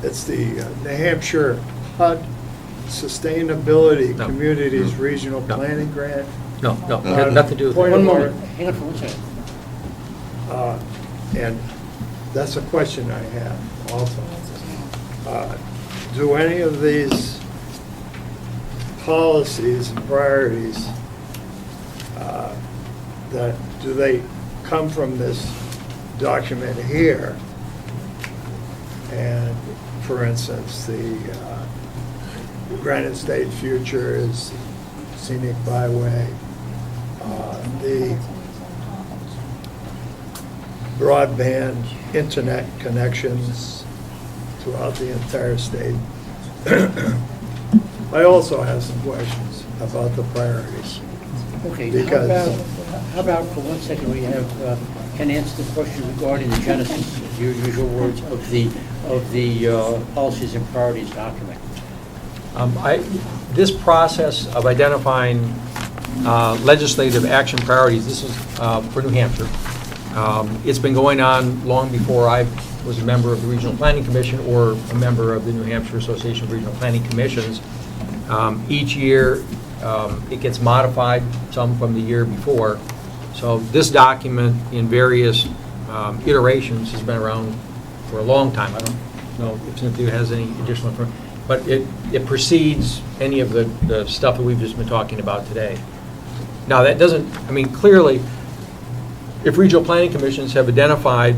It's the New Hampshire HUD Sustainability Communities Regional Planning Grant. No, had nothing to do with that. One moment, hang on for 1 second. And that's a question I have also. Do any of these policies and priorities, do they come from this document here? And for instance, the Granite State Future is scenic byway. The broadband internet connections throughout the entire state. I also have some questions about the priorities. Okay, Because how about for 1 second, we have, can answer the question regarding the genesis, your usual words, of the policies and priorities document? This process of identifying legislative action priorities, this is for New Hampshire. It's been going on long before I was a member of the Regional Planning Commission or a member of the New Hampshire Association of Regional Planning Commissions. Each year, it gets modified, some from the year before. So this document in various iterations has been around for a long time. I don't know if Cynthia has any additional information, but it precedes any of the stuff that we've just been talking about today. Now, that doesn't, I mean, clearly, if regional planning commissions have identified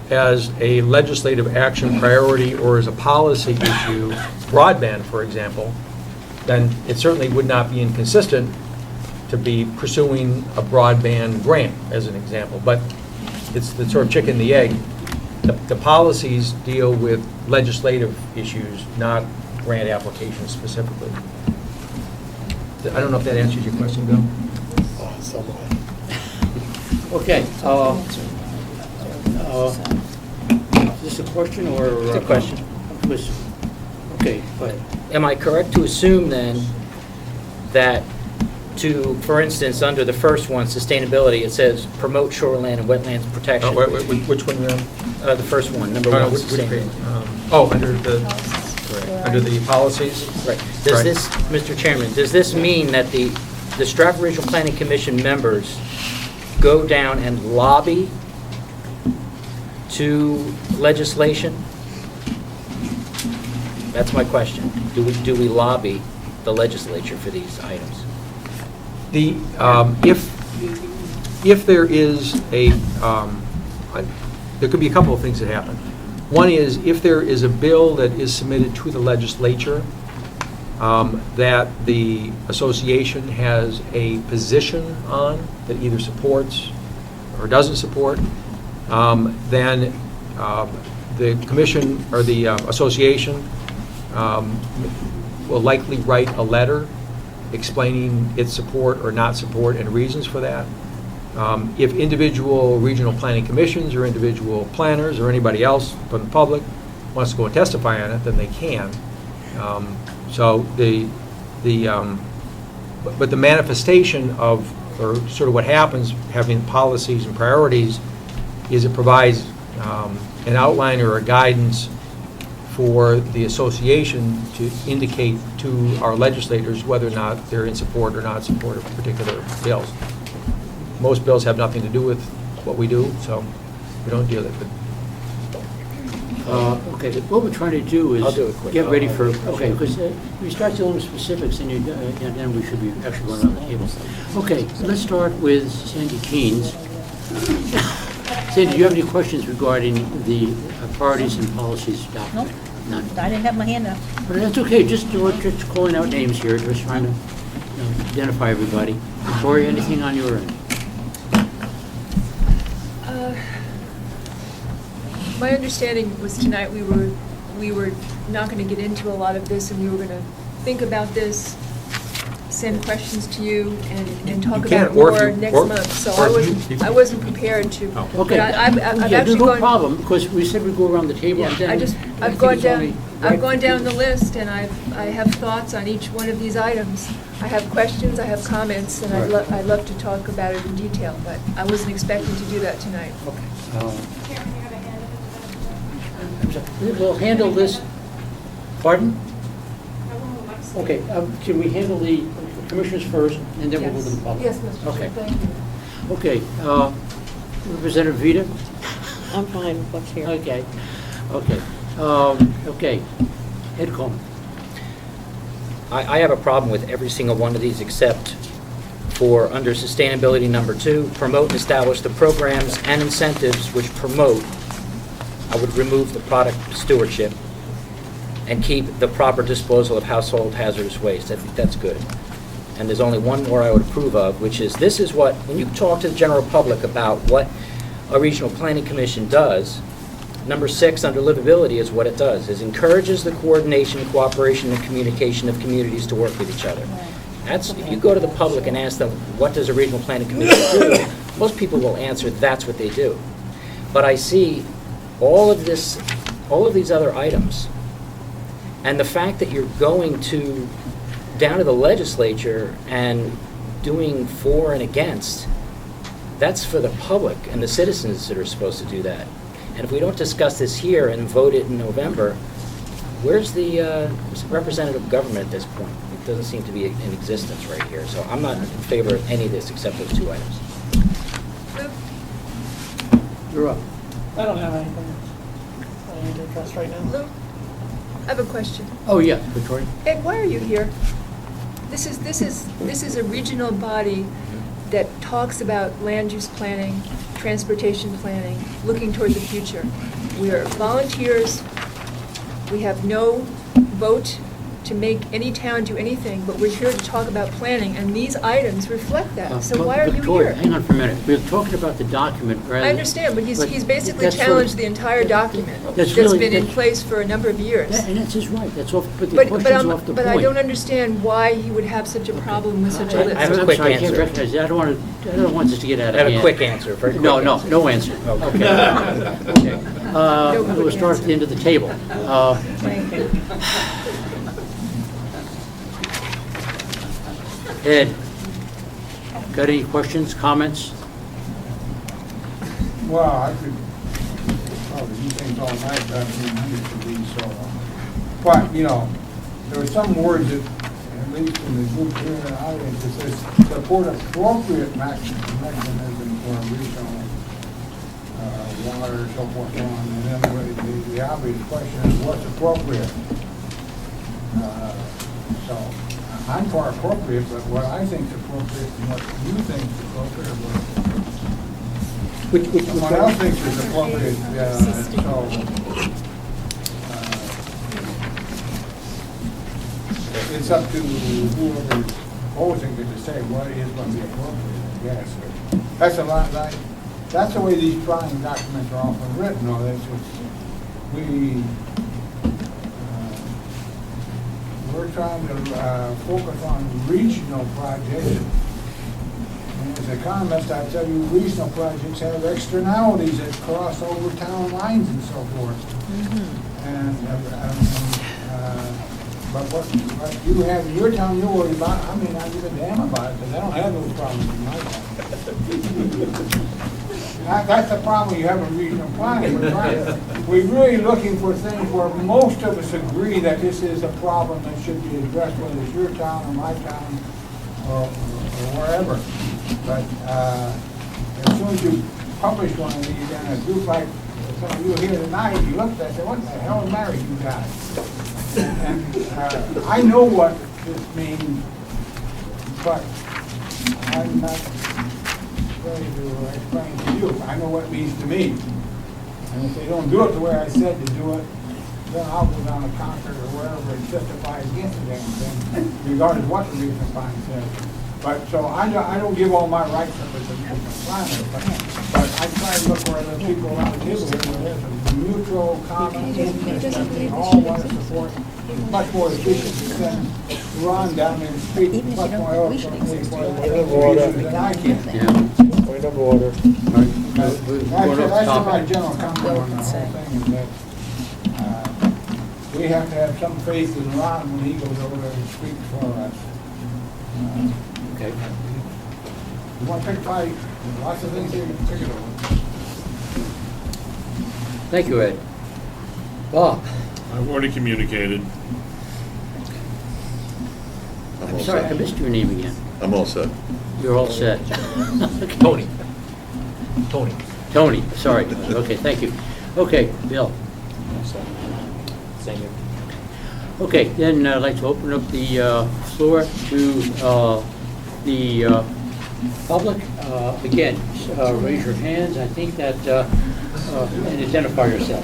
as a legislative action priority or as a policy issue, broadband, for example, then it certainly would not be inconsistent to be pursuing a broadband grant, as an example. But it's the sort of chicken and the egg. The policies deal with legislative issues, not grant applications specifically. I don't know if that answers your question, Bill? Somewhat. Okay, is this a question or? It's a question. Okay, go ahead. Am I correct to assume then that for instance, under the first one, sustainability, it says promote shoreline and wetlands protection? Which one are you on? The first one, number one. Which page? Under the policies? Right. Does this, Mr. Chairman, does this mean that the Strafford Regional Planning Commission members go down and lobby to legislation? That's my question. Do we lobby the legislature for these items? If there is there could be a couple of things that happen. One is if there is a bill that is submitted to the legislature that the association has a position on that either supports or doesn't support, then the commission or the association will likely write a letter explaining its support or not support and reasons for that. If individual regional planning commissions or individual planners or anybody else from the public wants to go and testify on it, then they can. But the manifestation of, or sort of what happens having policies and priorities, is it provides an outline or a guidance for the association to indicate to our legislators whether or not they're in support or not in support of particular bills. Most bills have nothing to do with what we do, so we don't deal with it. Okay, what we're trying to do is I'll do it quick. get ready for, okay, because we start dealing with specifics and then we should be actually going around the table. Okay, let's start with Sandy Keynes. Sandy, do you have any questions regarding the priorities and policies document? None. I didn't have my hand up. But that's okay, just calling out names here, just trying to identify everybody. Victoria, anything on your end? My understanding was tonight we were not going to get into a lot of this, and we were going to think about this, send questions to you, and talk about it more next month. So I wasn't prepared to. Okay. But I've Yeah, actually no gone. problem, because we said we'd go around the table. Yeah, and then I've think gone it's down. only I've right- gone down the list, and I have thoughts on each one of these items. I have questions, I have comments, and I'd love to talk about it in detail, but I wasn't expecting to do that tonight. We'll handle this, pardon? Okay, can we handle the commissioners first, and then we'll go to the public? Yes, Mr. Chair, Okay. thank you. Okay, Representative Vita? I'm fine with what's here. Okay, okay. Ed Coleman. I have a problem with every single one of these except for under sustainability number 2, promote and establish the programs and incentives which promote. I would remove the product stewardship and keep the proper disposal of household hazardous waste. I think that's good. And there's only one more I would approve of, which is, this is what, when you talk to the general public about what a regional planning commission does, number 6 under livability is what it does, is encourages the coordination, cooperation, and communication of communities to work with each other. That's, if you go to the public and ask them, what does a regional planning commission do? Most people will answer, that's what they do. But I see all of these other items, and the fact that you're going down to the legislature and doing for and against, that's for the public and the citizens that are supposed to do that. And if we don't discuss this here and vote it in November, where's the representative government at this point? It doesn't seem to be in existence right here. So I'm not in favor of any of this except those 2 items. You're up. I don't have anything I need to address right now. Lou, I have a question. Oh, yeah, Victoria? Ed, why are you here? This is a regional body that talks about land use planning, transportation planning, looking toward the future. We are volunteers. We have no vote to make any town do anything, but we're here to talk about planning, and these items reflect that. So why are you Victoria, here? hang on for a minute. We're talking about the document rather I understand, but he's basically that's challenged the entire document that's that's really- been in that's- place for a number of years. And that's his right, that's off, but the But question's off the point. I don't understand why he would have such a problem with such a list. I have a I'm quick sorry, I can't answer. recognize that. I don't want this to get out of I hand. have a quick answer, very quick No answer. answer. Okay. Okay. We'll start at the end of the table. Ed, got any questions, comments? Well, I could probably do things all night, but I've seen hundreds of these, so. But, there are some words that, at least in the group here in the audience, it says, support appropriate mechanism for regional water and so forth and on. And then the obvious question is, what's appropriate? So, I'm for appropriate, but what I think is appropriate and what you think is appropriate, someone else thinks is appropriate, it's up to whoever's proposing it to say what is going to be appropriate, I guess. That's a lot like, that's the way these planning documents are often written, or we're trying to focus on regional projects. And as an economist, I tell you, regional projects have externalities that cross over town lines and so forth. But what you have in your town, you're worried about, I mean, I give a damn about it, because I don't have those problems in my town. That's the problem you have in regional planning. We're really looking for things where most of us agree that this is a problem that should be addressed, whether it's your town or my town or wherever. But as soon as you publish one of these, and a group like some of you here tonight, you looked at it, what the hell is the matter with you guys? And I know what this means, but I'm not ready to explain to you. I know what it means to me. And if they don't do it the way I said to do it, then I'll go down to Concord or wherever and testify against the damn thing, regardless of what the regional plan says. But, so I don't give all my rights up as a planner, but I try to look where the people around the table here, where there's a mutual common interest that they all want to support. It's much more efficient to send Ron down there and speak much more eloquently for whatever issues than I can. Point of order. That's my general comment on the whole thing, is that we have to have some faith in Ron when he goes over there and speaks for us. Okay. You want to pick a fight, there's lots of things here you can pick it over. Thank you, Ed. Bob? I've already communicated. I'm sorry, I missed your name again. I'm all set. You're all set. Tony. Tony, sorry. Okay, thank you. Okay, Bill. Same here. Okay, then I'd like to open up the floor to the public. Again, raise your hands. I think that, and identify yourself.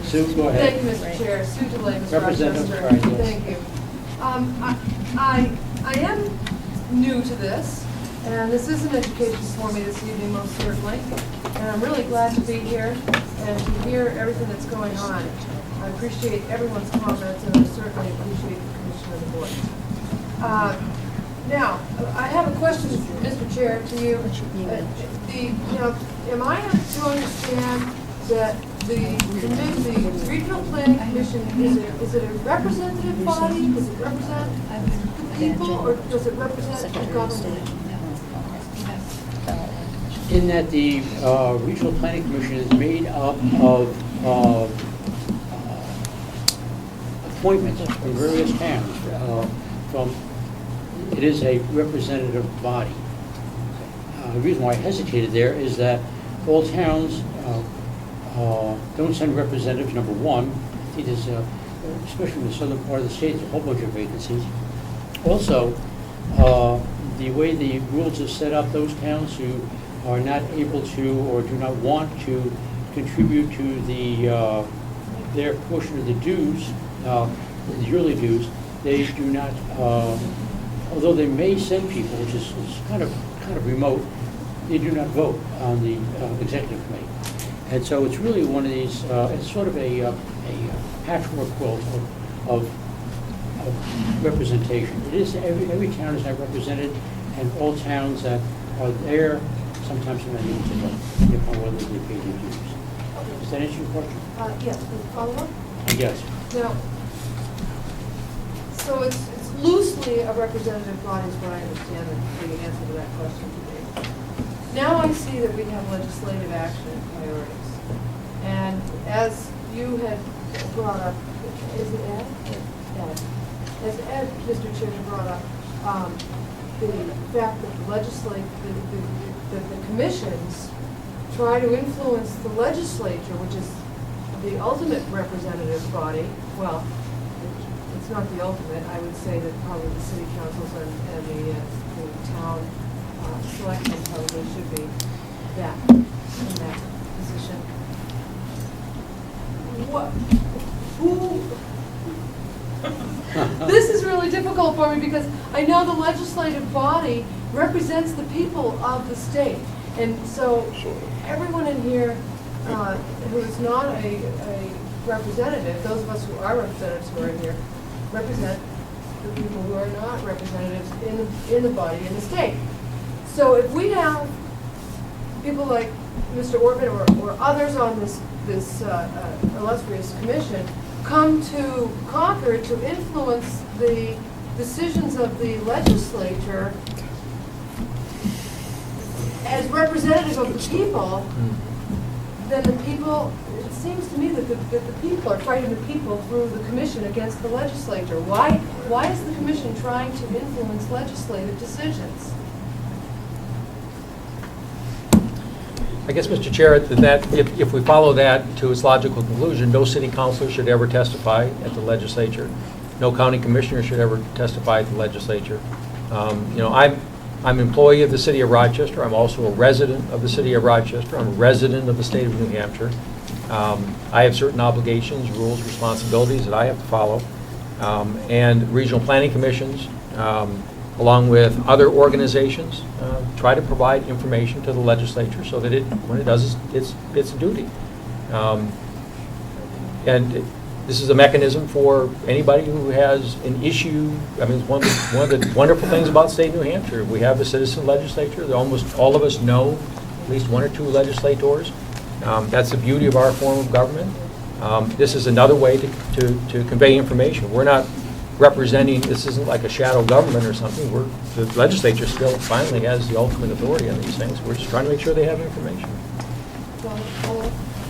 Sue, go ahead. Thank you, Mr. Chair. Sue DeLay, Ms. Representative, Rochester. right, yes. Thank you. I am new to this, and this is an education for me this evening, most certainly. And I'm really glad to be here and to hear everything that's going on. I appreciate everyone's comments, and I certainly appreciate the commission and the board. Now, I have a question, Mr. Chair, to you. Am I to understand that the Regional Planning Commission, is it a representative body? Does it represent the people, or does it represent the government? In that the Regional Planning Commission is made up of appointments from various towns. It is a representative body. The reason why I hesitated there is that all towns don't send representatives, number one. I think there's, especially in the southern part of the state, there's a whole bunch of vacancies. Also, the way the rules are set up, those towns who are not able to or do not want to contribute to their portion of the dues, the yearly dues, they do not, although they may send people, which is kind of remote, they do not vote on the executive committee. And so it's really one of these, it's sort of a patchwork quilt of representation. It is, every town is not represented, and all towns that are there sometimes are not able to vote, depending on whether they pay their dues. Does that answer your question? Yes, follow up? Yes. Now, so it's loosely a representative body is what I understand the answer to that question to be. Now I see that we have legislative action and priorities. And as you had brought up, is it Ed? Ed. As Ed, Mr. Chair, brought up, the fact that the commissions try to influence the legislature, which is the ultimate representative body. Well, it's not the ultimate. I would say that probably the city councils and the town selectmen probably should be in that position. This is really difficult for me because I know the legislative body represents the people of the state. And so everyone in here who is not a representative, those of us who are representatives who are in here, represent the people who are not representatives in the body in the state. So if we have people like Mr. Ortman or others on this illustrious commission come to Concord to influence the decisions of the legislature as representative of the people, then the people, it seems to me that the people are fighting the people through the commission against the legislature. Why is the commission trying to influence legislative decisions? I guess, Mr. Chair, that if we follow that to its logical conclusion, no city councilor should ever testify at the legislature. No county commissioner should ever testify at the legislature. You know, I'm an employee of the city of Rochester. I'm also a resident of the city of Rochester. I'm a resident of the state of New Hampshire. I have certain obligations, rules, responsibilities that I have to follow. And regional planning commissions, along with other organizations, try to provide information to the legislature so that when it does its duty. And this is a mechanism for anybody who has an issue. I mean, one of the wonderful things about the state of New Hampshire, we have a citizen legislature. Almost all of us know at least one or two legislators. That's the beauty of our form of government. This is another way to convey information. We're not representing, this isn't like a shadow government or something. The legislature still finally has the ultimate authority on these things. We're just trying to make sure they have information.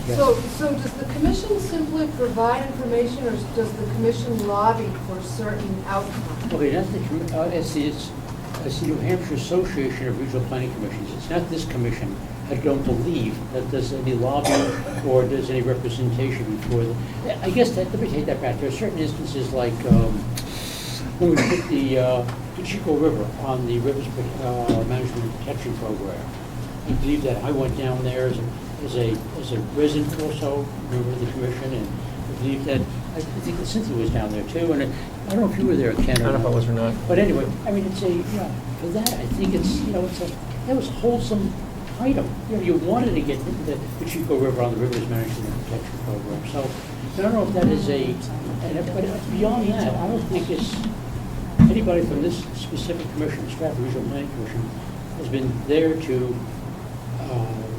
So does the commission simply provide information, or does the commission lobby for certain outcomes? Okay, that's it's the New Hampshire Association of Regional Planning Commissions. It's not this commission. I don't believe that there's any lobbying or there's any representation before the, I guess let me take that back. There are certain instances like when we put the Chico River on the Rivers Management Protection Program. I believe that I went down there as a resident also, member of the commission, and I believe that, I think that Cynthia was down there too, and I don't know if you were there, Ken, or I don't know if I was or not. But anyway, I mean, it's for that, I think it's, that was a wholesome item. You wanted to get the Chico River on the Rivers Management Protection Program. So I don't know if that is but beyond that, I don't think it's anybody from this specific commission, Strafford Regional Planning Commission, has been there to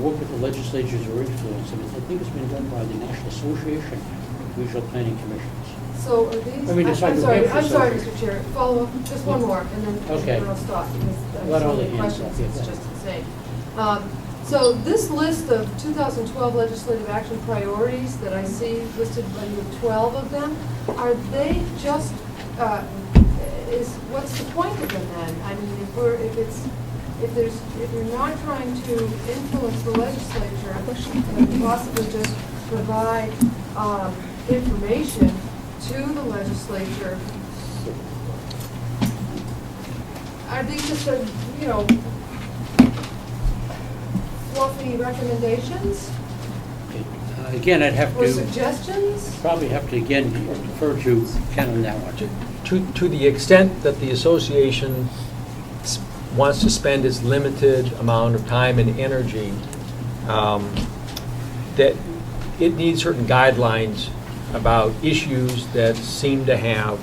work with the legislatures or influence them. I think it's been done by the National Association of Regional Planning Commissions. So are these, I mean, it's like I'm New sorry, Hampshire Mr. Chair, follow up, just one more, and then I'll stop, because Let so all the many hands questions, up, it's yeah. just insane. So this list of 2012 legislative action priorities that I see listed by you, 12 of them, are they just, what's the point of them then? I mean, if you're not trying to influence the legislature, and possibly just provide information to the legislature, are they just fluffy recommendations Again, I'd have or to suggestions? probably have to again defer to Ken on that one. To the extent that the association wants to spend its limited amount of time and energy, that it needs certain guidelines about issues that seem to have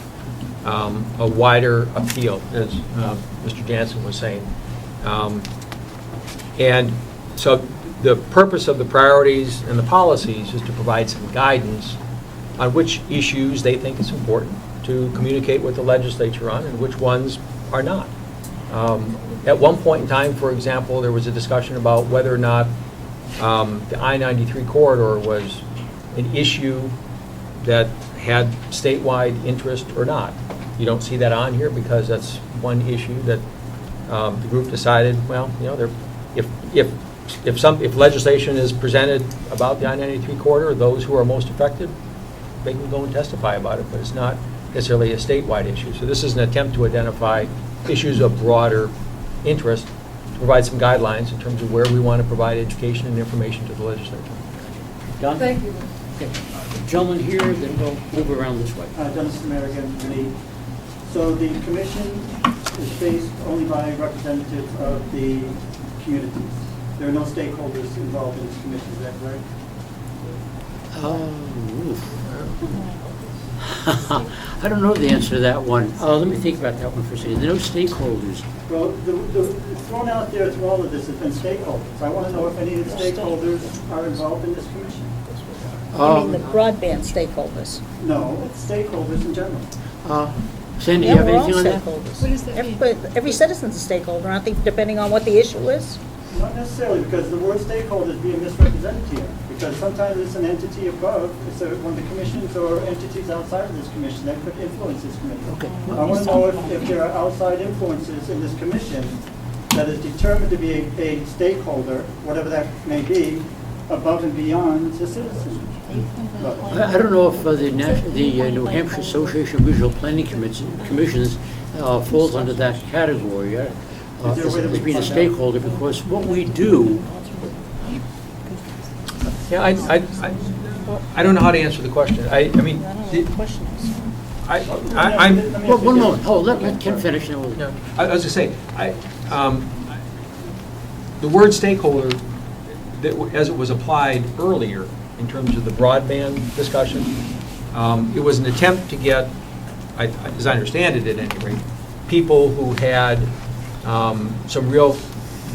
a wider appeal, as Mr. Jansen was saying. And so the purpose of the priorities and the policies is to provide some guidance on which issues they think it's important to communicate with the legislature on and which ones are not. At one point in time, for example, there was a discussion about whether or not the I-93 corridor was an issue that had statewide interest or not. You don't see that on here because that's one issue that the group decided, well, if legislation is presented about the I-93 corridor, those who are most affected, they can go and testify about it, but it's not necessarily a statewide issue. So this is an attempt to identify issues of broader interest, to provide some guidelines in terms of where we want to provide education and information to the legislature. Don? Thank you. Okay. Gentlemen here, then we'll move around this way. Dennis American, me. So the commission is faced only by representatives of the communities. There are no stakeholders involved in this commission, is that correct? I don't know the answer to that one. Let me think about that one for a second. There are no stakeholders. Well, thrown out there through all of this has been stakeholders. I want to know if any of the stakeholders are involved in this commission. You mean the broadband stakeholders? No, stakeholders in general. Sandy, Yeah, you have we're all anything on that? stakeholders. What does that mean? Every citizen's a stakeholder, I think, depending on what the issue is. Not necessarily, because the word stakeholder is being misrepresented here. Because sometimes it's an entity above, it's one of the commissions or entities outside of this commission that could influence this commission. Okay. I want to know if there are outside influences in this commission that is determined to be a stakeholder, whatever that may be, above and beyond the citizens. I don't know if the New Hampshire Association of Regional Planning Commissions falls under that category as being a stakeholder, because what we do. Yeah, I don't know how to answer the question. I mean, Well, one moment, let Ken finish. And we'll... I was just saying, the word stakeholder, as it was applied earlier in terms of the broadband discussion, it was an attempt to get, as I understand it at any rate, people who had some real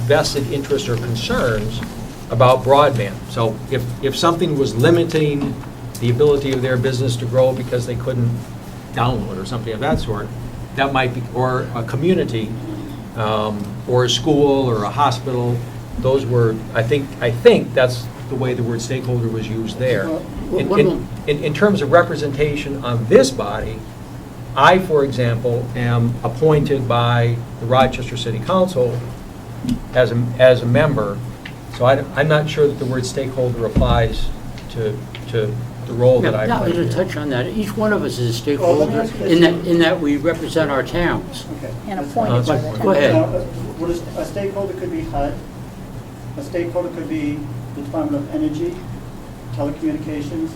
vested interests or concerns about broadband. So if something was limiting the ability of their business to grow because they couldn't download or something of that sort, that might be, or a community, or a school or a hospital, those were, I think that's the way the word stakeholder was used there. In terms of representation on this body, I, for example, am appointed by the Rochester City Council as a member, so I'm not sure that the word stakeholder applies to the role that I play. I was going to touch on that. Each one of us is a stakeholder in that we represent our towns. Okay. And appointed by the town. Go ahead. A stakeholder could be HUD, a stakeholder could be the Department of Energy, telecommunications.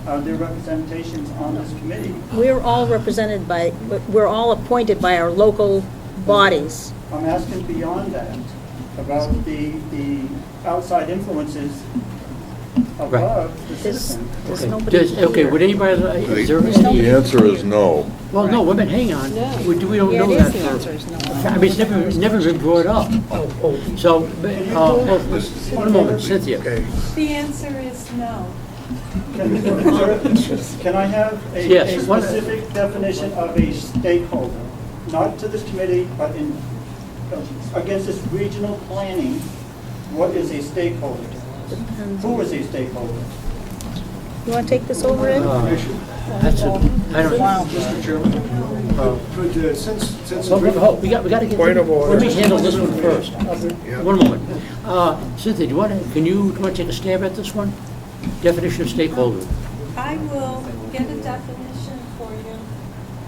Are there representations on this committee? We're all represented by, we're all appointed by our local bodies. I'm asking beyond that, about the outside influences above the citizen. There's nobody Okay, would anybody, is there any? The answer is no. Well, no, wait a minute, hang on. We don't Yeah, know it that. is the answer is no. I mean, it's never been brought up. So, one moment, Cynthia. The answer is no. Can I have a Yes. specific definition of a stakeholder? Not to this committee, but against this regional planning, what is a stakeholder? Who is a stakeholder? You want to take this over, Ed? That's a, I don't. Wow. Mr. Chairman, since... Hold, we got to get, Point of order. let me handle this one first. One moment. Cynthia, do you want to take a stab at this one? Definition of stakeholder. I will get a definition for you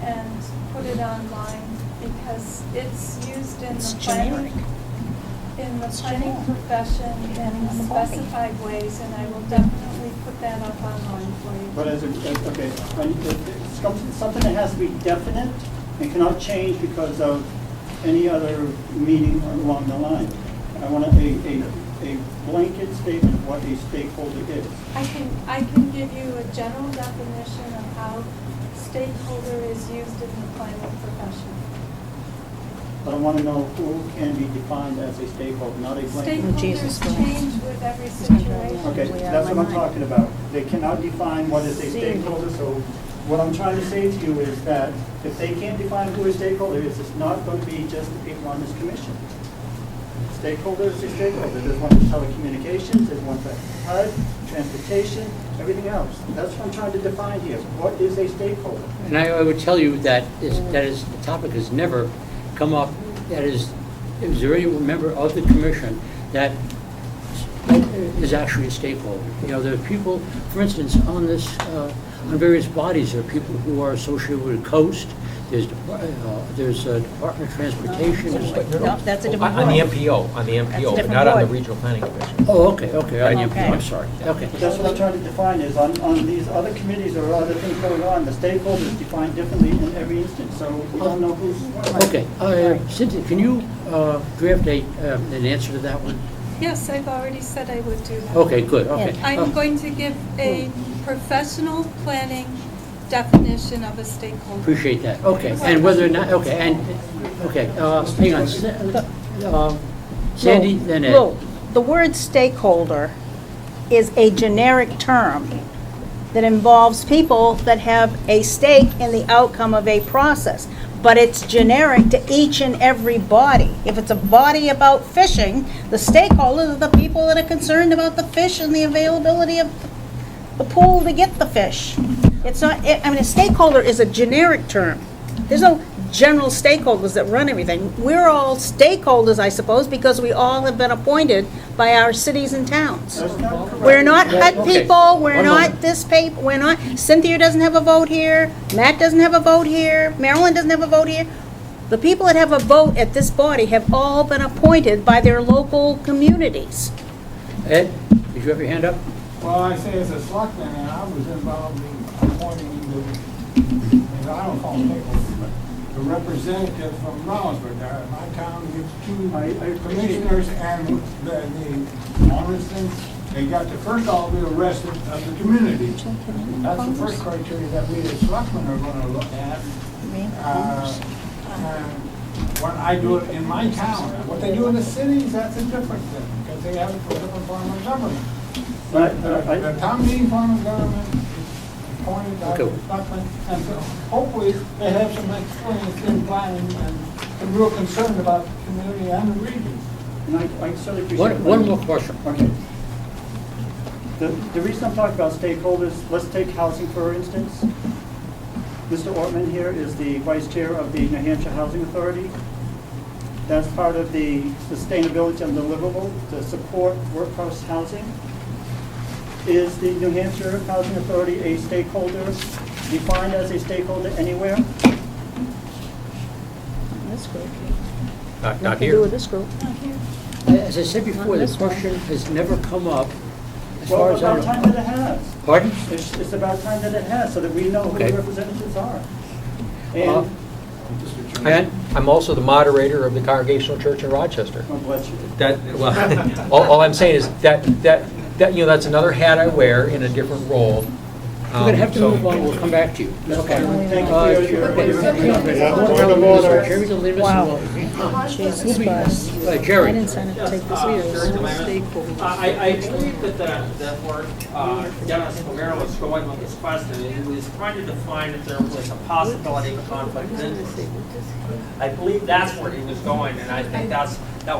and put it online because it's used in the planning profession in specified ways, and I will definitely put that up online for you. But okay, it's something that has to be definite and cannot change because of any other meeting along the line. I want a blanket statement of what a stakeholder is. I can give you a general definition of how stakeholder is used in the planning profession. But I want to know who can be defined as a stakeholder, not a blanket. Stakeholders change with every situation. Okay, that's what I'm talking about. They cannot define what is a stakeholder, so what I'm trying to say to you is that if they can't define who a stakeholder is, it's not going to be just the people on this commission. Stakeholder is a stakeholder. There's one for telecommunications, there's one for HUD, transportation, everything else. That's what I'm trying to define here. What is a stakeholder? And I would tell you that the topic has never come up. Is there any member of the commission that is actually a stakeholder? You know, there are people, for instance, on on various bodies, there are people who are associated with Coast. There's Department of Transportation. No, that's a different On the board. MPO, but not on the Regional Planning Commission. Oh, okay, on the MPO, I'm sorry. Okay. That's what I'm trying to define is on these other committees or other things going on, the stakeholders defined differently in every instance, so we don't know who's. Okay, Cynthia, can you draft an answer to that one? Yes, I've already said I would do that. Okay, good, okay. I'm going to give a professional planning definition of a stakeholder. Appreciate that, okay. And whether or not, hang on. Sandy, then Ed. Lou, the word stakeholder is a generic term that involves people that have a stake in the outcome of a process. But it's generic to each and every body. If it's a body about fishing, the stakeholders are the people that are concerned about the fish and the availability of the pool to get the fish. It's not, a stakeholder is a generic term. There's no general stakeholders that run everything. We're all stakeholders, I suppose, because we all have been appointed by our cities and towns. We're not HUD people, we're not this paper, we're not, Cynthia doesn't have a vote here, Matt doesn't have a vote here, Marilyn doesn't have a vote here. The people that have a vote at this body have all been appointed by their local communities. Ed, did you have your hand up? Well, I say as a selectman, and I was involved in appointing the, I don't call them people, but the representative from Rollinsford. My town gets two commissioners, and the honestly, they got to first all be the rest of the community. That's the first criteria that we as selectmen are going to look at. When I do it in my town, what they do in the cities, that's a different thing, because they have a different form of government. But the town meeting form of government is appointed by the selectmen, and so hopefully they have some experience in planning and real concern about the community and the region. And I certainly appreciate One more question. Okay. The reason I'm talking about stakeholders, let's take housing for instance. Mr. Ortman here is the vice chair of the New Hampshire Housing Authority. That's part of the sustainability and deliverable to support workforce housing. Is the New Hampshire Housing Authority a stakeholder, defined as a stakeholder anywhere? This group. Not Nothing to here. do with this group. As I said before, the question has never come up. As far Well, as I about know. time that it has. Pardon? It's about time that it has, so that we know who Okay. the representatives are. And, And I'm also the moderator of the Congregational Church in Rochester. God bless you. That, well, all I'm saying is that, you know, that's another hat I wear in a different role. We're going to have to move on, we'll come back to you. Okay. Thank you for your Wow. Jesus Christ. Jerry. I didn't sign up to take this seriously. I believe that where Dennis Comeau was going with this question, he was trying to define if there was a possibility of conflict of interest. I believe that's where he was going, and I think that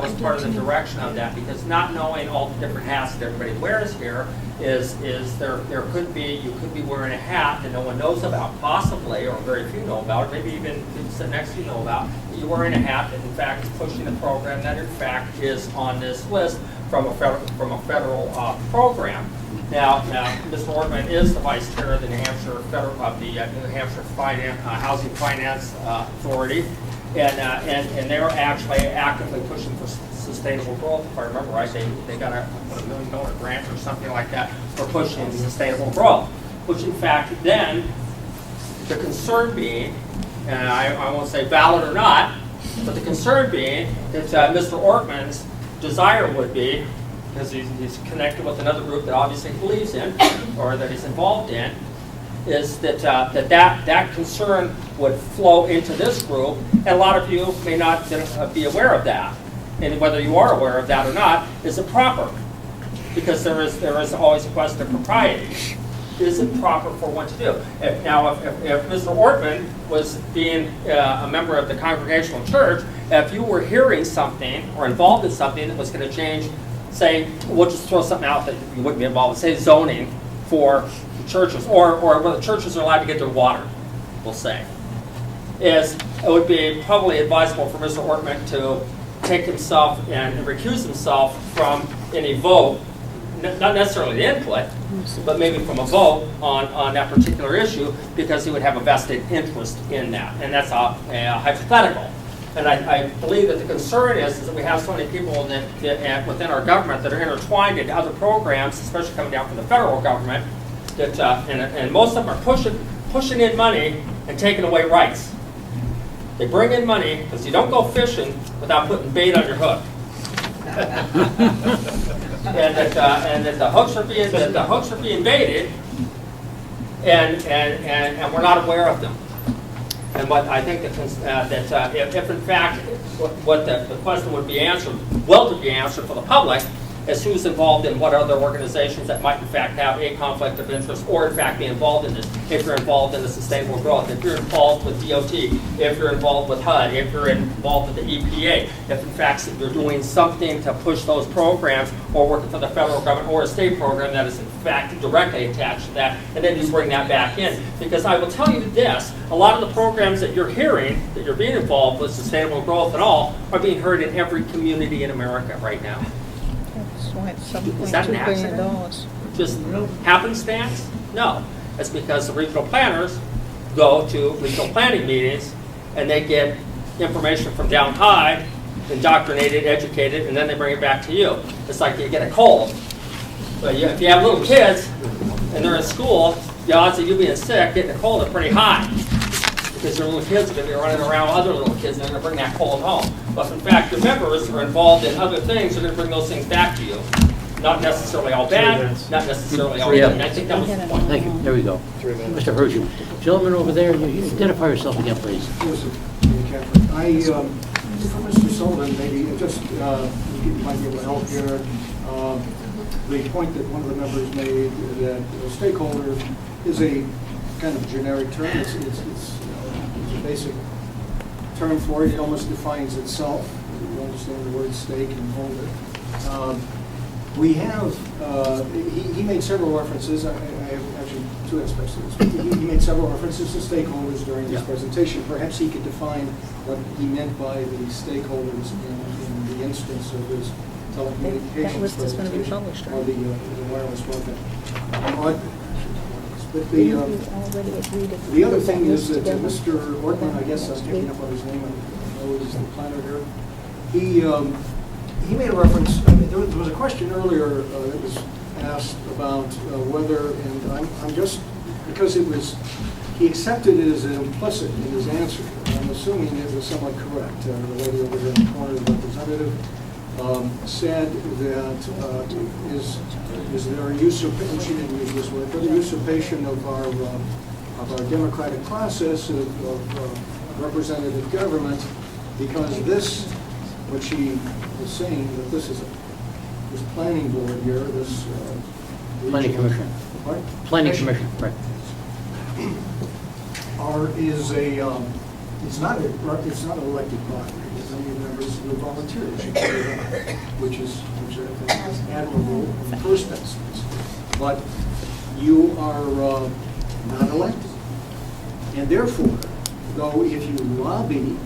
was part of the direction of that, because not knowing all the different hats that everybody wears here is there could be, you could be wearing a hat that no one knows about, possibly, or very few know about, or maybe even people sitting next to you know about. You're wearing a hat that in fact is pushing the program that in fact is on this list from a federal program. Now, Mr. Ortman is the vice chair of the New Hampshire New Hampshire Housing Finance Authority, and they're actually actively pushing for sustainable growth. If I remember right, they got a $1 million grant or something like that for pushing sustainable growth. Which in fact then, the concern being, and I won't say valid or not, but the concern being that Mr. Ortman's desire would be, because he's connected with another group that obviously he believes in, or that he's involved in, is that concern would flow into this group, and a lot of you may not be aware of that. And whether you are aware of that or not, is it proper? Because there is always a question of propriety. Is it proper for one to do? If Mr. Ortman was being a member of the Congregational Church, if you were hearing something or involved in something that was going to change, say, we'll just throw something out that you wouldn't be involved in, say zoning for churches, or whether churches are allowed to get their water, we'll say, it would be probably advisable for Mr. Ortman to take himself and recuse himself from any vote, not necessarily the input, but maybe from a vote on that particular issue, because he would have a vested interest in that. And that's a hypothetical. And I believe that the concern is that we have so many people that within our government that are intertwined into other programs, especially coming down from the federal government, that and most of them are pushing in money and taking away rights. They bring in money because you don't go fishing without putting bait on your hook. and that the hooks are being baited, and we're not aware of them. And what I think if in fact what the question would be answered, well to be answered for the public, as who's involved in what other organizations that might in fact have a conflict of interest or in fact be involved in this. If you're involved in the sustainable growth, if you're involved with DOT, if you're involved with HUD, if you're involved with the EPA, if in fact you're doing something to push those programs or working for the federal government or a state program that is in fact directly attached to that, and then you bring that back in. Because I will tell you this, a lot of the programs that you're hearing, that you're being involved with, sustainable growth and all, are being heard in every community in America right now. Is that an accident? Just happenstance? No. It's because the regional planners go to regional planning meetings and they get information from down high, indoctrinated, educated, and then they bring it back to you. It's like you get a cold. But if you have little kids and they're in school, the odds of you being sick, getting a cold are pretty high. Because your little kids are going to be running around with other little kids and they're going to bring that cold home. But in fact, the members who are involved in other things are going to bring those things back to you. Not necessarily all bad, not necessarily all good. And I think that was the point. Thank you. There we go. Mr. Hershey. Gentleman over there, you identify yourself again, please. For Mr. Sullivan, maybe just, you might be able to help here. The point that one of the members made that stakeholder is a kind of generic term. It's a basic term for it. It almost defines itself. You understand the word stake and holder. We have, he made several references. I have actually two aspects to this. He made several references to stakeholders during his presentation. Perhaps he could define what he meant by the stakeholders in the instance of his telecommunications That list is going to be published, or right? the wireless broadband. But the other thing is that Mr. Ortman, I guess I'm picking up on his name, I know he's the planner here. He made a reference, I mean, there was a question earlier that was asked about whether, and I'm just, because it was, he accepted it as implicit in his answer. I'm assuming it was somewhat correct. The lady over here in the corner, the representative, said that is there a usurpation, she didn't use this word, but a usurpation of our democratic process of representative government, because this, what she was saying, that this planning board here, this Planning Commission. What? Planning Commission, right. Is a, it's not an elected body. It's only members who are volunteers, which I think is admirable in the first instance. But you are not elected. And therefore, though if you lobby,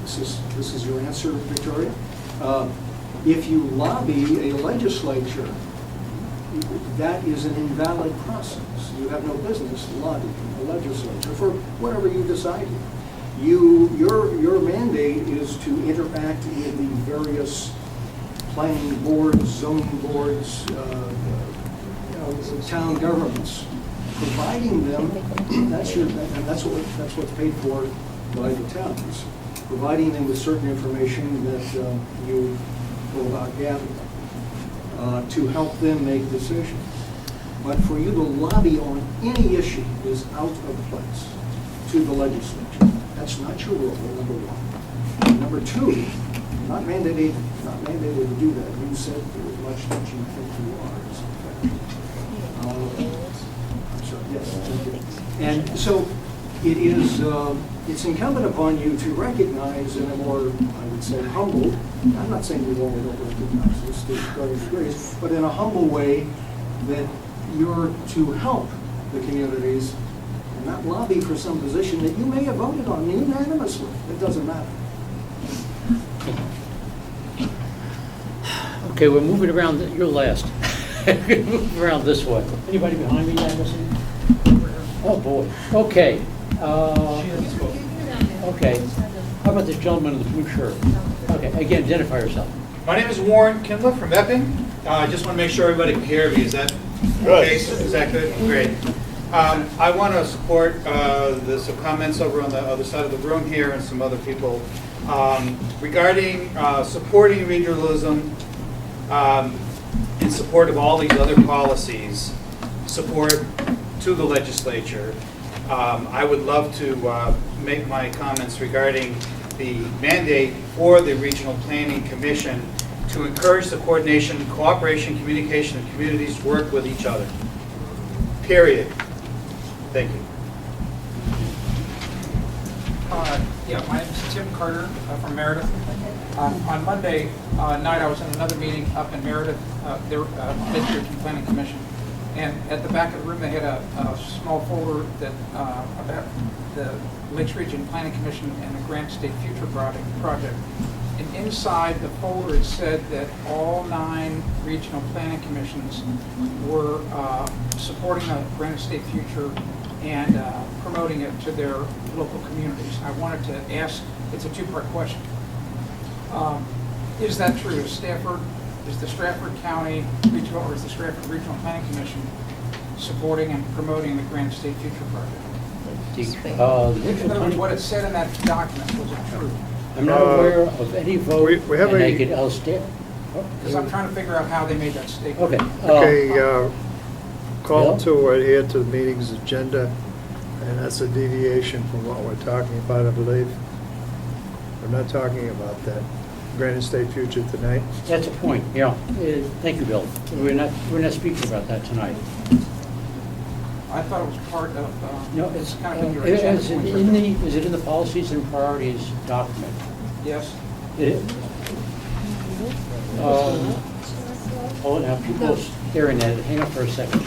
this is your answer, Victoria, if you lobby a legislature, that is an invalid process. You have no business lobbying a legislature for whatever you decide. Your mandate is to interact with the various planning boards, zoning boards, town governments, providing them. That's what's paid for by the towns. Providing them with certain information that you go about gathering to help them make decisions. But for you to lobby on any issue is out of place to the legislature. That's not your role, number one. And number two, not mandated to do that. You said as much that you think you are, as a fact. I'm sorry, yes, thank you. And so it is, it's incumbent upon you to recognize in a more, I would say, humble, I'm not saying we all don't recognize this, grace, but in a humble way that you're to help the communities and not lobby for some position that you may have voted on unanimously. It doesn't matter. Okay, we're moving around, you're last. Moving around this way. Anybody behind me, Anderson? Oh, boy. Okay. Okay. How about this gentleman in the blue shirt? Okay, again, identify yourself. My name is Warren Kindler from Epping. I just want to make sure everybody can hear me. Is that okay? Is that good? Great. I want to support some comments over on the other side of the room here and some other people regarding supporting regionalism in support of all these other policies, support to the legislature. I would love to make my comments regarding the mandate for the Regional Planning Commission to encourage the coordination, cooperation, communication of communities work with each other. Period. Thank you. Yeah, my name is Tim Carter from Meredith. On Monday night, I was in another meeting up in Meredith, their Lakes Regional Planning Commission. And at the back of the room, they had a small folder that about the Lakes Region Planning Commission and the Grant State Future project. And inside the folder, it said that all 9 regional planning commissions were supporting the Grant State Future and promoting it to their local communities. I wanted to ask, it's a 2-part question. Is that true? Is the Strafford County Regional, or is the Strafford Regional Planning Commission supporting and promoting the Grant State Future project? In other words, what it said in that document, was it true? I'm not aware of any vote, we have and a- I could elsewhere. Because I'm trying to figure out how they made that statement. Okay. Okay, call Bill? to adhere to the meeting's agenda, and that's a deviation from what we're talking about, I believe. We're not talking about that Granite State Future tonight. That's a point, yeah. Thank you, Bill. We're not speaking about that tonight. I thought it was part of, No, it's kind of your agenda. is it in the policies and priorities document? Yes. Hold on, people are staring at it. Hang on for a second.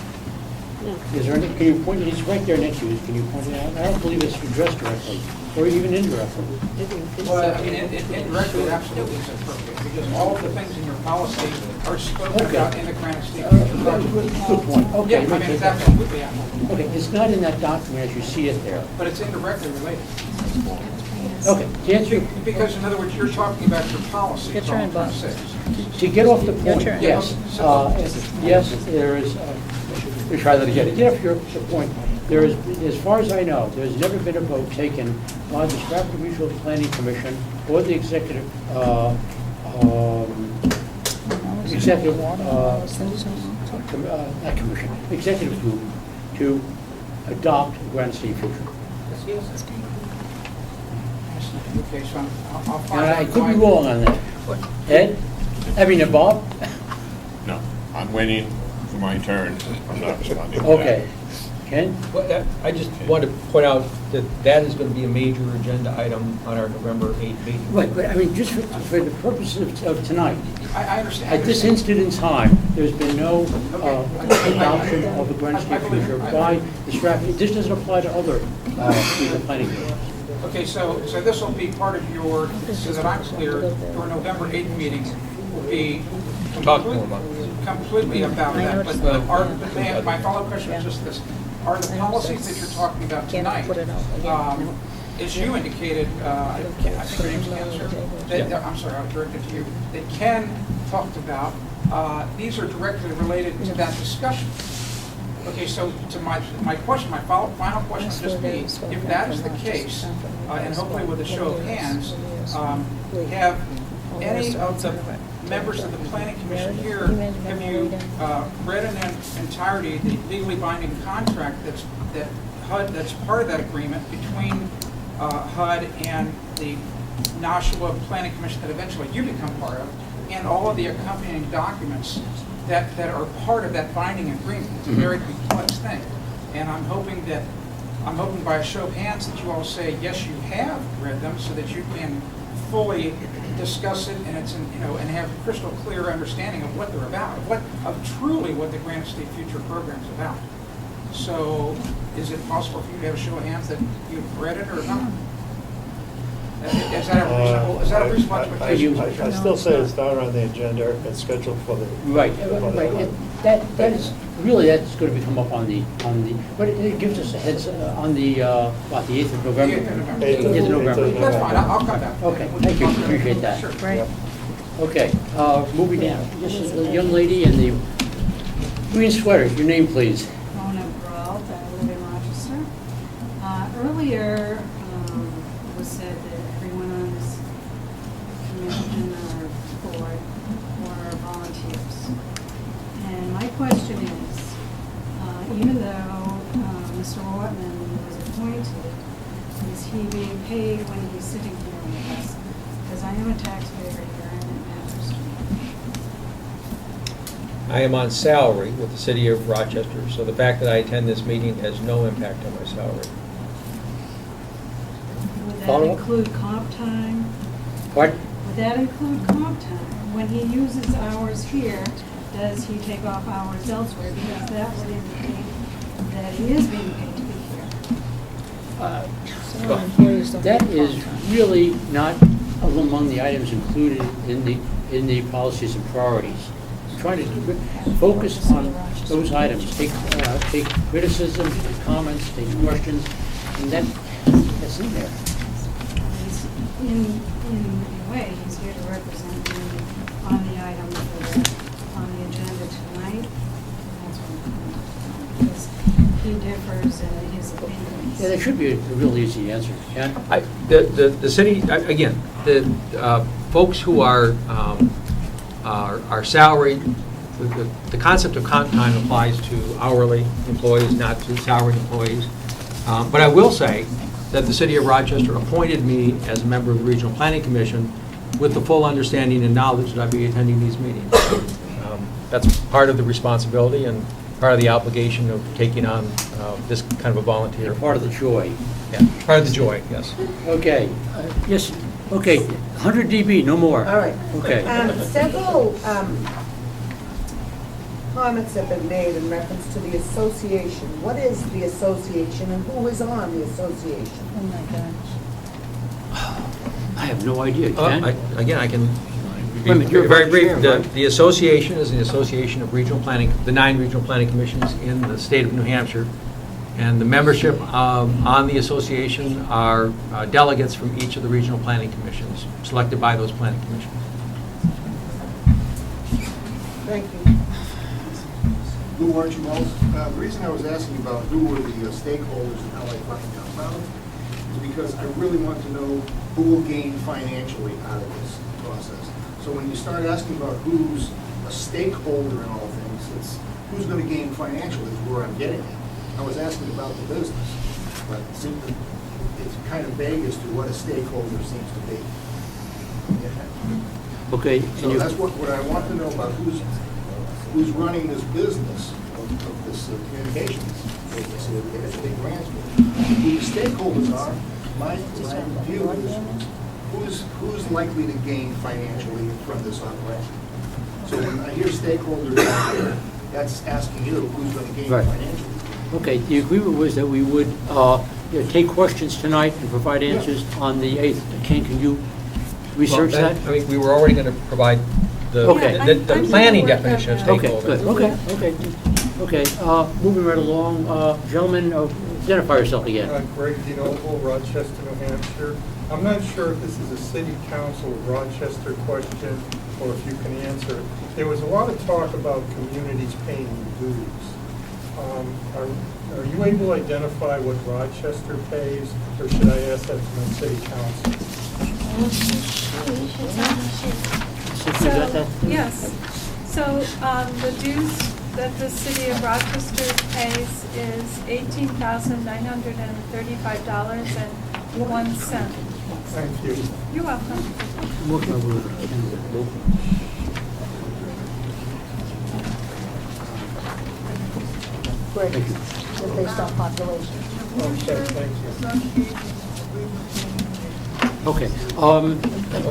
Is there any, can you point, it's right there next to you. Can you point it out? I don't believe it's addressed directly, or even indirectly. Well, I mean, indirectly, it absolutely is appropriate, because all of the things in your policy are spoken about in the Granite State Future project. Good point. Okay. Yeah, I mean, it's absolutely applicable. Okay, it's not in that document as you see it there. But it's indirectly related. Okay, to answer, Because in other words, you're talking about your policy. Your turn, Bob. to get off the point, turn. yes. Yes, there is, let me try that again. To get off your point, there is, as far as I know, there's never been a vote taken by the Strafford Regional Planning Commission or the executive, not commission, executive group to adopt Granite State Future. Okay, so I'll find And out. I could be wrong on that. Ed? Bob? No, I'm waiting for my turn. I'm not responding to that. Okay. Ken? Well, I just want to point out that that is going to be a major agenda item on our November 8th meeting. Right, but I mean, just for the purposes of tonight, I understand. at this instant in time, there's been no adoption of the Granite State Future by the Strafford. This doesn't apply to other regional planning commissions. Okay, so this will be part of your, so that I'm clear, your November 8th meeting will be completely about that. But my follow-up question is just this. Are the policies that you're talking about tonight, as you indicated, I think your name's Ken, sir. I'm sorry, I was directed to you, that Ken talked about, these are directly related to that discussion. Okay, so to my question, my final question would just be, if that is the case, and hopefully with a show of hands, have any of the members of the Planning Commission here, have you read in entirety the legally binding contract that's part of that agreement between HUD and the Nashua Planning Commission that eventually you become part of, and all of the accompanying documents that are part of that binding agreement? It's a very complex thing. And I'm hoping by a show of hands that you all say, yes, you have read them, so that you can fully discuss it and and have a crystal clear understanding of what they're about, of truly what the Granite State Future program is about. So is it possible for you to have a show of hands that you've read it or not? Is that a reasonable expectation? I still say it's not on the agenda, it's scheduled for the. Right. That is, really, that's going to become up on the, but it gives us a heads, on the 8th of November? 8th of November. That's fine, I'll come back. Okay, thank you, appreciate that. Sure. Right. Okay, moving down. This is the young lady in the green sweater. Your name, please. Mona Brault, I live in Rochester. Earlier, it was said that everyone on this commission or board were volunteers. And my question is, even though Mr. Ortman was appointed, is he being paid when he's sitting here with us? Because I am a taxpayer here and it matters to me. I am on salary with the city of Rochester, so the fact that I attend this meeting has no impact on my salary. Would that Follow-up? include comp time? Pardon? Would that include comp time? When he uses hours here, does he take off hours elsewhere? Because that would indicate that he is being paid to be here. That is really not among the items included in the policies and priorities. I'm trying to focus on those items, take criticism, take comments, take questions, and that's in there. In a way, he's here to represent me on the items that are on the agenda tonight. That's what I'm because he differs in his opinions. Yeah, that should be a real easy answer. Ken? The city, again, the folks who are salaried, the concept of comp time applies to hourly employees, not to salaried employees. But I will say that the city of Rochester appointed me as a member of the Regional Planning Commission with the full understanding and knowledge that I'd be attending these meetings. That's part of the responsibility and part of the obligation of taking on this kind of a volunteer. Part of the joy. Yeah, part of the joy, yes. Okay, yes, okay, 100 dB, no more. All right. Okay. Several comments have been made in reference to the association. What is the association and who is on the association? Oh, my gosh. I have no idea, Ken? Again, I can Wait a minute, you're very vice brief. chair, right? The association is the association of regional planning, the 9 regional planning commissions in the state of New Hampshire. And the membership on the association are delegates from each of the regional planning commissions, selected by those planning commissions. Thank you. Lou Archibald. The reason I was asking about who were the stakeholders and how I find out about it is because I really want to know who will gain financially out of this process. So when you start asking about who's a stakeholder in all things, it's who's going to gain financially is where I'm getting at. I was asking about the business, but it's kind of vague as to what a stakeholder seems to be. Okay. So that's what I want to know about who's running this business of this communications agency that has big grants with. Who the stakeholders are, my view is who's likely to gain financially from this operation. So when I hear stakeholders out there, that's asking you who's going to gain Right. financially. Okay, the agreement was that we would take questions tonight and provide answers on the 8th. Ken, can you research that? I mean, we were already going to provide the Okay. the planning definition of Okay, stakeholder. good, okay. Moving right along, gentlemen, identify yourself again. Greg DiNovo, Rochester, New Hampshire. I'm not sure if this is a city council Rochester question or if you can answer it. There was a lot of talk about communities paying dues. Are you able to identify what Rochester pays, or should I ask that to my city council? Yes. So the dues that the city of Rochester pays is $18,935.01. Thank you. You're welcome. Great. Just based on population. Okay, thank you. Okay, I'm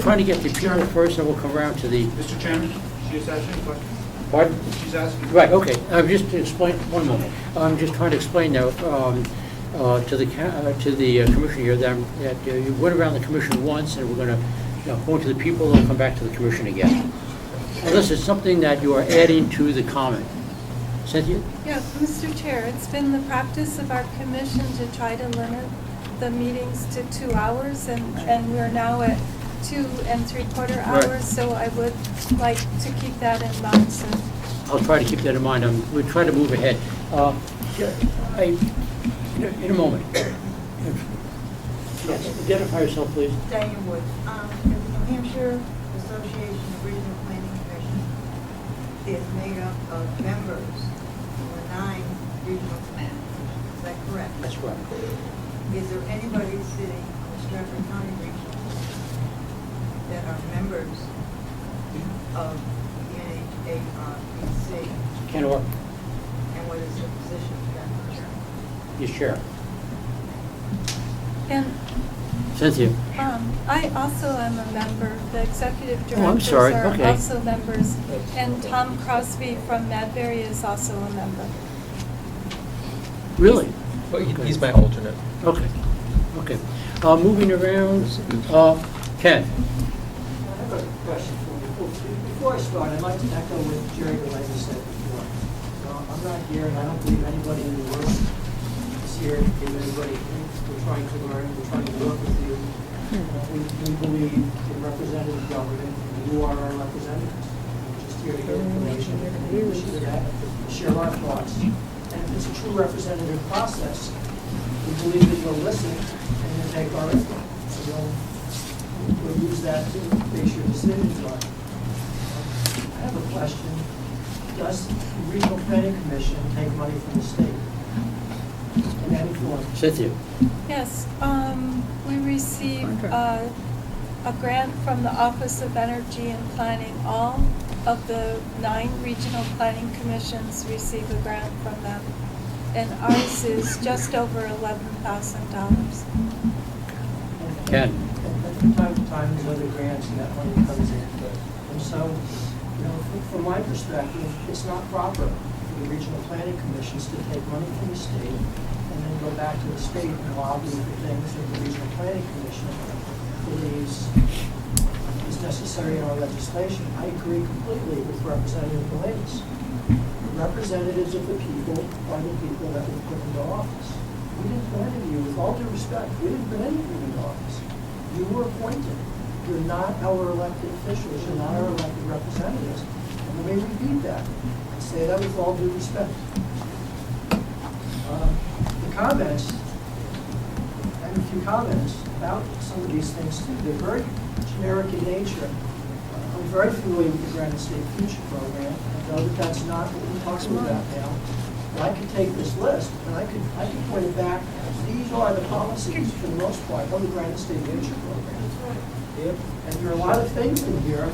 trying to get the people first, and we'll come around to the... Mr. Chairman, she's asking a question. Pardon? She's asking. Right, okay, just to explain, one moment. I'm just trying to explain now to the commission here that you went around the commission once, and we're going to go to the people, and come back to the commission again. Unless it's something that you are adding to the comment. Cynthia? Yeah, Mr. Chair, it's been the practice of our commission to try to limit the meetings to 2 hours, and we're now at 2 3/4 hours, Right. so I would like to keep that in mind, sir. I'll try to keep that in mind. We'll try to move ahead. In a moment. Yes, identify yourself, please. Diane Wood. The New Hampshire Association of Regional Planning Commission is made up of members from the 9 regional planning commissions. Is that correct? That's right. Is there anybody sitting on the Strafford County Regional that are members of the SARPC, Ken Orr, and what is the position of that chair? he's chair. And Cynthia? I also am a member, the executive Oh, I'm directors sorry. are Okay. also members, and Tom Crosby from Madbury is also a member. Really? Well, he's my alternate. Okay, okay. Moving around, Ken? I have a question for you. Before I start, I'd like to echo what Jerry Galeza said before. I'm not here, and I don't believe anybody in the room is here to give anybody hate. We're trying to learn, we're trying to work with you. We believe in representative government, and you are our representatives. We're just here to get information, and we wish you that, share our thoughts. And if it's a true representative process, we believe that you'll listen and you'll take our input. So we'll use that to base your decisions on. I have a question. Does the Regional Planning Commission take money from the state in any form? Cynthia? Yes, we received a grant from the Office of Energy and Planning. All of the 9 regional planning commissions receive a grant from them, and ours is just over $11,000. Ken? From time to time, there's other grants and that money comes in. And so, from my perspective, it's not proper for the regional planning commissions to take money from the state and then go back to the state and lobby for things that the regional planning commission believes is necessary in our legislation. I agree completely with Representative Galais. Representatives of the people are the people that we put into office. We didn't put any of you, with all due respect, we didn't put any of you into office. You were appointed. You're not our elected officials. You're not our elected representatives. And let me repeat that. I say that with all due respect. The comments, and a few comments about some of these things too, they're very generic in nature. I'm very familiar with the Granite State Future Program. I know that that's not what we're talking about now. But I could take this list and I could point it back. These are the policies, for the most part, of the Granite State Future Program. And there are a lot of things in here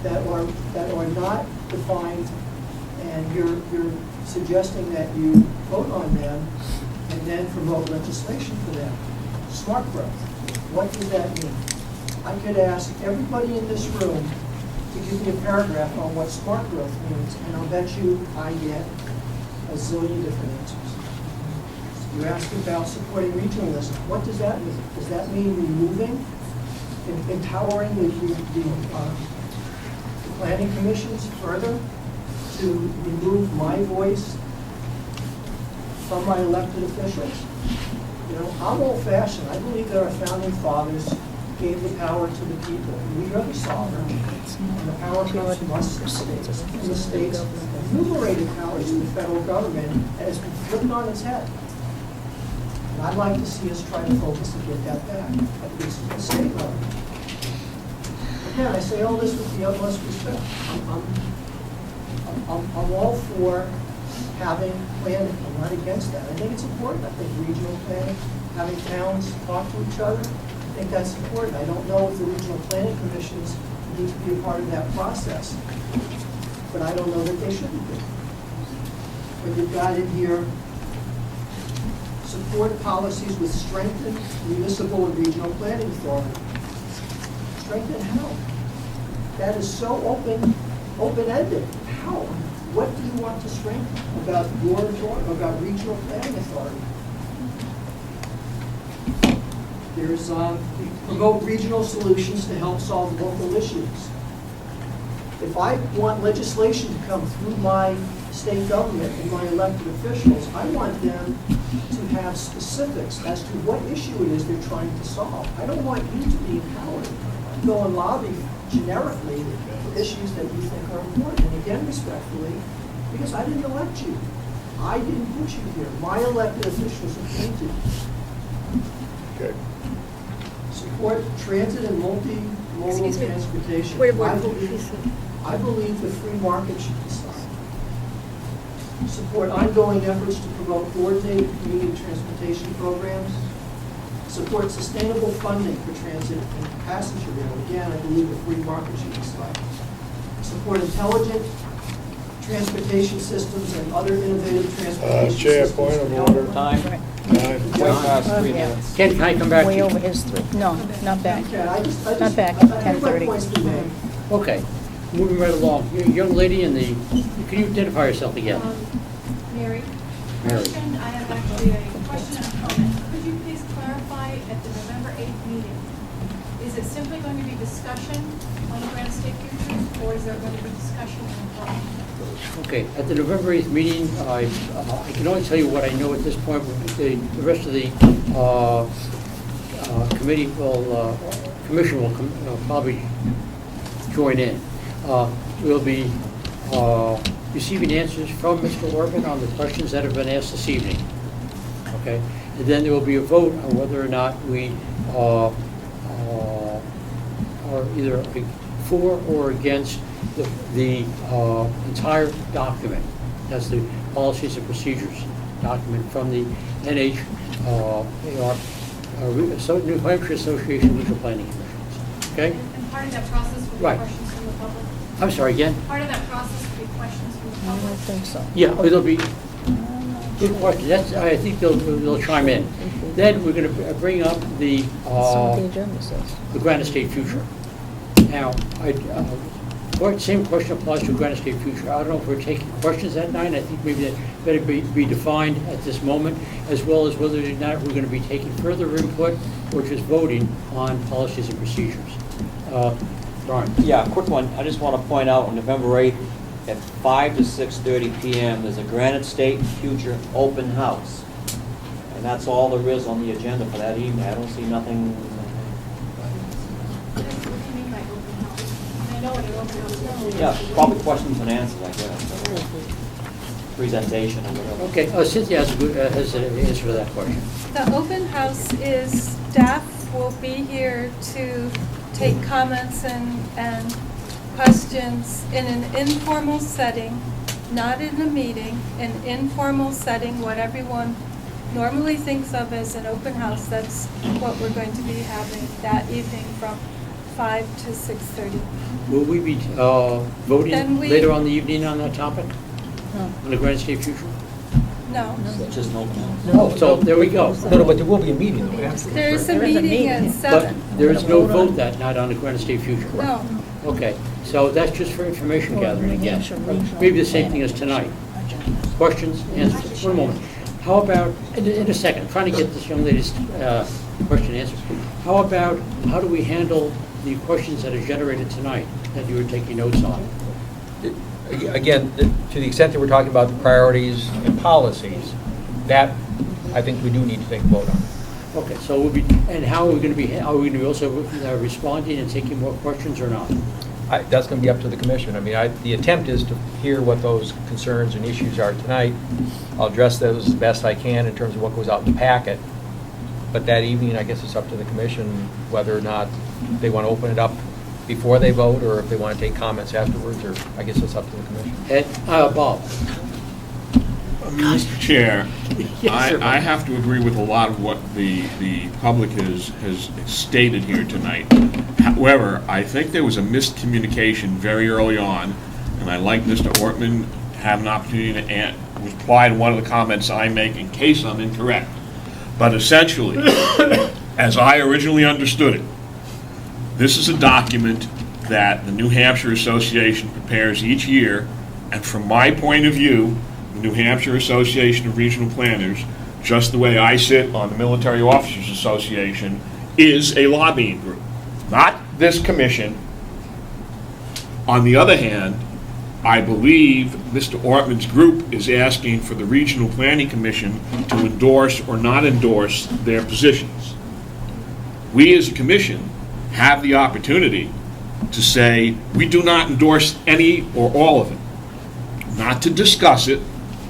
that are not defined, and you're suggesting that you vote on them and then promote legislation for them. Smart growth. What does that mean? I could ask everybody in this room to give me a paragraph on what smart growth means, and I'll bet you I get a zillion different answers. You asked about supporting regionalism. What does that mean? Does that mean removing, empowering the planning commissions further to remove my voice from my elected officials? I'm old-fashioned. I believe that our founding fathers gave the power to the people. We are the sovereign, and the power comes from us, the states. And the states enumerated powers to the federal government, and it's been flipped on its head. And I'd like to see us try to focus to get that back, at least at the state level. Again, I say all this with the utmost respect. I'm all for having planning. I'm not against that. I think it's important. I think regional planning, having towns talk to each other, I think that's important. I don't know if the regional planning commissions need to be a part of that process, but I don't know that they shouldn't be. But you've got in here, support policies with strengthened municipal and regional planning authority. Strengthen how? That is so open-ended. How? What do you want to strengthen about your authority, about regional planning authority? There's promote regional solutions to help solve local issues. If I want legislation to come through my state government and my elected officials, I want them to have specifics as to what issue it is they're trying to solve. I don't want you to be empowered to go and lobby generically for issues that you think are important. And again, respectfully, because I didn't elect you. I didn't put you here. My elected officials appointed you. Okay. Support transit and multimodal transportation. I believe the free market should decide. Support ongoing efforts to promote coordinated community transportation programs. Support sustainable funding for transit and passenger rail. Again, I believe the free market should decide. Support intelligent transportation systems and other innovative transportation Chair, systems. point of to help- order. Time. Yeah. Ken, can I come back to Way you? over his 3, no, not back. Okay, I just, Not back, I think my 10:30. point's been made. Okay, moving right along. Young lady in the, can you identify yourself again? Mary. Mary. Question, I have actually a question and a comment. Could you please clarify at the November 8th meeting, is it simply going to be discussion on the Granite State Futures, or is there going to be discussion and vote? Okay, at the November 8th meeting, I can only tell you what I know at this point. The rest of the committee will, commission will probably join in. We'll be receiving answers from Mr. Orban on the questions that have been asked this evening. Okay, and then there will be a vote on whether or not we are either for or against the entire document. That's the policies and procedures document from the New Hampshire Association of Regional Planning Commissions. Okay? And part of that process will be Right. questions from the public? I'm sorry, again? Part of that process will be questions from the I public? don't think so. Yeah, it'll be good question. That's, I think they'll chime in. Then we're going to bring up the That's what the agenda says. the Granite State Future. Now, same question applies to Granite State Future. I don't know if we're taking questions that night. I think maybe that better be defined at this moment, as well as whether or not we're going to be taking further input or just voting on policies and procedures. Brian? Yeah, quick one. I just want to point out on November 8th at 5 to 6:30 p.m. there's a Granite State Future open house. And that's all there is on the agenda for that evening. I don't see nothing. What do you mean by open house? I know what an open house is. Yeah, probably questions and answers, I guess. Presentation or whatever. Okay, Cynthia has an answer to that question. The open house is, staff will be here to take comments and questions in an informal setting, not in a meeting, an informal setting, what everyone normally thinks of as an open house. That's what we're going to be having that evening from 5 to 6:30. Will we be Then voting we- later on the evening on that topic? No. On the Granite State Future? No. It's just an open house. Oh, so there we go. No, but there will be a meeting though after. There is a There is a meeting meeting. at But 7. there is no vote that night on the Granite State Future? No. Okay, so that's just for information gathering again. Hampshire Regional Maybe the same thing as Planning tonight. Questions, answers, for a moment. How about, in a second, trying to get this young lady's question answered. How about, how do we handle the questions that are generated tonight that you were taking notes on? Again, to the extent that we're talking about the priorities and policies, that I think we do need to take a vote on. Okay, so we'll be, and how are we going to be, are we going to be also responding and taking more questions or not? That's going to be up to the commission. I mean, the attempt is to hear what those concerns and issues are tonight. I'll address those as best I can in terms of what goes out in the packet. But that evening, I guess it's up to the commission whether or not they want to open it up before they vote, or if they want to take comments afterwards, or I guess it's up to the commission. Ed, Bob? Mr. Chair, Yes, sir. I have to agree with a lot of what the public has stated here tonight. However, I think there was a miscommunication very early on, and I'd like Mr. Ortman to have an opportunity to reply to one of the comments I make in case I'm incorrect. But essentially, as I originally understood it, this is a document that the New Hampshire Association prepares each year, and from my point of view, the New Hampshire Association of Regional Planners, just the way I sit on the Military Officers Association, is a lobbying group, not this commission. On the other hand, I believe Mr. Ortman's group is asking for the Regional Planning Commission to endorse or not endorse their positions. We as a commission have the opportunity to say we do not endorse any or all of it, not to discuss it,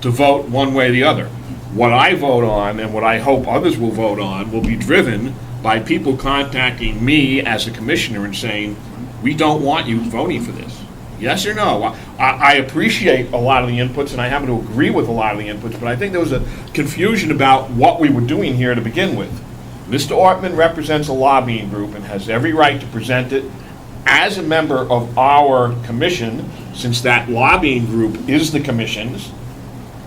to vote one way or the other. What I vote on and what I hope others will vote on will be driven by people contacting me as a commissioner and saying, we don't want you voting for this. Yes or no? I appreciate a lot of the inputs, and I happen to agree with a lot of the inputs, but I think there was a confusion about what we were doing here to begin with. Mr. Ortman represents a lobbying group and has every right to present it as a member of our commission since that lobbying group is the commission's,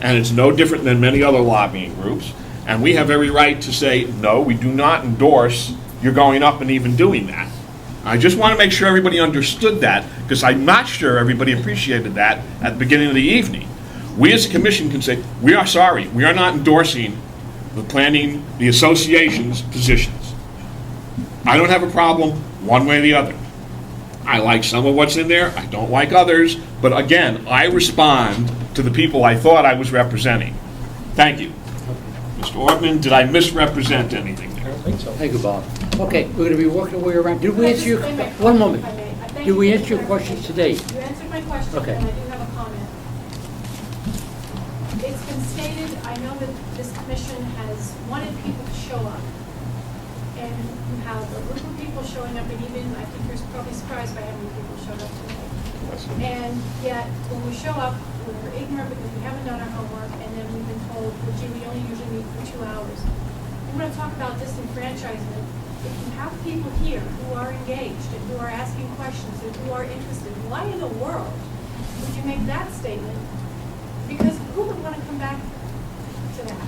and it's no different than many other lobbying groups, and we have every right to say, no, we do not endorse your going up and even doing that. I just want to make sure everybody understood that, because I'm not sure everybody appreciated that at the beginning of the evening. We as a commission can say, we are sorry, we are not endorsing the association's positions. I don't have a problem one way or the other. I like some of what's in there, I don't like others, but again, I respond to the people I thought I was representing. Thank you. Mr. Ortman, did I misrepresent anything there? I don't think so. Thank you, Bob. Okay, we're going to be working our way around. Did we answer your, one moment. Did we answer your questions today? You answered my question, Okay. and I do have a comment. It's been stated, I know that this commission has wanted people to show up. And you have a group of people showing up, and even, I think you're probably surprised by how many people showed up tonight. And yet, when we show up, we're ignorant because we haven't done our homework, and then we've been told, well, gee, we only usually meet for 2 hours. We want to talk about disenfranchisement. If you have people here who are engaged and who are asking questions and who are interested, why in the world would you make that statement? Because who would want to come back to that?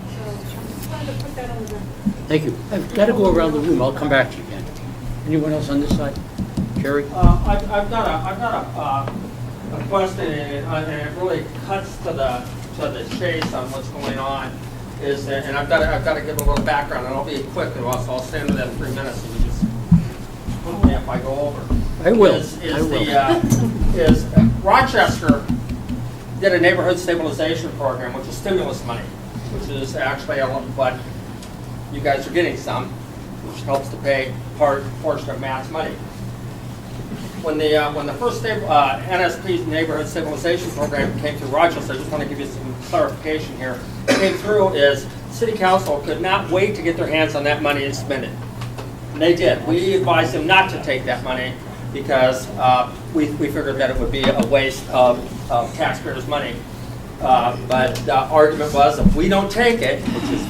So I just wanted to put that on the record. Thank you. I've got to go around the room. I'll come back to you again. Anyone else on this side? Jerry? I've got a question, and it really cuts to the chase on what's going on. And I've got to give a little background, and I'll be quick, and I'll stand to that in 3 minutes. So you just put me if I go over. I will. Is Rochester did a neighborhood stabilization program, which is stimulus money, which is actually a lot, but you guys are getting some, which helps to pay portion of Matt's money. When the first NSP's neighborhood stabilization program came through Rochester, I just want to give you some clarification here. What came through is City Council could not wait to get their hands on that money and spend it. And they did. We advised them not to take that money because we figured that it would be a waste of taxpayers' money. But the argument was, if we don't take it, which is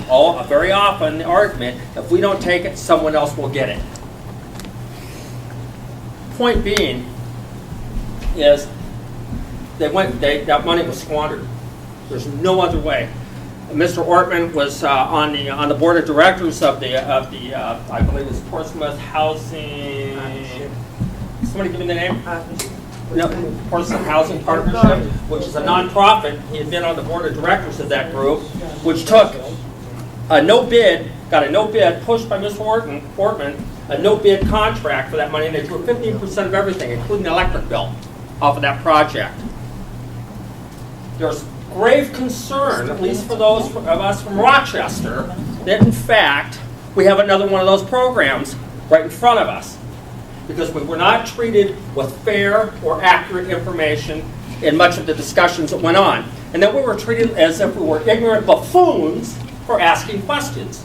very often the argument, if we don't take it, someone else will get it. Point being is that money was squandered. There's no other way. Mr. Ortman was on the board of directors of the I believe it was Portsmouth Housing. Somebody give me the name. No, Portsmouth Housing Partnership, which is a nonprofit. He had been on the board of directors of that group, which took got a no bid, pushed by Mr. Ortman, a no bid contract for that money, and they drew 15% of everything, including the electric bill, off of that project. There's grave concern, at least for those of us from Rochester, that in fact we have another one of those programs right in front of us, because we were not treated with fair or accurate information in much of the discussions that went on. And then we were treated as if we were ignorant buffoons for asking questions.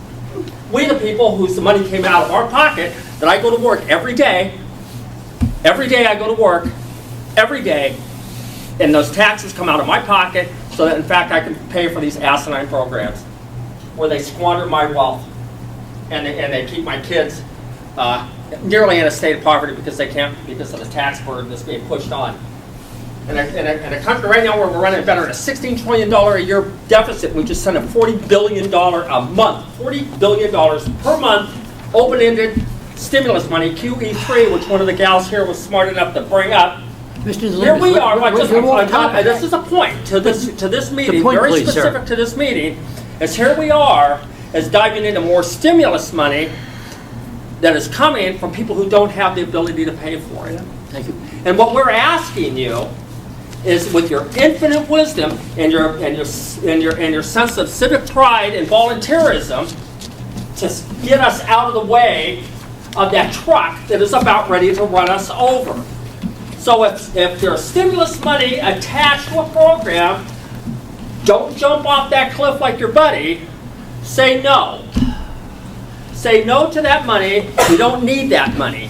We, the people whose the money came out of our pocket, that I go to work every day I go to work, every day, and those taxes come out of my pocket so that in fact I can pay for these asinine programs where they squander my wealth and they keep my kids nearly in a state of poverty because they can't, because of the tax burden that's being pushed on. In a country right now where we're running better than a $16 trillion a year deficit, we just sent a $40 billion a month, $40 billion per month, open-ended stimulus money, QE3, which one of the gals here was smart enough to bring up. Here we are. This is a point to this meeting, very specific to this meeting, is here we are as diving into more stimulus money that is coming from people who don't have the ability to pay for it. Thank you. And what we're asking you is, with your infinite wisdom and your sense of civic pride and volunteerism, to get us out of the way of that truck that is about ready to run us over. So if there's stimulus money attached to a program, don't jump off that cliff like your buddy. Say no. Say no to that money. We don't need that money.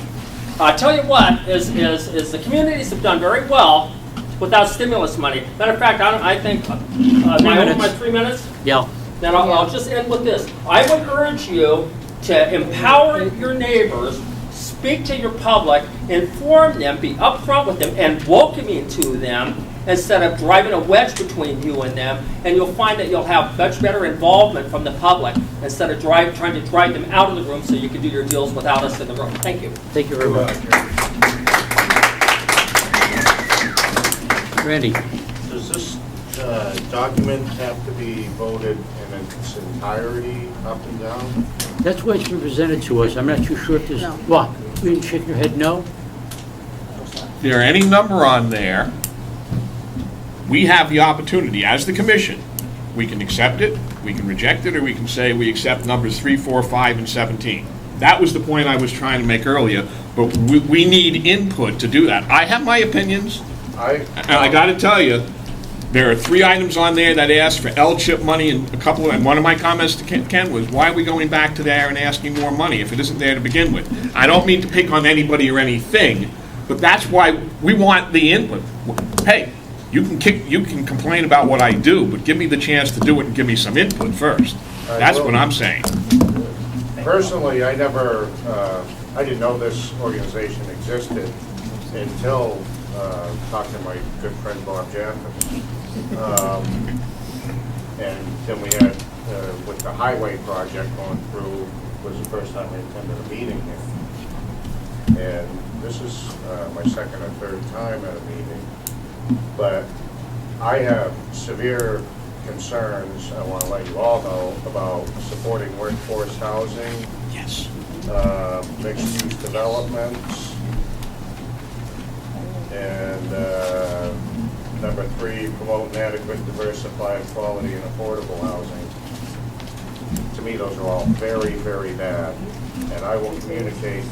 I tell you what, is the communities have done very well without stimulus money. Matter of fact, I think, my 3 minutes? Yeah. Then I'll just end with this. I would urge you to empower your neighbors speak to your public, inform them, be upfront with them, and welcoming to them, instead of driving a wedge between you and them, and you'll find that you'll have much better involvement from the public, instead of trying to drive them out of the room so you can do your deals without us in the room. Thank you. Thank you very much. Randy? Does this document have to be voted in its entirety, up and down? That's what's been presented to us. I'm not too sure if there's, No. what? You didn't shake your head no? If there any number on there, we have the opportunity, as the commission, we can accept it, we can reject it, or we can say we accept numbers 3, 4, 5, and 17. That was the point I was trying to make earlier, but we need input to do that. I have my opinions, and I gotta tell you, there are 3 items on there that ask for L-chip money, and and one of my comments to Ken was, why are we going back to there and asking more money if it isn't there to begin with? I don't mean to pick on anybody or anything, but that's why we want the input. Hey, you can complain about what I do, but give me the chance to do it and give me some input first. That's what I'm saying. Personally, I didn't know this organization existed until talking to my good friend Bob Jaffe. And then we had, with the highway project going through, was the first time I attended a meeting here. And this is my second or third time at a meeting. But I have severe concerns, I want to let you all know, about supporting workforce housing. Yes. Mixed-use developments. And number 3, promote an adequate, diverse supply of quality and affordable housing. To me, those are all very, very bad. And I will communicate to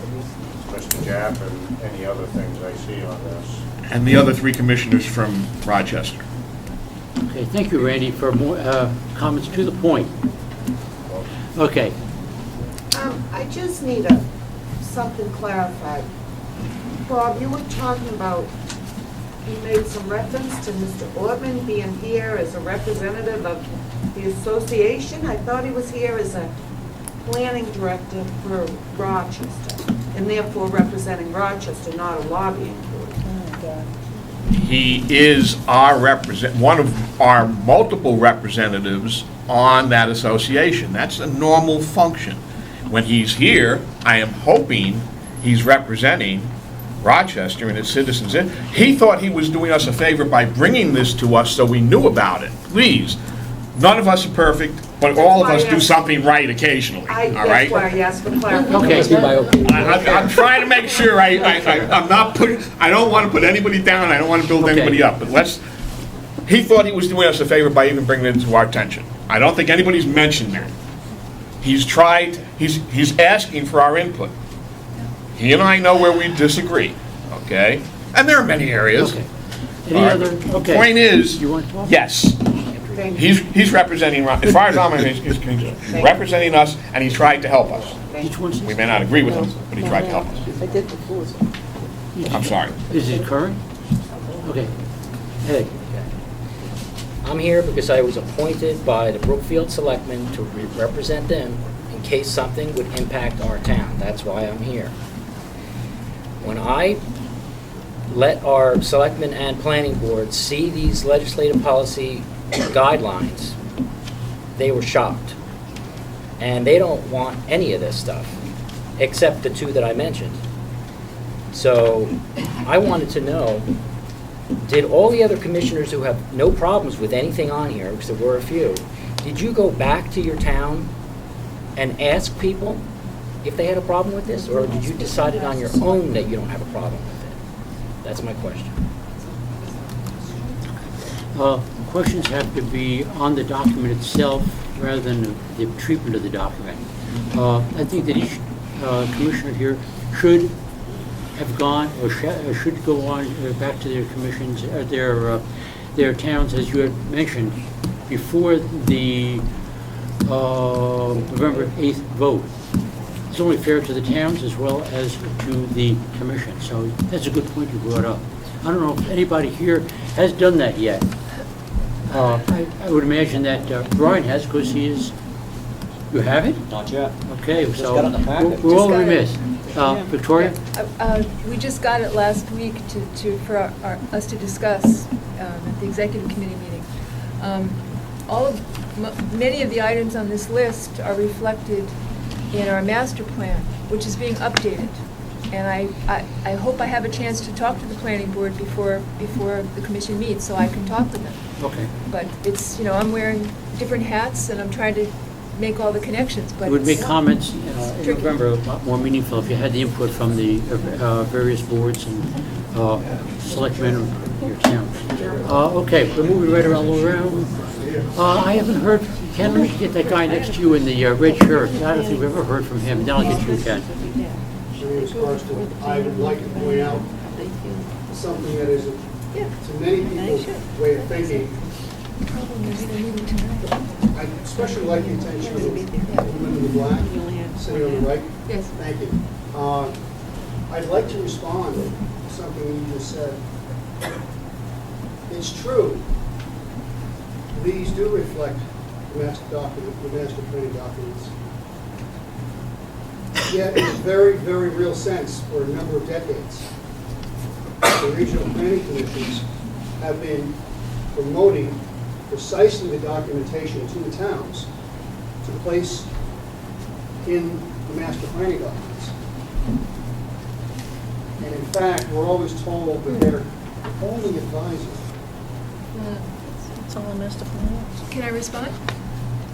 Mr. Jaff and any other things I see on this. And the other 3 commissioners from Rochester. Okay, thank you, Randy, for more comments to the point. Okay. I just need something clarified. Bob, you were talking about, you made some reference to Mr. Ortman being here as a representative of the association. I thought he was here as a planning director for Rochester, and therefore representing Rochester, not a lobbying group. He is one of our multiple representatives on that association. That's a normal function. When he's here, I am hoping he's representing Rochester and its citizens. He thought he was doing us a favor by bringing this to us so we knew about it. Please, none of us are perfect, but all of us do something right occasionally, all right? That's why I asked for clarification. Okay. I'm trying to make sure I'm not putting, I don't want to put anybody down, I don't want to build anybody up, but he thought he was doing us a favor by even bringing it to our attention. I don't think anybody's mentioned that. He's asking for our input. He and I know where we disagree, okay? And there are many areas. Okay. Any other? The Okay. point is, You want to talk? yes, he's representing, as far as I'm concerned, he's representing us, and he's tried to help us. We may not agree with him, but he tried to help us. I did before. I'm sorry. Is it current? Okay. Ed? I'm here because I was appointed by the Brookfield Selectmen to represent them in case something would impact our town. That's why I'm here. When I let our selectmen and planning board see these legislative policy guidelines, they were shocked. And they don't want any of this stuff, except the 2 that I mentioned. So I wanted to know, did all the other commissioners who have no problems with anything on here, because there were a few, did you go back to your town and ask people if they had a problem with this, or did you decide it on your own that you don't have a problem with it? That's my question. Questions have to be on the document itself rather than the treatment of the document. I think that each commissioner here should have gone or should go on back to their commissions, their towns, as you had mentioned, before the November 8th vote. It's only fair to the towns as well as to the commission. So that's a good point you brought up. I don't know if anybody here has done that yet. I would imagine that Brian has, because he is. You haven't? Not yet. Okay, Just so got it in the packet. we're all remiss. Victoria? We just got it last week for us to discuss at the executive committee meeting. Many of the items on this list are reflected in our master plan, which is being updated. And I hope I have a chance to talk to the planning board before the commission meets, so I can talk to them. Okay. But it's, I'm wearing different hats, and I'm trying to make all the connections, but It would make it's comments in tricky. November a lot more meaningful if you had the input from the various boards and selectmen of your town. Okay, we're moving right around. I haven't heard, Ken, let me get that guy next to you in the red shirt. I don't think we've ever heard from him. Then I'll get you, Ken. My name is Karsten. I would like to point out something that is, to many people's way of thinking, I especially like the attention of the woman in the black, sitting on the right. Yes. Thank you. I'd like to respond to something you just said. It's true. These do reflect the master planning documents. Yet, in a very, very real sense, for a number of decades, the regional planning commissions have been promoting precisely the documentation to the towns to place in the master planning documents. And in fact, we're always told that they're only advisors. It's all a master plan. Can I respond?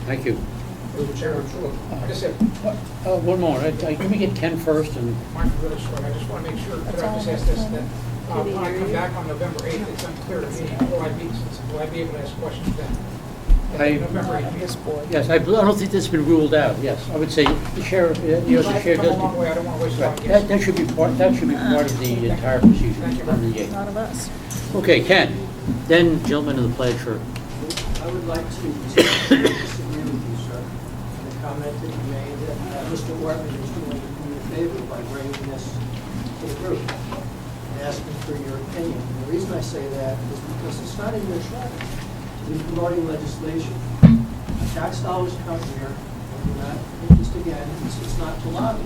Thank you. Mr. Chairman, sure. Like I said, One more. Let me get Ken first. And mine's really short. I just want to make sure, could I just ask this, that when I come back on November 8th, it's unclear to me, will I be able to ask questions then? November 8th. Yes, I don't think that's been ruled out. Yes, I would say the sheriff, the sheriff Come a does. long way, I don't want to waste time. Right. That should be part of the entire procedure on the 8th. None of us. Okay, Ken. Then gentleman in the plaid shirt. I would like to disagree with you, sir, on the comment that you made that Mr. Ortman is doing you a favor by bringing this to the group and asking for your opinion. And the reason I say that is because it's not in your charter to be promoting legislation. Tax dollars come here, and you're not interested again, it's not to lobby.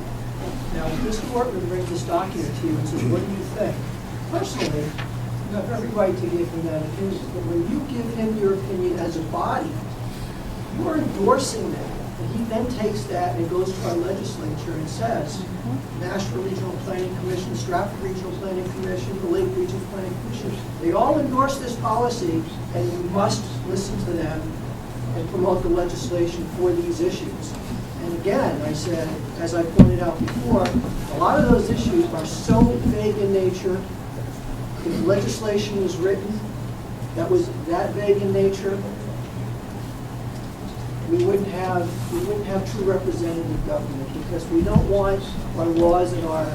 Now, if Mr. Ortman brings this document to you and says, what do you think? Personally, you have every right to give him that opinion, but when you give him your opinion as a body, you are endorsing that. And he then takes that and goes to our legislature and says, National Regional Planning Commission, Strafford Regional Planning Commission, the Lake Regional Planning Commission, they all endorse this policy, and you must listen to them and promote the legislation for these issues. And again, I said, as I pointed out before, a lot of those issues are so vague in nature. If legislation was written that was that vague in nature, we wouldn't have true representative government, because we don't want our laws and our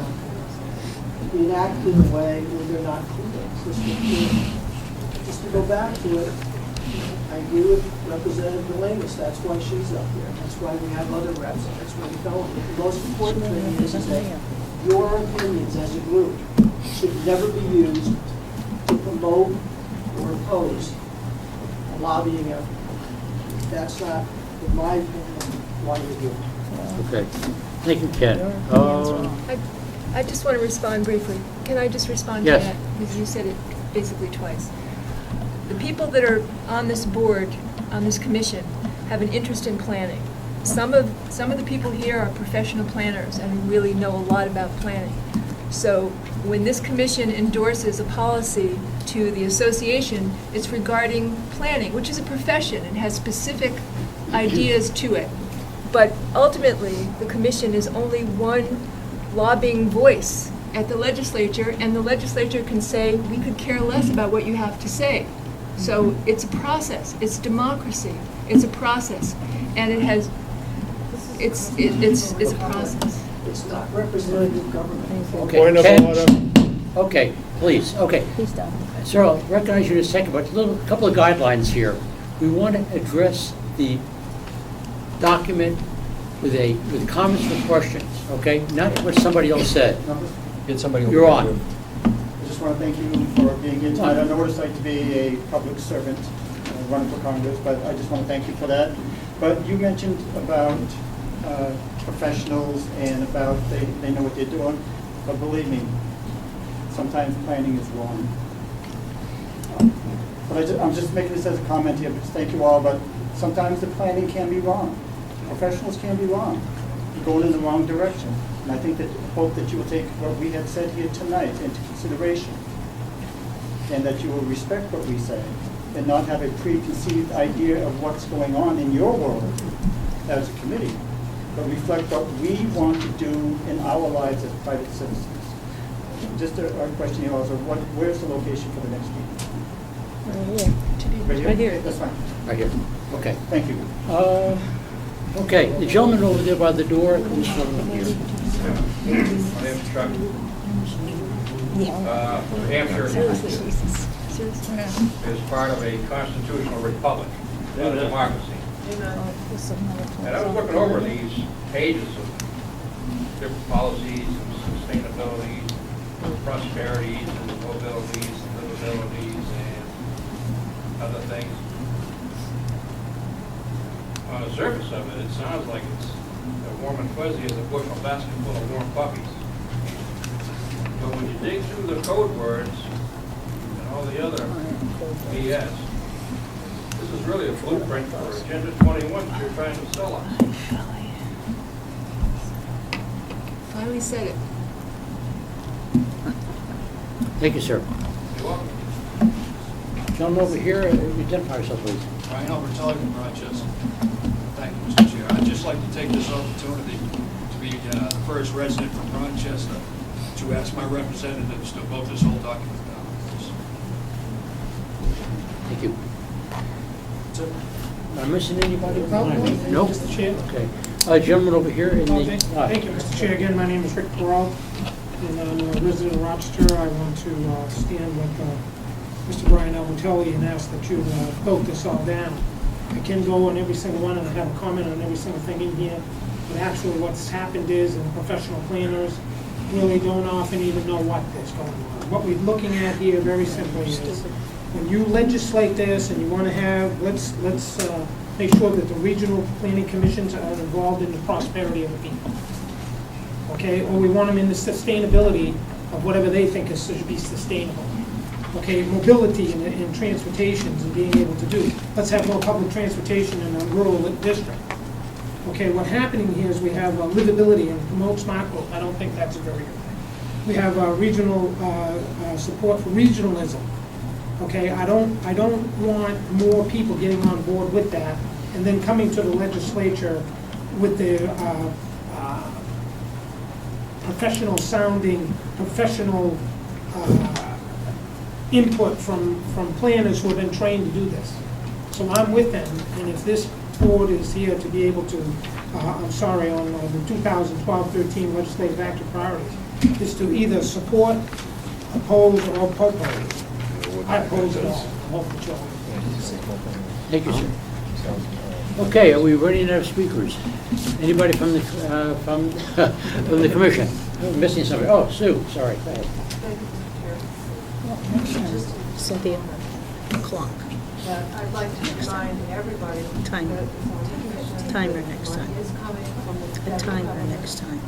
enacted in a way where they're not clear. Just to go back to it, I agree with Representative Delaney. That's why she's up there. That's why we have other reps. That's why we don't. The most important thing is that your opinions as a group should never be used to promote or oppose a lobbying effort. That's not, in my opinion, why we do it. Okay. Thank you, Ken. I just want to respond briefly. Can I just respond to Yes. that? Because you said it basically twice. The people that are on this board, on this commission, have an interest in planning. Some of the people here are professional planners and really know a lot about planning. So when this commission endorses a policy to the association, it's regarding planning, which is a profession and has specific ideas to it. But ultimately, the commission is only one lobbying voice at the legislature, and the legislature can say, we could care less about what you have to say. So it's a process, it's democracy, it's a process, and it's a process. It's not representative government. Okay, Point of Ken. order. Okay, please, okay. He's done. Sir, I'll recognize you in a second, but a couple of guidelines here. We want to address the document with comments or questions, okay? Not what somebody else said. Get somebody. You're on. I just want to thank you for being here tonight. I know what it's like to be a public servant running for Congress, but I just want to thank you for that. But you mentioned about professionals and about, they know what they're doing, but believe me, sometimes planning is wrong. But I'm just making this as a comment here, because thank you all, but sometimes the planning can be wrong. Professionals can be wrong. You're going in the wrong direction. And I hope that you will take what we have said here tonight into consideration, and that you will respect what we say, and not have a preconceived idea of what's going on in your world as a committee, but reflect what we want to do in our lives as private citizens. Just a question here also, where's the location for the next meeting? Right here? That's fine. Right here. Okay. Thank you. Okay, the gentleman over there by the door, who's from here. My name is Chuck. New Hampshire is part of a constitutional republic, not a democracy. And I was looking over these pages of different policies and sustainability, prosperities and mobilities and livabilities and other things. On the surface of it, it sounds like it's as warm and fuzzy as a bushel basket full of warm puppies. But when you dig through the code words and all the other BS, this is really a blueprint for Agenda 21 that you're trying to sell us. Finally said it. Thank you, sir. You're welcome. Gentleman over here, identify yourself, please. Ryan Albertelli from Rochester. Thank you, Mr. Chair. I'd just like to take this opportunity to be the first resident from Rochester to ask my representatives to vote this whole document down. Thank you. Am I missing anybody? No. No? Mr. Chair. Okay. Gentleman over here in the... Okay. Thank you, Mr. Chair. Again, my name is Rick Perot, and I'm a resident of Rochester. I want to stand with Mr. Brian Albertelli and ask that you vote this all down. I can go on every single one and I have a comment on every single thing in here, but actually what's happened is, and professional planners really don't often even know what is going on. What we're looking at here very simply is, when you legislate this and you want to have, let's make sure that the regional planning commissions are involved in the prosperity of the people. Okay, or we want them in the sustainability of whatever they think is should be sustainable. Okay, mobility and transportations and being able to do. Let's have more public transportation in a rural district. Okay, what's happening here is we have livability and promote smart growth. I don't think that's a very good thing. We have regional support for regionalism. Okay, I don't want more people getting on board with that and then coming to the legislature with their professional sounding, professional input from planners who have been trained to do this. So I'm with them, and if this board is here to be able to, on the 2012-13 legislative active priorities, is to either support, oppose, or propose. I oppose it all. Thank you, sir. Okay, are we ready to have speakers? Anybody from the from the commission? I'm missing somebody. Oh, Sue, sorry. Go ahead. Cynthia, clock. I'd like to remind everybody Timer. that the commission Timer next time. is coming from the A timer next time.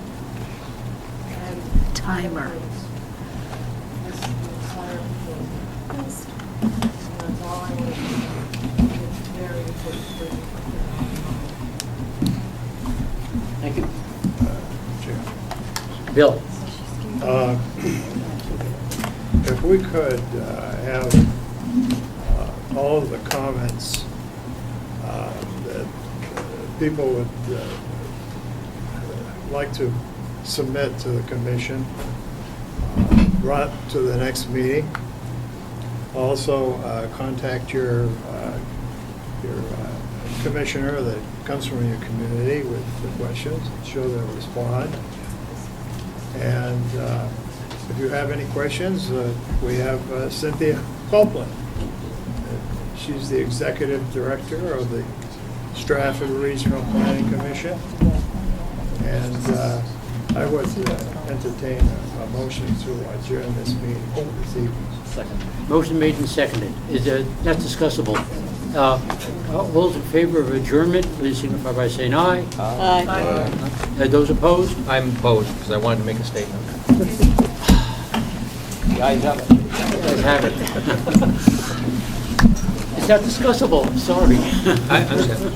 And Timer. this entire thing. That's all I want to say. It's very important for you to put that on your mind. Thank you. Bill. If we could have all of the comments that people would like to submit to the commission brought to the next meeting. Also, contact your commissioner that comes from your community with the questions, show they'll respond. And if you have any questions, we have Cynthia Copeland. She's the executive director of the Strafford Regional Planning Commission. And I would entertain a motion to adjourn this meeting this evening. Second. Motion made and seconded. Is that's discussable? All those in favor of adjournment, please signify by saying aye. Aye. Those opposed? I'm opposed because I wanted to make a statement. The ayes have it. Guys have it. Is that discussable? I'm sorry. I understand.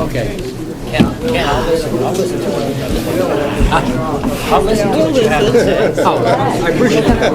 Okay. I'll listen to what you have to say. Oh, I appreciate that.